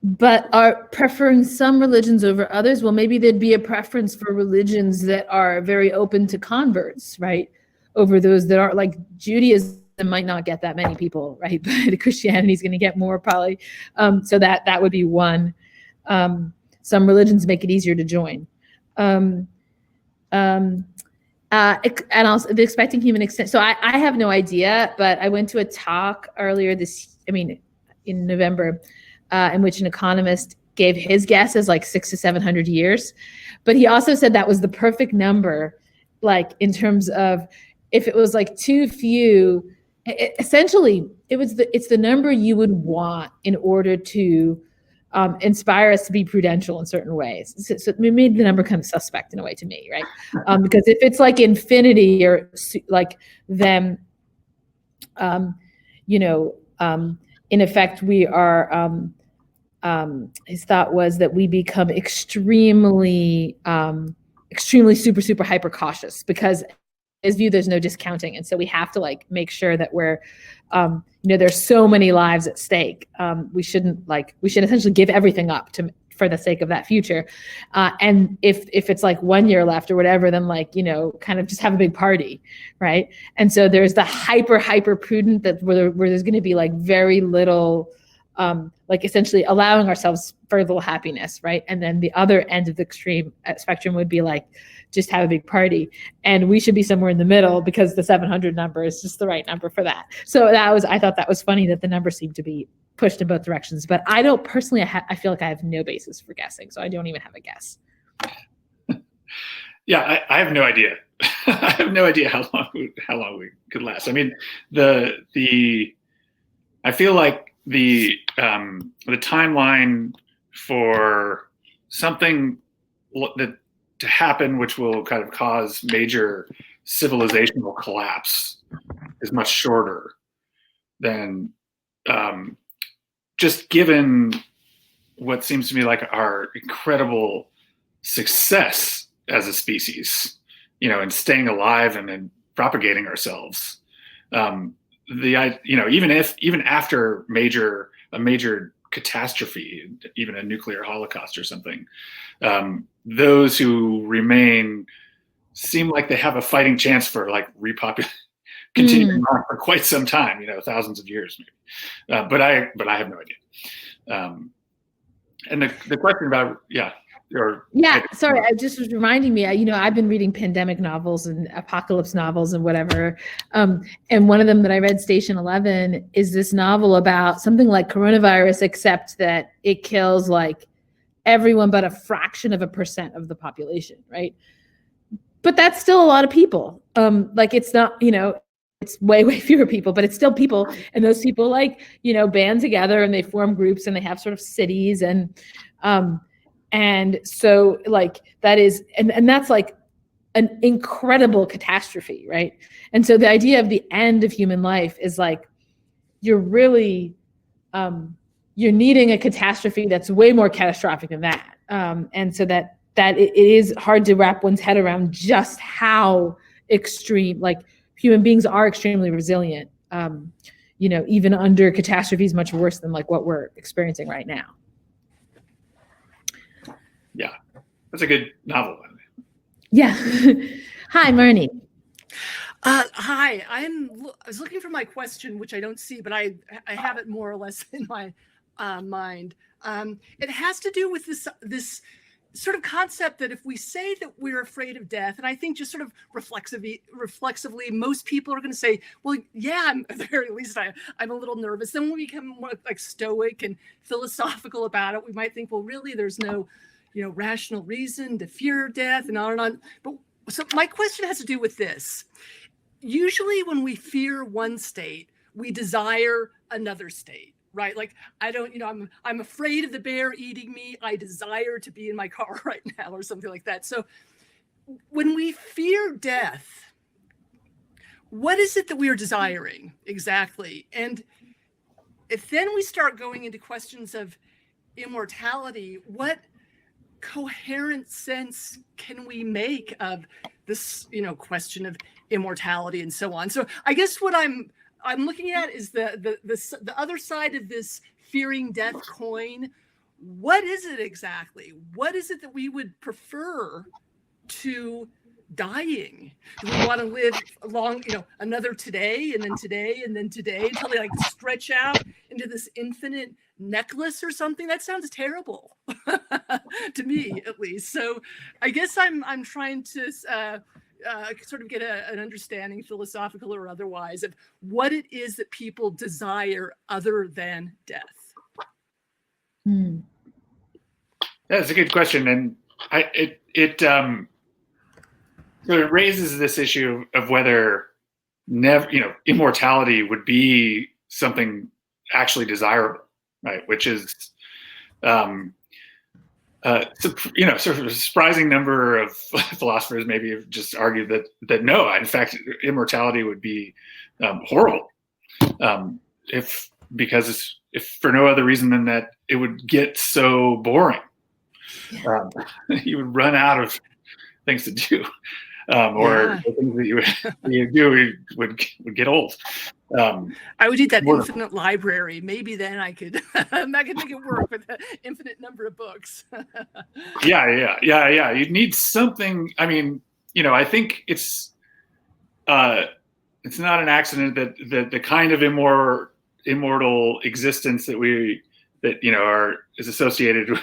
But are preferring some religions over others? Well, maybe there'd be a preference for religions that are very open to converts, right? Over those that aren't, like Judaism might not get that many people, right? But Christianity is going to get more probably. So that would be one. Some religions make it easier to join. And also the expecting human extinction. So I have no idea, but I went to a talk earlier in November, in which an economist gave his guess as like 600 to 700 years. But he also said that was the perfect number, like in terms of if it was like too few, essentially it's the number you would want in order to inspire us to be prudential in certain ways. So it made the number kind of suspect in a way to me, right? Because if it's like infinity or like then, in effect, we are, his thought was that we become extremely super hyper cautious because his view, there's no discounting. And so we have to like make sure that we're, there's so many lives at stake. We should essentially give everything up for the sake of that future. And if it's like 1 year left or whatever, then like, kind of just have a big party, right? And so there's the hyper prudent that where there's going to be like very little, like essentially allowing ourselves very little happiness, right? And then the other end of the extreme spectrum would be like, just have a big party. And we should be somewhere in the middle because the 700 number is just the right number for that. So I thought that was funny that the numbers seem to be pushed in both directions, but I don't personally, I feel like I have no basis for guessing. So I don't even have a guess. Yeah, I have no idea. I have no idea how long we could last. I mean, I feel like the timeline for something that to happen, which will kind of cause major civilizational collapse, is much shorter than just given what seems to me like our incredible success as a species, in staying alive and in propagating ourselves. Even after a major catastrophe, even a nuclear holocaust or something, those who remain seem like they have a fighting chance for like continuing on for quite some time, thousands of years maybe. But I have no idea. And the question about sorry, I just was reminding me, I've been reading pandemic novels and apocalypse novels and whatever. And one of them that I read, Station 11, is this novel about something like coronavirus, except that it kills like everyone but a fraction of a % of the population, right? But that's still a lot of people. Like it's not, it's way fewer people, but it's still people. And those people like, band together and they form groups and they have sort of cities and And so like that is, and that's like an incredible catastrophe, right? And so the idea of the end of human life is like, you're really, you're needing a catastrophe that's way more catastrophic than that. And so that it is hard to wrap one's head around just how extreme, like human beings are extremely resilient, you know, even under catastrophes much worse than like what we're experiencing right now. Yeah, that's a good novel. Yeah. Hi, Marnie. Hi, I was looking for my question, which I don't see, but I have it more or less in my mind. It has to do with this sort of concept that if we say that we're afraid of death, and I think just sort of reflexively, most people are going to say, well, yeah, at the very least, I'm a little nervous. Then when we become more like stoic and philosophical about it, we might think, well, really, there's no, you know, rational reason to fear death and on and on. But so my question has to do with this. Usually when we fear one state, we desire another state. Right? Like, I don't, you know, I'm afraid of the bear eating me. I desire to be in my car right now or something like that. So when we fear death, what is it that we are desiring exactly? And if then we start going into questions of immortality, what coherent sense can we make of this, you know, question of immortality and so on? So I guess what I'm looking at is the other side of this fearing death coin. What is it exactly? What is it that we would prefer to dying? Do we want to live along, you know, another today and then today and then today until they like stretch out into this infinite necklace or something? That sounds terrible to me, at least. So I guess I'm trying to sort of get an understanding, philosophical or otherwise, of what it is that people desire other than death. Yeah, that's a good question, and it raises this issue of whether immortality would be something actually desirable, right? Which is sort of a surprising number of philosophers maybe have just argued that no, in fact, immortality would be horrible, if for no other reason than that it would get so boring. You would run out of things to do, or the things that you do would get old. I would need that infinite library. Maybe then I could make it work with an infinite number of books. Yeah. You'd need something. I mean, you know, I think it's not an accident that the kind of immortal existence that is associated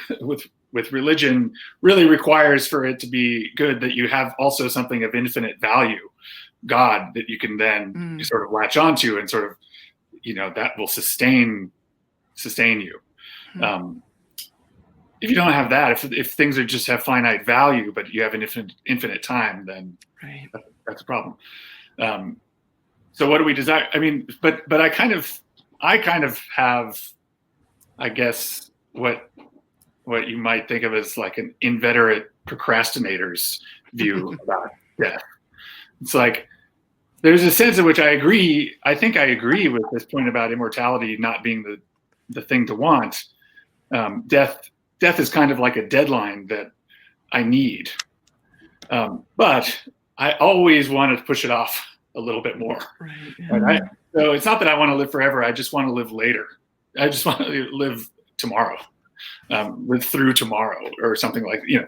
with religion really requires, for it to be good, that you have also something of infinite value, God, that you can then sort of latch onto and sort of, you know, that will sustain you. If you don't have that, if things are just have finite value, but you have an infinite time, then that's a problem. So what do we desire? I mean, but I kind of have, I guess, what you might think of as like an inveterate procrastinator's view about death. It's like, there's a sense in which I think I agree with this point about immortality not being the thing to want. Death is kind of like a deadline that I need. But I always want to push it off a little bit more. Right? So it's not that I want to live forever. I just want to live later. I just want to live tomorrow. Live through tomorrow, or something like, you know,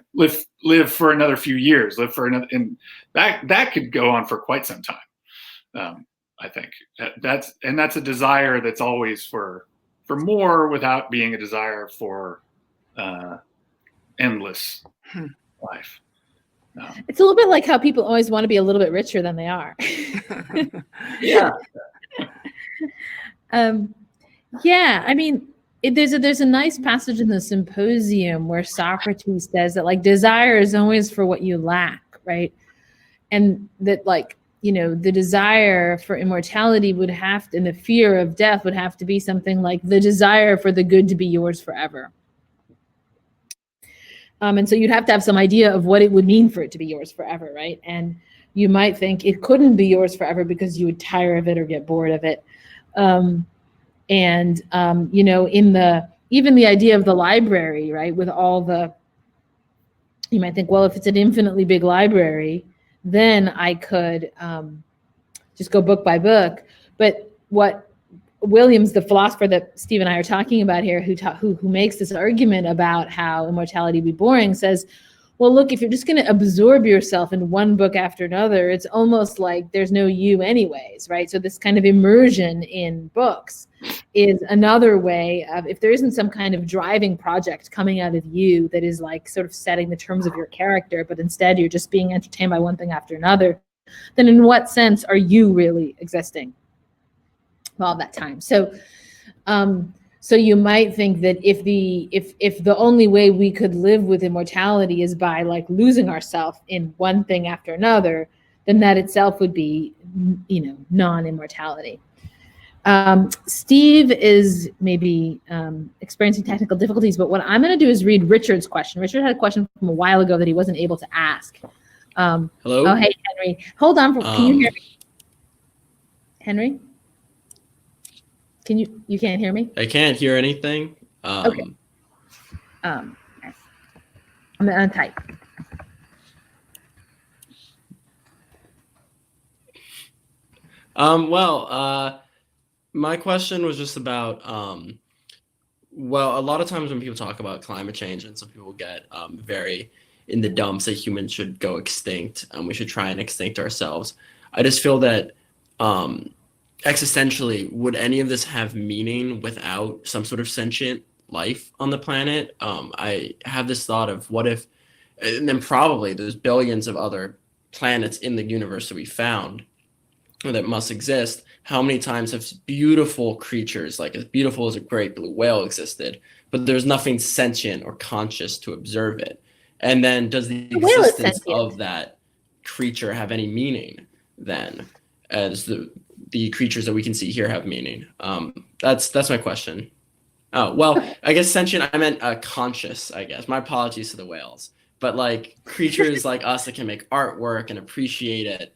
live for another few years, live for another, and that could go on for quite some time. I think that's a desire that's always for more, without being a desire for endless life. It's a little bit like how people always want to be a little bit richer than they are. Yeah. Yeah, I mean, there's a nice passage in the Symposium where Socrates says that like desire is always for what you lack, right? And that, like, you know, the desire for immortality would have to, and the fear of death would have to be something like the desire for the good to be yours forever. And so you'd have to have some idea of what it would mean for it to be yours forever, right? And you might think it couldn't be yours forever because you would tire of it or get bored of it. You know, even the idea of the library, right, with all the, you might think, well, if it's an infinitely big library, then I could just go book by book. But what Williams, the philosopher that Steve and I are talking about here, who makes this argument about how immortality would be boring, says, well, look, if you're just going to absorb yourself in one book after another, it's almost like there's no you anyways, right? So this kind of immersion in books is another way of, if there isn't some kind of driving project coming out of you that is like sort of setting the terms of your character, but instead you're just being entertained by one thing after another, then in what sense are you really existing all that time? So so you might think that if the only way we could live with immortality is by like losing ourselves in one thing after another, then that itself would be, you know, non-immortality. Steve is maybe experiencing technical difficulties, but what I'm going to do is read Richard's question. Richard had a question from a while ago that he wasn't able to ask. Hello? Oh, hey, Henry. Hold on. Can you hear me? Henry? You can't hear me? I can't hear anything. Okay. I'm gonna untype. My question was just about, well, a lot of times when people talk about climate change and some people get very in the dumps that humans should go extinct and we should try and extinct ourselves. I just feel that existentially, would any of this have meaning without some sort of sentient life on the planet? I have this thought of what if, and then probably there's billions of other planets in the universe that we found or that must exist. How many times have beautiful creatures, like as beautiful as a great blue whale, existed, but there's nothing sentient or conscious to observe it? And then does the existence of that creature have any meaning then, as the creatures that we can see here have meaning? That's my question. Oh, well, I guess sentient, I meant conscious, I guess. My apologies to the whales. But like creatures like us that can make artwork and appreciate it.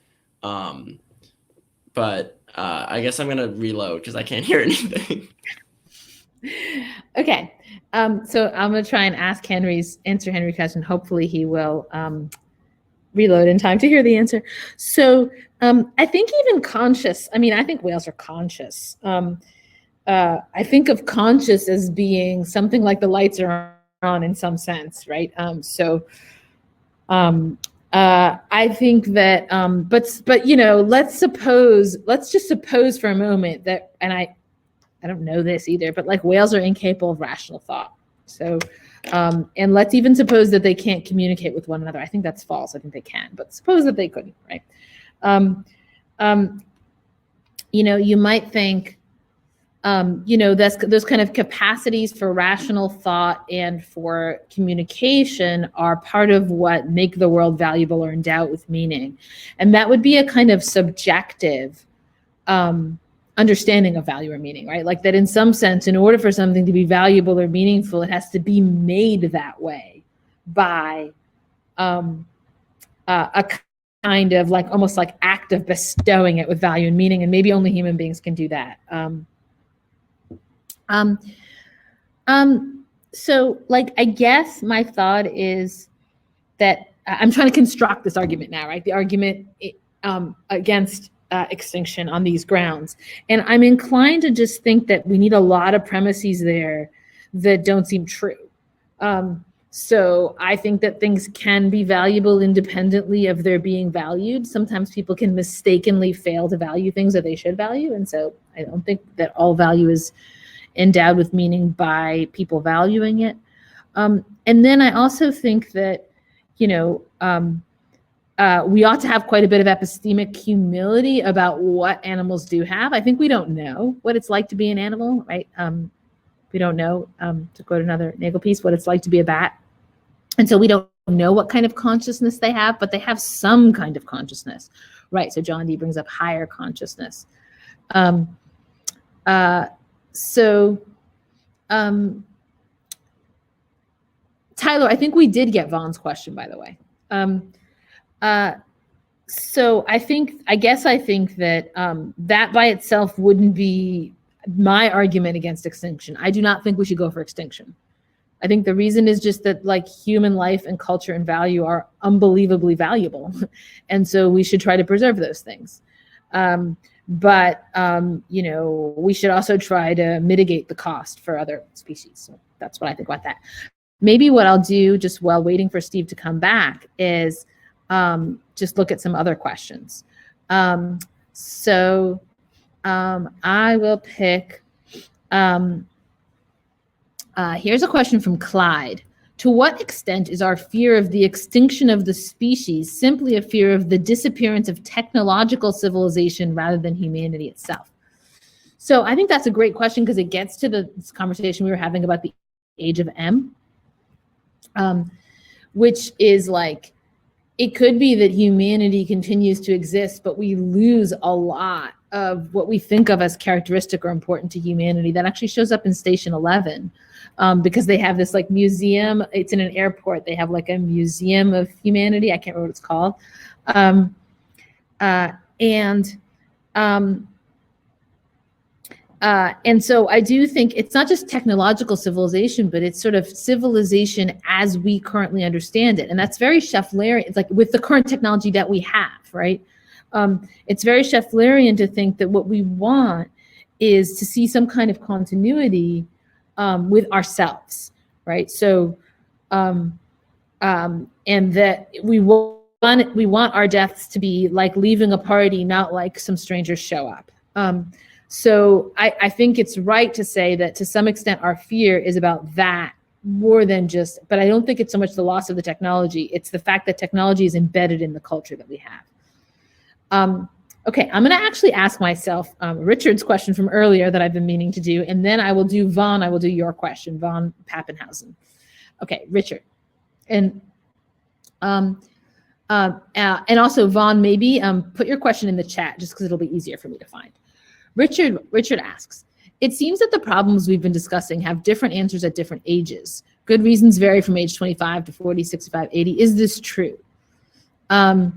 But I guess I'm going to reload because I can't hear anything. Okay. So I'm going to try and answer Henry's question. Hopefully he will reload in time to hear the answer. So I think even conscious, I mean, I think whales are conscious. I think of conscious as being something like the lights are on in some sense, right? I think that, but you know, let's just suppose for a moment that, and I don't know this either, but like whales are incapable of rational thought. So, and let's even suppose that they can't communicate with one another. I think that's false. I think they can, but suppose that they couldn't, right? You know, you might think, you know, those kind of capacities for rational thought and for communication are part of what make the world valuable or endow it with meaning. And that would be a kind of subjective understanding of value or meaning, right? Like that in some sense, in order for something to be valuable or meaningful, it has to be made that way by a kind of like almost like act of bestowing it with value and meaning. And maybe only human beings can do that. So like, I guess my thought is that I'm trying to construct this argument now, right? The argument against extinction on these grounds. And I'm inclined to just think that we need a lot of premises there that don't seem true. So I think that things can be valuable independently of their being valued. Sometimes people can mistakenly fail to value things that they should value. And so I don't think that all value is endowed with meaning by people valuing it. And then I also think that, you know, we ought to have quite a bit of epistemic humility about what animals do have. I think we don't know what it's like to be an animal, right? We don't know, to quote another Nagel piece, what it's like to be a bat. And so we don't know what kind of consciousness they have, but they have some kind of consciousness, right? So John Dee brings up higher consciousness. So Tyler, I think we did get Vaughn's question, by the way. So I think that that by itself wouldn't be my argument against extinction. I do not think we should go for extinction. I think the reason is just that like human life and culture and value are unbelievably valuable. And so we should try to preserve those things. But we should also try to mitigate the cost for other species. So that's what I think about that. Maybe what I'll do just while waiting for Steve to come back is just look at some other questions. I will pick, here's a question from Clyde. To what extent is our fear of the extinction of the species simply a fear of the disappearance of technological civilization rather than humanity itself? So I think that's a great question because it gets to this conversation we were having about the age of M, which is like, it could be that humanity continues to exist, but we lose a lot of what we think of as characteristic or important to humanity. That actually shows up in Station 11 because they have this like museum. It's in an airport. They have like a museum of humanity. I can't remember what it's called. And so I do think it's not just technological civilization, but it's sort of civilization as we currently understand it. And that's very Schefflerian. It's like with the current technology that we have, right? It's very Schefflerian to think that what we want is to see some kind of continuity with ourselves, right? So, and that we want our deaths to be like leaving a party, not like some strangers show up. So I think it's right to say that to some extent our fear is about that more than just, but I don't think it's so much the loss of the technology. It's the fact that technology is embedded in the culture that we have. Okay, I'm going to actually ask myself Richard's question from earlier that I've been meaning to do, and then I will do Vaughn. I will do your question, Vaughn Pappenhausen. Okay, Richard, and also Vaughn, maybe put your question in the chat just because it'll be easier for me to find. Richard asks, it seems that the problems we've been discussing have different answers at different ages. Good reasons vary from age 25 to 40, 65, 80. Is this true? At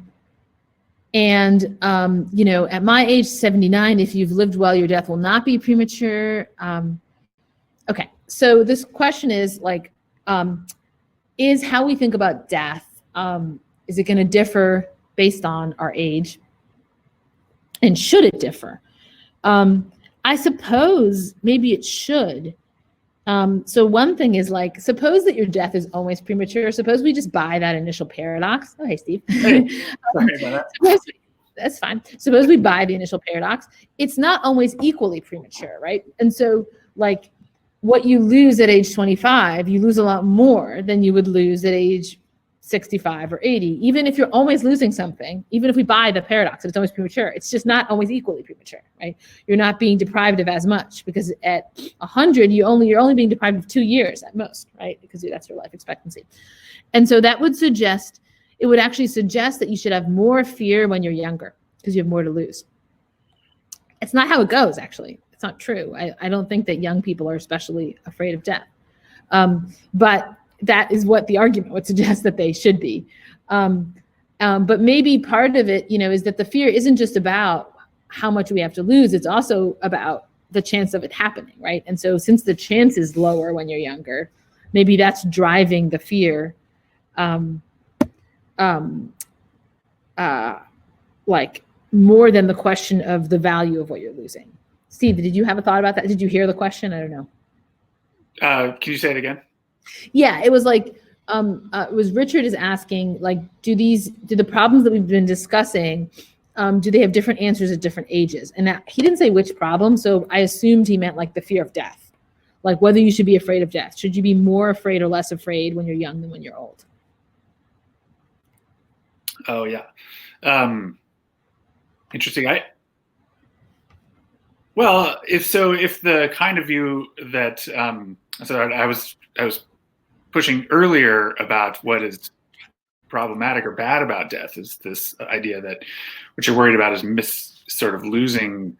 my age 79, if you've lived well, your death will not be premature. Okay, so this question is like, is how we think about death, is it going to differ based on our age? And should it differ? I suppose maybe it should. So one thing is like, suppose that your death is always premature. Suppose we just buy that initial paradox. Oh, hey, Steve. Hey, sorry about that. That's fine. Suppose we buy the initial paradox. It's not always equally premature, right? And so like what you lose at age 25, you lose a lot more than you would lose at age 65 or 80, even if you're always losing something, even if we buy the paradox that it's always premature, it's just not always equally premature, right? You're not being deprived of as much because at 100, you're only being deprived of 2 years at most, right? Because that's your life expectancy. And so that would suggest, it would actually suggest that you should have more fear when you're younger because you have more to lose. It's not how it goes, actually. It's not true. I don't think that young people are especially afraid of death. But that is what the argument would suggest that they should be. But maybe part of it, is that the fear isn't just about how much we have to lose. It's also about the chance of it happening, right? And so since the chance is lower when you're younger, maybe that's driving the fear, like more than the question of the value of what you're losing. Steve, did you have a thought about that? Did you hear the question? I don't know. Can you say it again? Yeah, it was like, it was Richard is asking, like, do the problems that we've been discussing, do they have different answers at different ages? And he didn't say which problem, so I assumed he meant like the fear of death, like whether you should be afraid of death. Should you be more afraid or less afraid when you're young than when you're old? Oh, yeah. Interesting. If the kind of view that, so I was pushing earlier about what is problematic or bad about death is this idea that what you're worried about is sort of losing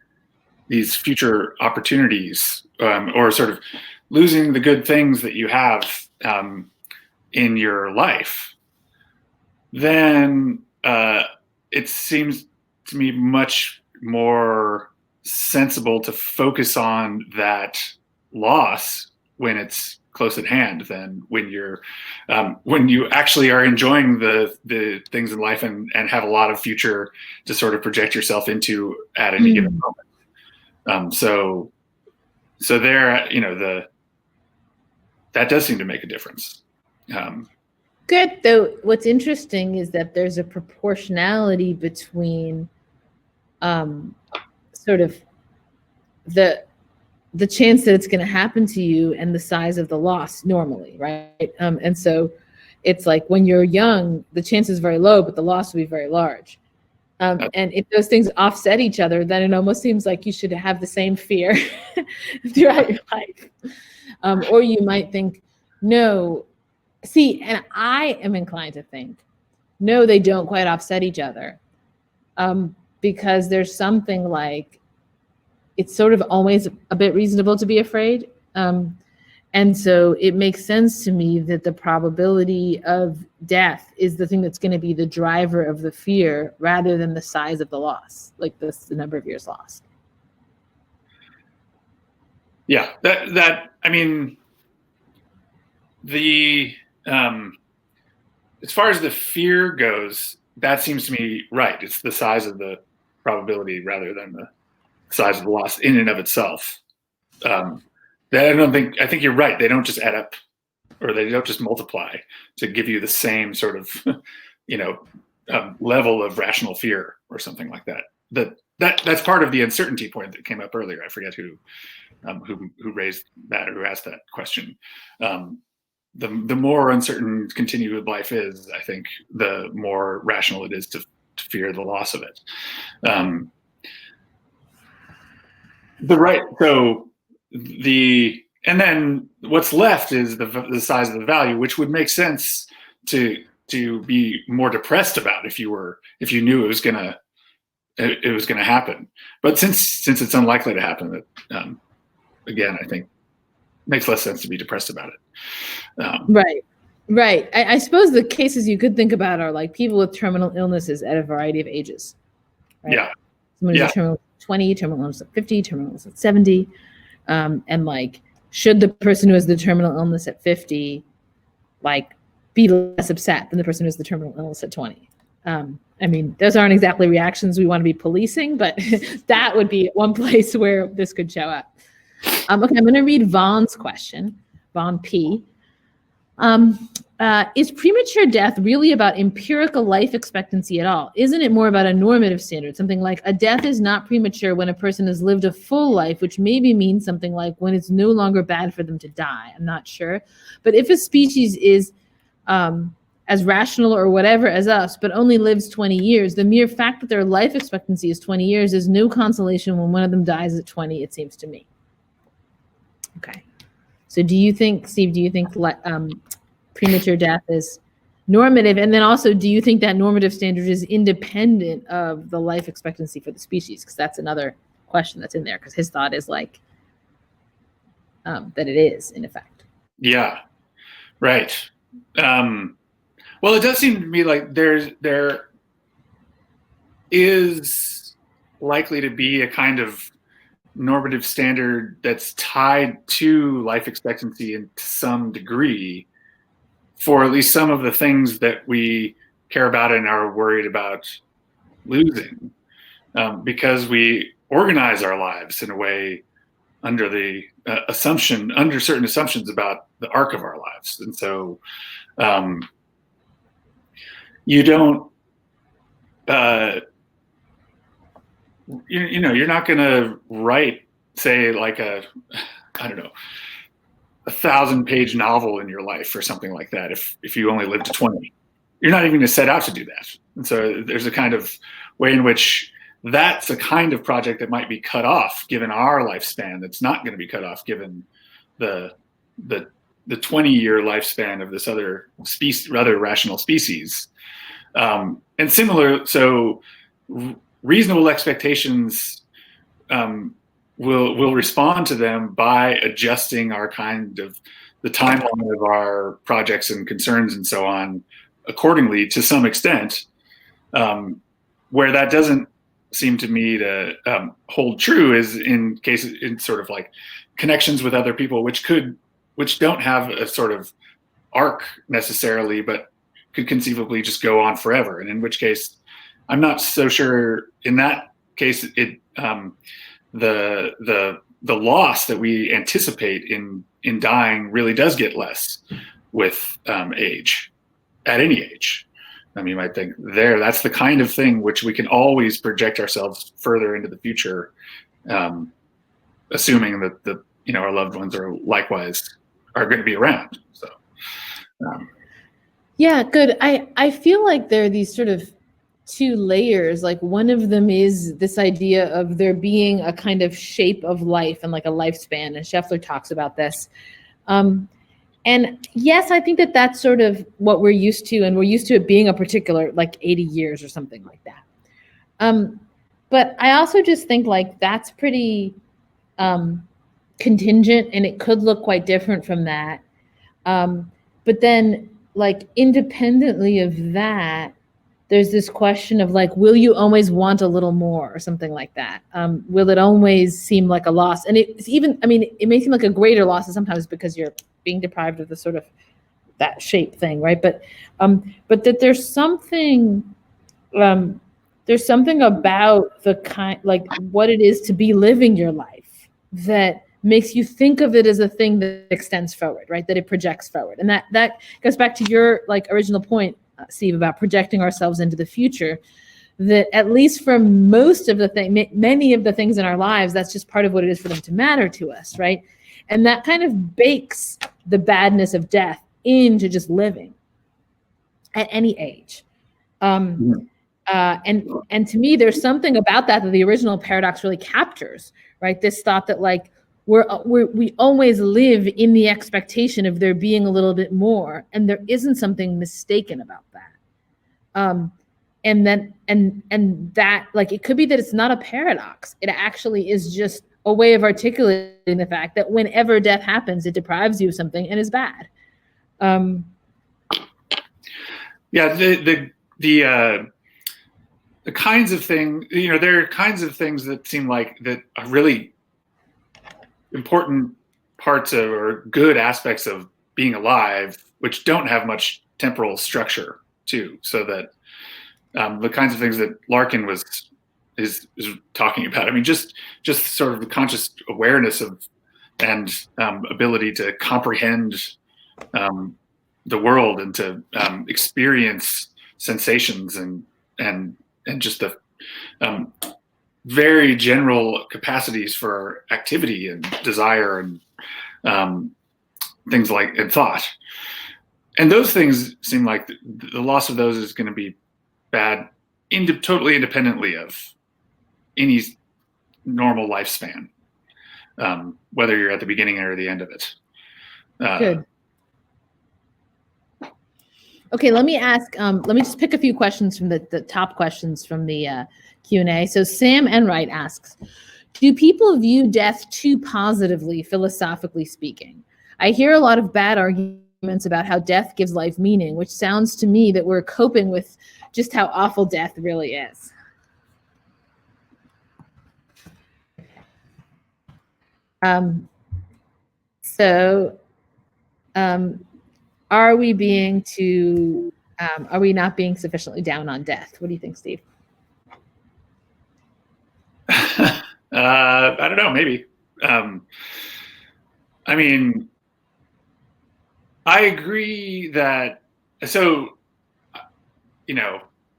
these future opportunities, or sort of losing the good things that you have in your life, then it seems to me much more sensible to focus on that loss when it's close at hand than when you actually are enjoying the things in life and have a lot of future to sort of project yourself into at any given moment. So there, that does seem to make a difference. Good. Though what's interesting is that there's a proportionality between sort of the chance that it's going to happen to you and the size of the loss normally, right? And so it's like when you're young, the chance is very low, but the loss will be very large. And if those things offset each other, then it almost seems like you should have the same fear throughout your life. Or you might think, no, see, and I am inclined to think, no, they don't quite offset each other. Because there's something like, it's sort of always a bit reasonable to be afraid. And so it makes sense to me that the probability of death is the thing that's going to be the driver of the fear rather than the size of the loss, like the number of years lost. Yeah, I mean, as far as the fear goes, that seems to me right. It's the size of the probability rather than the size of the loss in and of itself. I think you're right. They don't just add up, or they don't just multiply to give you the same sort of, level of rational fear or something like that. That's part of the uncertainty point that came up earlier. I forget who raised that or who asked that question. The more uncertain continued life is, I think, the more rational it is to fear the loss of it. And then what's left is the size of the value, which would make sense to be more depressed about if you knew it was gonna happen. But since it's unlikely to happen, again, I think makes less sense to be depressed about it. Right. I suppose the cases you could think about are like people with terminal illnesses at a variety of ages. Right? Yeah. Someone who's terminal at 20, terminal illness at 50, terminal illness at 70. And like, should the person who has the terminal illness at 50, like, be less upset than the person who has the terminal illness at 20? I mean, those aren't exactly reactions we want to be policing, but that would be one place where this could show up. Okay, I'm going to read Vaughn's question, Vaughn P. Is premature death really about empirical life expectancy at all? Isn't it more about a normative standard? Something like a death is not premature when a person has lived a full life, which maybe means something like when it's no longer bad for them to die. I'm not sure. But if a species is as rational or whatever as us, but only lives 20 years, the mere fact that their life expectancy is 20 years is no consolation when one of them dies at 20, it seems to me. Okay. So do you think, Steve, premature death is normative? And then also, do you think that normative standard is independent of the life expectancy for the species? Because that's another question that's in there, because his thought is like that it is, in effect. Yeah, right. Well, it does seem to me like there is likely to be a kind of normative standard that's tied to life expectancy in some degree for at least some of the things that we care about and are worried about losing, because we organize our lives in a way under the under certain assumptions about the arc of our lives. And so you don't, you're not going to write, say, like a 1,000-page novel in your life or something like that if you only live to 20. You're not even going to set out to do that. And so there's a kind of way in which that's a kind of project that might be cut off given our lifespan, that's not going to be cut off given the 20-year lifespan of this other species, rather rational species. And similar, so reasonable expectations will respond to them by adjusting our kind of the timeline of our projects and concerns and so on accordingly to some extent. Where that doesn't seem to me to hold true is in cases, in sort of like connections with other people, which don't have a sort of arc necessarily, but could conceivably just go on forever. And in which case, I'm not so sure in that case, the loss that we anticipate in dying really does get less with age, at any age. I mean, you might think that's the kind of thing which we can always project ourselves further into the future, assuming that our loved ones are going to be around. So, yeah, good. I feel like there are these sort of two layers. Like one of them is this idea of there being a kind of shape of life and like a lifespan, and Scheffler talks about this. And yes, I think that that's sort of what we're used to, and we're used to it being a particular like 80 years or something like that. But I also just think like that's pretty contingent, and it could look quite different from that. But then like independently of that, there's this question of like, will you always want a little more or something like that? Will it always seem like a loss? And it's even, I mean, it may seem like a greater loss sometimes because you're being deprived of the sort of that shape thing, right? But that there's something about the kind, like what it is to be living your life that makes you think of it as a thing that extends forward, right? That it projects forward. And that goes back to your like original point, Steve, about projecting ourselves into the future, that at least for most of the many of the things in our lives, that's just part of what it is for them to matter to us, right? And that kind of bakes the badness of death into just living at any age. And to me, there's something about that the original paradox really captures, right? This thought that like we always live in the expectation of there being a little bit more, and there isn't something mistaken about that. And that like it could be that it's not a paradox. It actually is just a way of articulating the fact that whenever death happens, it deprives you of something and is bad. Yeah, the kinds of things, there are kinds of things that seem like that are really important parts of or good aspects of being alive, which don't have much temporal structure too. So that the kinds of things that Larkin is talking about. I mean, just sort of the conscious awareness of and ability to comprehend the world and to experience sensations and just the very general capacities for activity and desire and things like and thought. And those things seem like the loss of those is going to be bad totally independently of any normal lifespan, whether you're at the beginning or the end of it. Good. Okay, let me ask, let me just pick a few questions from the top questions from the Q&A. So Sam Enright asks, do people view death too positively, philosophically speaking? I hear a lot of bad arguments about how death gives life meaning, which sounds to me that we're coping with just how awful death really is. Are we not being sufficiently down on death? What do you think, Steve? I don't know, maybe. I mean, I agree that, so,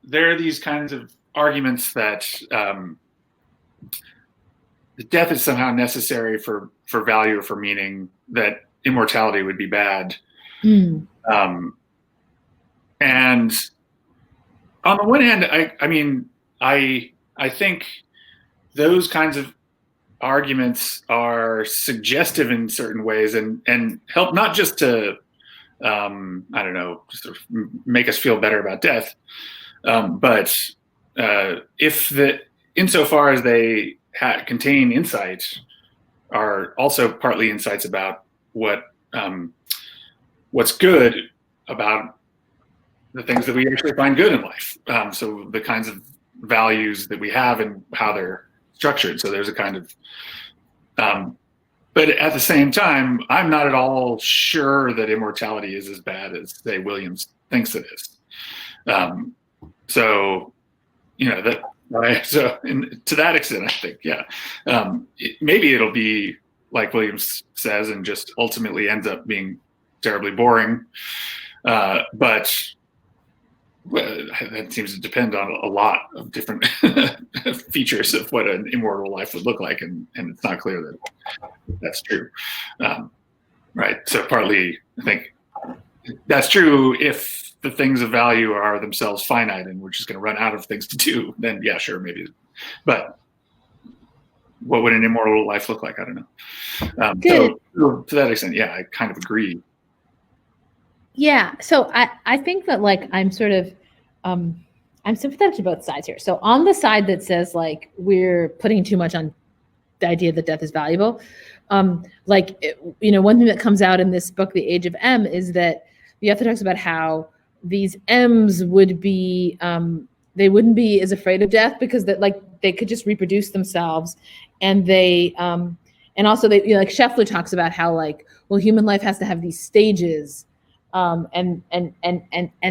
there are these kinds of arguments that death is somehow necessary for value or for meaning, that immortality would be bad. And on the one hand, I think those kinds of arguments are suggestive in certain ways and help not just to sort of make us feel better about death, but insofar as they contain insight, are also partly insights about what what's good about the things that we actually find good in life. So the kinds of values that we have and how they're structured. So there's a kind of, but at the same time, I'm not at all sure that immortality is as bad as, say, Williams thinks it is. So, you know, that, right? So to that extent, I think, yeah, maybe it'll be like Williams says and just ultimately ends up being terribly boring. But well, that seems to depend on a lot of different features of what an immortal life would look like, and it's not clear that that's true. Right. So partly, I think that's true if the things of value are themselves finite and we're just going to run out of things to do. Then yeah, sure, maybe. But what would an immortal life look like? I don't know. So to that extent, yeah, I kind of agree. Yeah, so I think that like I'm sort of I'm sympathetic to both sides here. So on the side that says like we're putting too much on the idea that death is valuable, like you know, one thing that comes out in this book, The Age of M, is that the author talks about how these M's would be they wouldn't be as afraid of death because that like they could just reproduce themselves, and they and also they, you know, like Scheffler talks about how like, well, human life has to have these stages. And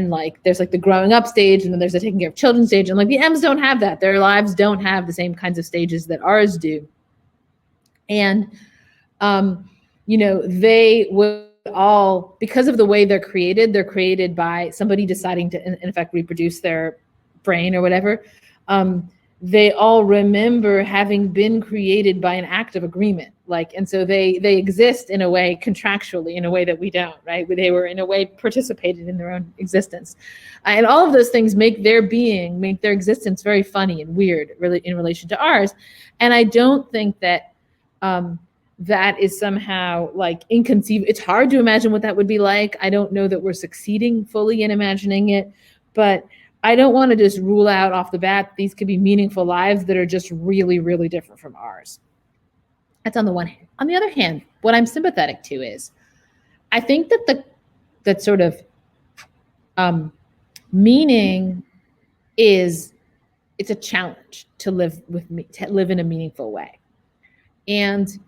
like there's like the growing up stage, and then there's the taking care of children stage, and like the M's don't have that. Their lives don't have the same kinds of stages that ours do. And you know, they would all, because of the way they're created by somebody deciding to in effect reproduce their brain or whatever. They all remember having been created by an act of agreement. Like, and so they exist in a way contractually, in a way that we don't, right? They were in a way participated in their own existence. And all of those things make their being, make their existence very funny and weird really in relation to ours. And I don't think that that is somehow like inconceivable. It's hard to imagine what that would be like. I don't know that we're succeeding fully in imagining it, but I don't want to just rule out off the bat these could be meaningful lives that are just really, really different from ours. That's on the one hand. On the other hand, what I'm sympathetic to is, I think that that sort of meaning is, it's a challenge to live in a meaningful way. And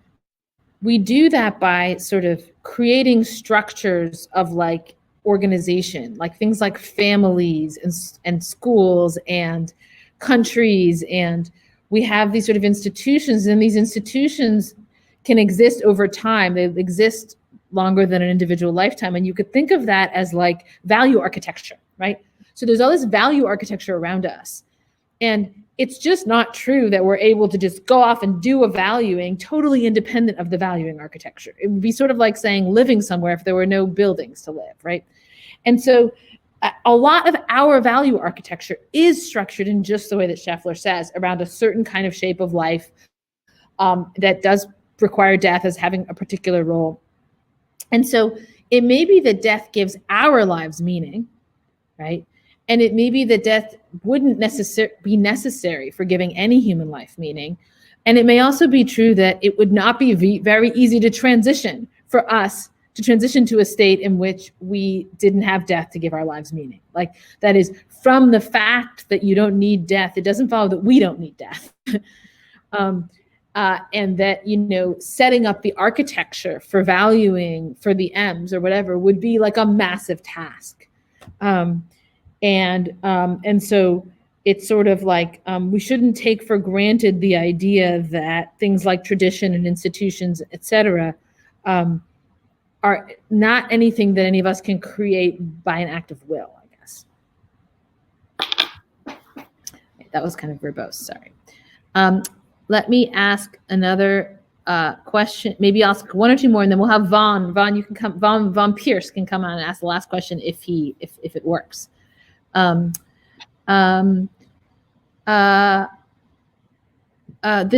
we do that by sort of creating structures of like organization, like things like families and schools and countries, and we have these sort of institutions, and these institutions can exist over time. They exist longer than an individual lifetime, and you could think of that as like value architecture, right? So there's all this value architecture around us, and it's just not true that we're able to just go off and do a valuing totally independent of the valuing architecture. It would be sort of like saying living somewhere if there were no buildings to live, right? And so a lot of our value architecture is structured in just the way that Scheffler says, around a certain kind of shape of life that does require death as having a particular role. And so it may be that death gives our lives meaning, right? And it may be that death wouldn't be necessary for giving any human life meaning. And it may also be true that it would not be very easy to transition for us to transition to a state in which we didn't have death to give our lives meaning. Like, that is, from the fact that you don't need death, it doesn't follow that we don't need death. And that, you know, setting up the architecture for valuing for the M's or whatever would be like a massive task. And so it's sort of like we shouldn't take for granted the idea that things like tradition and institutions, et cetera, are not anything that any of us can create by an act of will, I guess. That was kind of verbose, sorry. Let me ask another question. Maybe ask one or two more, and then we'll have Vaughn. Vaughn, you can come. Vaughn Pierce can come on and ask the last question if it works. This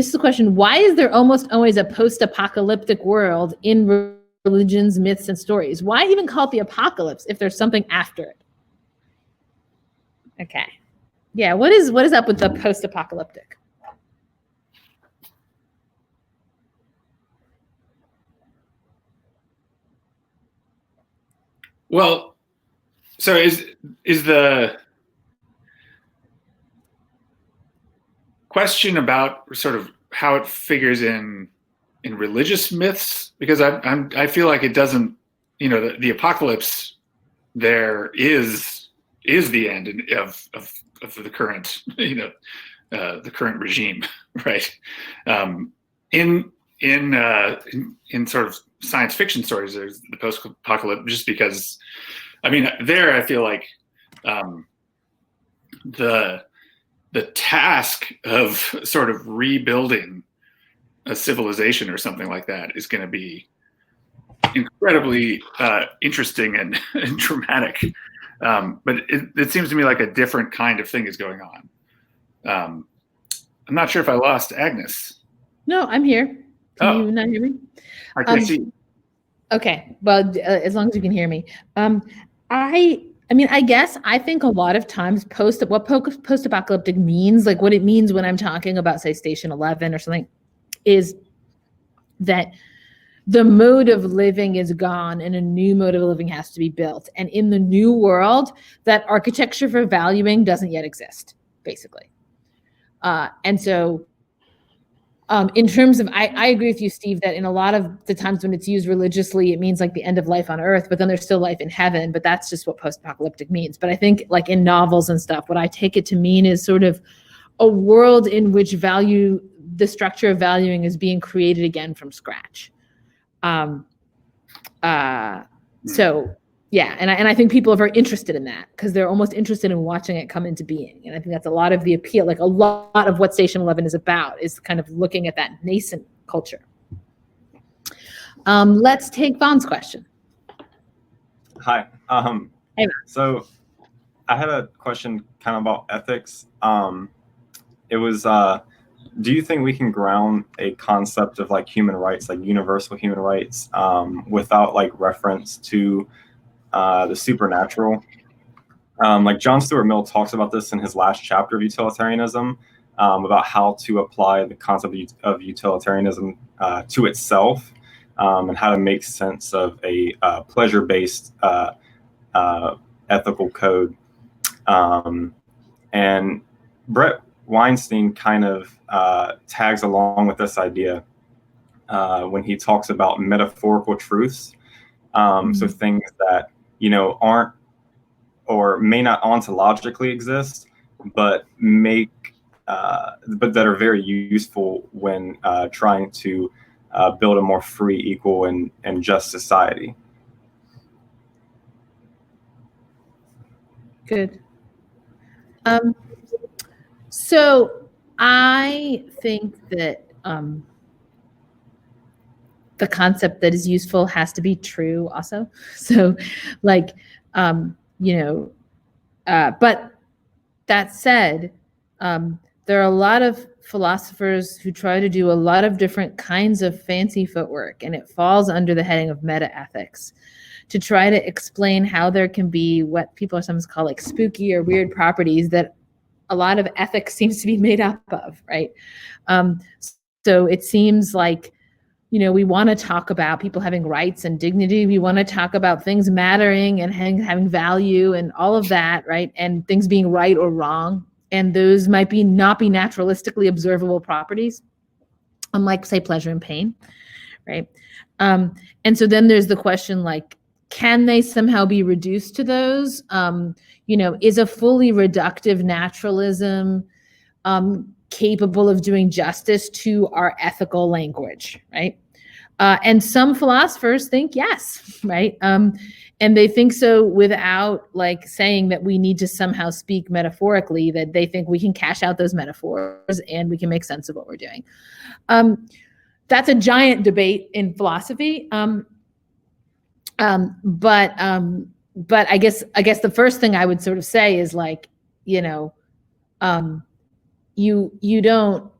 is a question: why is there almost always a post-apocalyptic world in religions, myths, and stories? Why even call it the apocalypse if there's something after it? Okay, yeah. What is up with the post-apocalyptic? Well, so is the question about sort of how it figures in religious myths, because I feel like it doesn't, you know, the apocalypse there is the end of the current, you know, the current regime, right? In sort of science fiction stories, there's the post-apocalypse, just because, I mean, there I feel like the task of sort of rebuilding a civilization or something like that is going to be incredibly interesting and dramatic. But it seems to me like a different kind of thing is going on. I'm not sure if I lost Agnes. No, I'm here. Can you not hear me? I can see. Okay, well, as long as you can hear me. I mean, I guess I think a lot of times what post-apocalyptic means, like what it means when I'm talking about, say, Station 11 or something, is that the mode of living is gone and a new mode of living has to be built. And in the new world, that architecture for valuing doesn't yet exist, basically. And so in terms of, I agree with you, Steve, that in a lot of the times when it's used religiously, it means like the end of life on earth, but then there's still life in heaven, but that's just what post-apocalyptic means. But I think like in novels and stuff, what I take it to mean is sort of a world in which the structure of valuing is being created again from scratch. So yeah, and I think people are very interested in that because they're almost interested in watching it come into being. And I think that's a lot of the appeal, like a lot of what Station 11 is about is kind of looking at that nascent culture. Let's take Vaughn's question. Hi. Hey, so I had a question kind of about ethics. It was, do you think we can ground a concept of like human rights, like universal human rights, without like reference to the supernatural? Like John Stuart Mill talks about this in his last chapter of utilitarianism, about how to apply the concept of utilitarianism to itself, and how to make sense of a pleasure-based ethical code. And Brett Weinstein kind of tags along with this idea when he talks about metaphorical truths. So things that, you know, aren't or may not ontologically exist, but but that are very useful when trying to build a more free, equal, and just society. Good. So I think that the concept that is useful has to be true also. So like, you know, but that said, there are a lot of philosophers who try to do a lot of different kinds of fancy footwork, and it falls under the heading of meta-ethics, to try to explain how there can be what people sometimes call like spooky or weird properties that a lot of ethics seems to be made up of, right? So it seems like, you know, we want to talk about people having rights and dignity. We want to talk about things mattering and having value and all of that, right? And things being right or wrong. And those might not be naturalistically observable properties, unlike, say, pleasure and pain, right? And so then there's the question, like, can they somehow be reduced to those? You know, is a fully reductive naturalism capable of doing justice to our ethical language, right? And some philosophers think yes, right? And they think so without like saying that we need to somehow speak metaphorically, that they think we can cash out those metaphors and we can make sense of what we're doing. That's a giant debate in philosophy. But I guess the first thing I would sort of say is like, you know, you don't,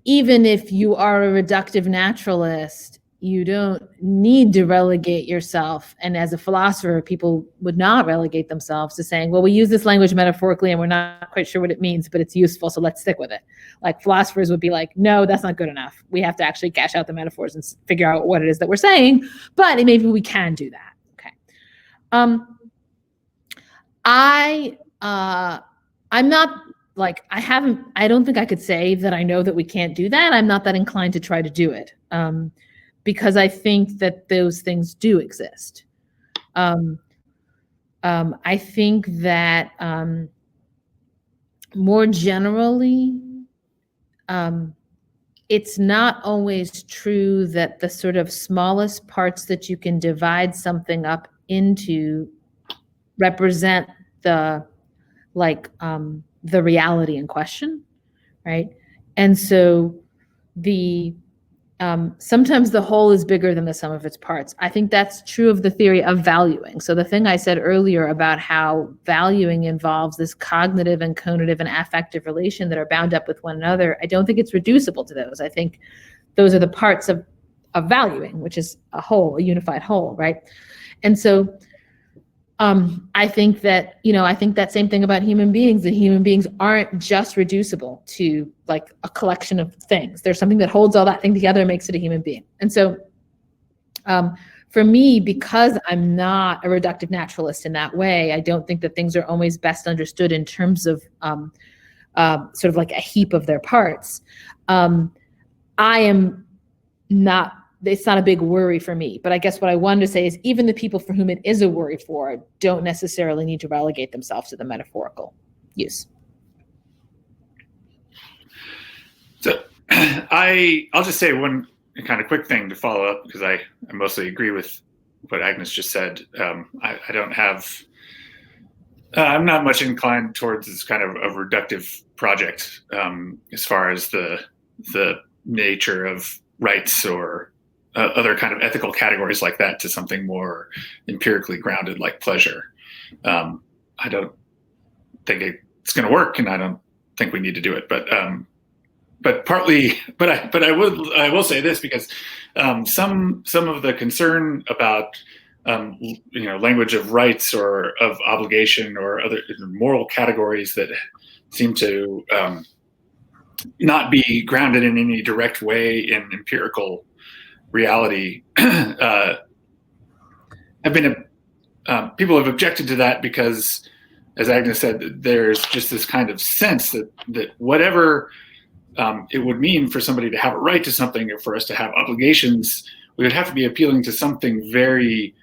even if you are a reductive naturalist, you don't need to relegate yourself. And as a philosopher, people would not relegate themselves to saying, well, we use this language metaphorically and we're not quite sure what it means, but it's useful, so let's stick with it. Like philosophers would be like, no, that's not good enough. We have to actually cash out the metaphors and figure out what it is that we're saying, but maybe we can do that. Okay. I'm not like, I don't think I could say that I know that we can't do that. I'm not that inclined to try to do it, because I think that those things do exist. I think that more generally, it's not always true that the sort of smallest parts that you can divide something up into represent the reality in question, right? And so sometimes the whole is bigger than the sum of its parts. I think that's true of the theory of valuing. So the thing I said earlier about how valuing involves this cognitive and conative and affective relation that are bound up with one another, I don't think it's reducible to those. I think those are the parts of valuing, which is a whole, a unified whole, right? And so I think that, I think that same thing about human beings, that human beings aren't just reducible to like a collection of things. There's something that holds all that thing together and makes it a human being. And so for me, because I'm not a reductive naturalist in that way, I don't think that things are always best understood in terms of sort of like a heap of their parts. It's not a big worry for me. But I guess what I wanted to say is even the people for whom it is a worry for don't necessarily need to relegate themselves to the metaphorical use. So I'll just say one kind of quick thing to follow up, because I mostly agree with what Agnes just said. I don't have, I'm not much inclined towards this kind of a reductive project as far as the nature of rights or other kind of ethical categories like that to something more empirically grounded like pleasure. I don't think it's going to work, and I don't think we need to do it. But partly, I will say this, because some of the concern about language of rights or of obligation or other moral categories that seem to not be grounded in any direct way in empirical reality have been people have objected to that, because, as Agnes said, there's just this kind of sense that whatever it would mean for somebody to have a right to something or for us to have obligations, we would have to be appealing to something very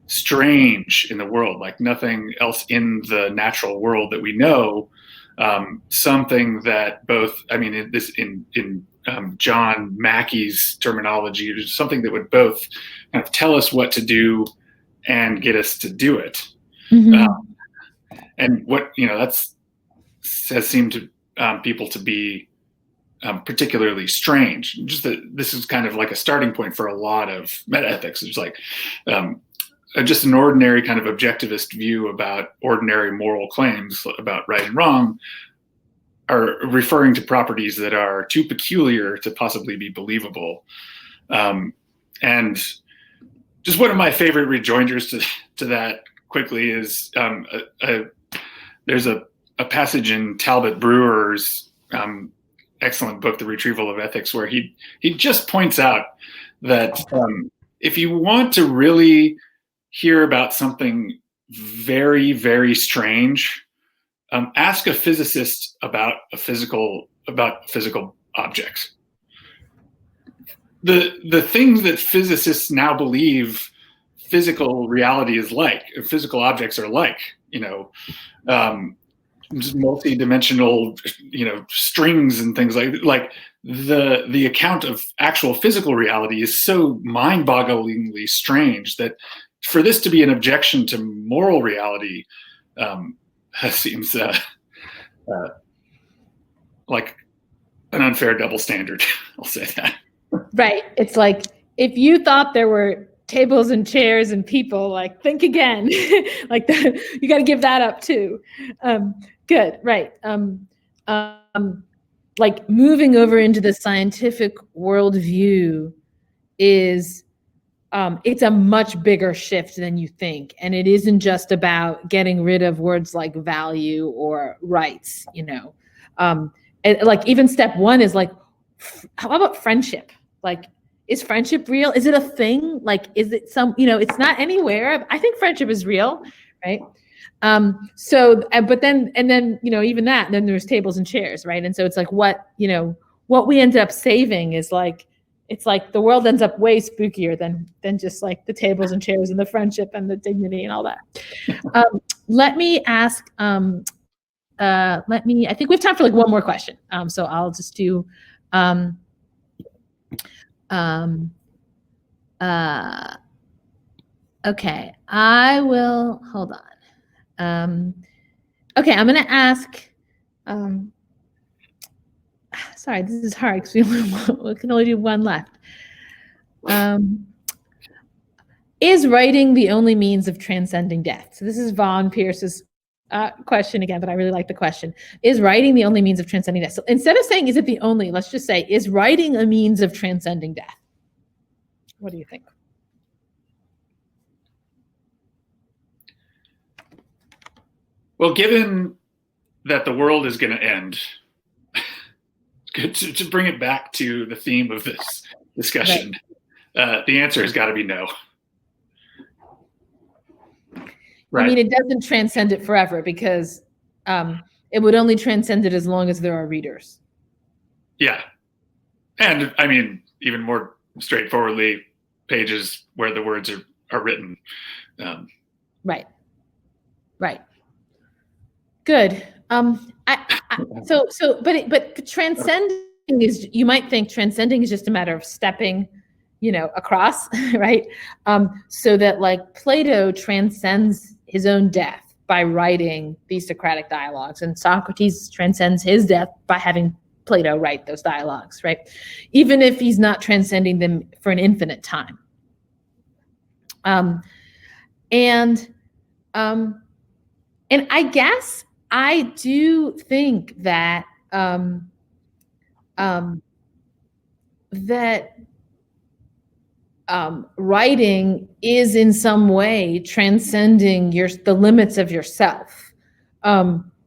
strange in the world, like nothing else in the natural world that we know. Something that both, in John Mackey's terminology, something that would both kind of tell us what to do and get us to do it. Mm-hmm. And what, has seemed to people to be particularly strange. Just that this is kind of like a starting point for a lot of metaethics. It's like just an ordinary kind of objectivist view about ordinary moral claims about right and wrong are referring to properties that are too peculiar to possibly be believable. And just one of my favorite rejoinders to that quickly is there's a passage in Talbot Brewer's excellent book, The Retrieval of Ethics, where he just points out that if you want to really hear about something very, very strange, ask a physicist about physical objects. The things that physicists now believe physical reality is like, physical objects are like, just multi-dimensional, strings and things like the account of actual physical reality is so mind-bogglingly strange that for this to be an objection to moral reality seems like an unfair double standard. I'll say that. Right. It's like, if you thought there were tables and chairs and people, like, think again. Like you got to give that up too. Good. Right. Like moving over into the scientific worldview is it's a much bigger shift than you think. And it isn't just about getting rid of words like value or rights, and like even step one is like, how about friendship? Like, is friendship real? Is it a thing? Like, is it some, it's not anywhere. I think friendship is real, right? But then, even that, and then there's tables and chairs, right? And so it's like what we ended up saving is like, it's like the world ends up way spookier than just like the tables and chairs and the friendship and the dignity and all that. Let me ask, I think we have time for like one more question. So I'll just do, okay, I will, hold on. Okay, I'm gonna ask, sorry, this is hard because we can only do one left. Is writing the only means of transcending death? So this is Von Pierce's question again, but I really like the question. Is writing the only means of transcending death? So instead of saying, is it the only, let's just say, is writing a means of transcending death? What do you think? Well, given that the world is going to end, to bring it back to the theme of this discussion, right. The answer has got to be no. Right. I mean, it doesn't transcend it forever because it would only transcend it as long as there are readers. Yeah. And I mean, even more straightforwardly, pages where the words are written. Right. Right. Good. But transcending is, you might think transcending is just a matter of stepping, across, right? So that like Plato transcends his own death by writing these Socratic dialogues, and Socrates transcends his death by having Plato write those dialogues, right? Even if he's not transcending them for an infinite time. And I guess I do think that writing is in some way transcending the limits of yourself,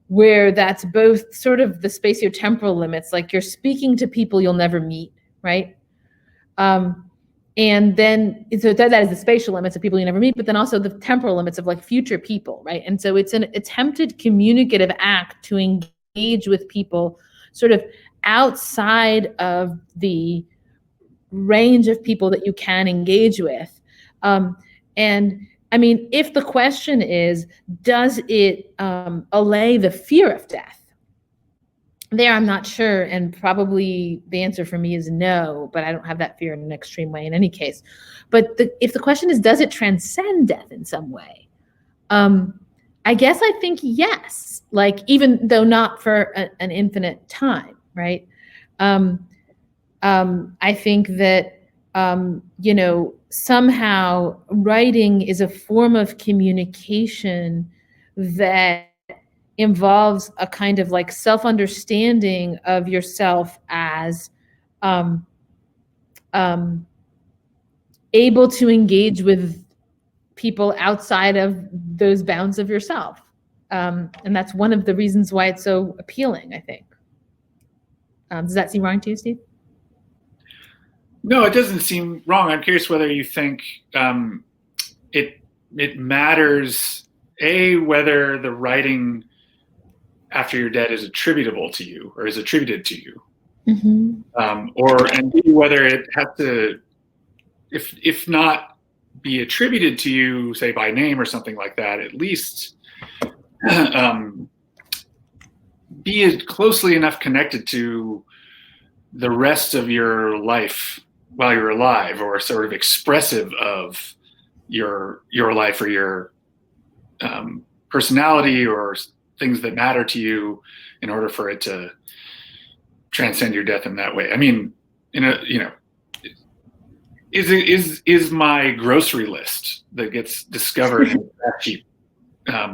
where that's both sort of the spatiotemporal limits, like you're speaking to people you'll never meet, right? And then so that is the spatial limits of people you never meet, but then also the temporal limits of like future people, right? And so it's an attempted communicative act to engage with people sort of outside of the range of people that you can engage with. And I mean, if the question is, does it allay the fear of death? There, I'm not sure, and probably the answer for me is no, but I don't have that fear in an extreme way in any case. But if the question is, does it transcend death in some way? I guess I think yes, like even though not for an infinite time, right? I think that, somehow writing is a form of communication that involves a kind of like self-understanding of yourself as able to engage with people outside of those bounds of yourself. And that's one of the reasons why it's so appealing, I think. Does that seem wrong to you, Steve? No, it doesn't seem wrong. I'm curious whether you think it matters, A, whether the writing after you're dead is attributable to you or is attributed to you. Mm-hmm. And B, whether it has to, if not be attributed to you, say by name or something like that, at least be closely enough connected to the rest of your life while you're alive, or sort of expressive of your life or your personality or things that matter to you, in order for it to transcend your death in that way. I mean, is my grocery list that gets discovered in the sheet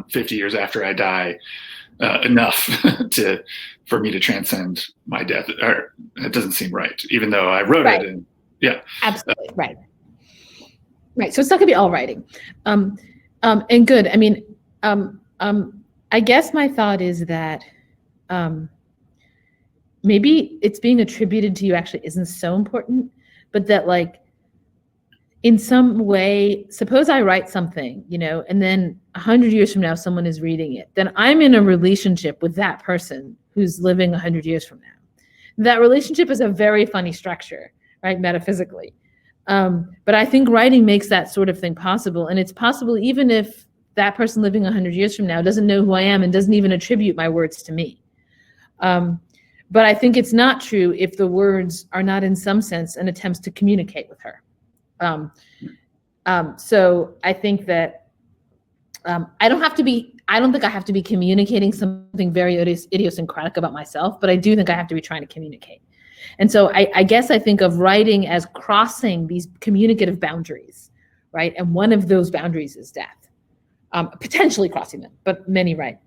50 years after I die enough for me to transcend my death? Or it doesn't seem right, even though I wrote it. And yeah, absolutely right. Right. So it's not gonna be all writing, and good. I mean, I guess my thought is that maybe it's being attributed to you actually isn't so important, but that like in some way, suppose I write something, you know, and then 100 years from now, someone is reading it, then I'm in a relationship with that person who's living 100 years from now. That relationship is a very funny structure, right, metaphysically. But I think writing makes that sort of thing possible. And it's possible even if that person living 100 years from now doesn't know who I am and doesn't even attribute my words to me. But I think it's not true if the words are not in some sense an attempt to communicate with her. So I think that I don't think I have to be communicating something very idiosyncratic about myself, but I do think I have to be trying to communicate. And so I guess I think of writing as crossing these communicative boundaries, right? And one of those boundaries is death, potentially crossing them, but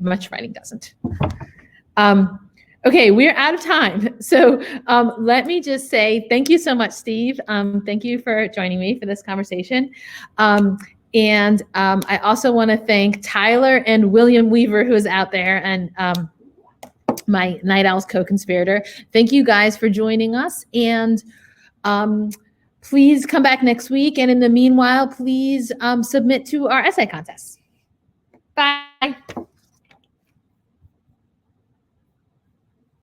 much writing doesn't. Okay, we're out of time. So let me just say thank you so much, Steve. Thank you for joining me for this conversation. And I also want to thank Tyler and William Weaver, who is out there, and my Night Owls co-conspirator. Thank you guys for joining us. And please come back next week. And in the meanwhile, please submit to our essay contest.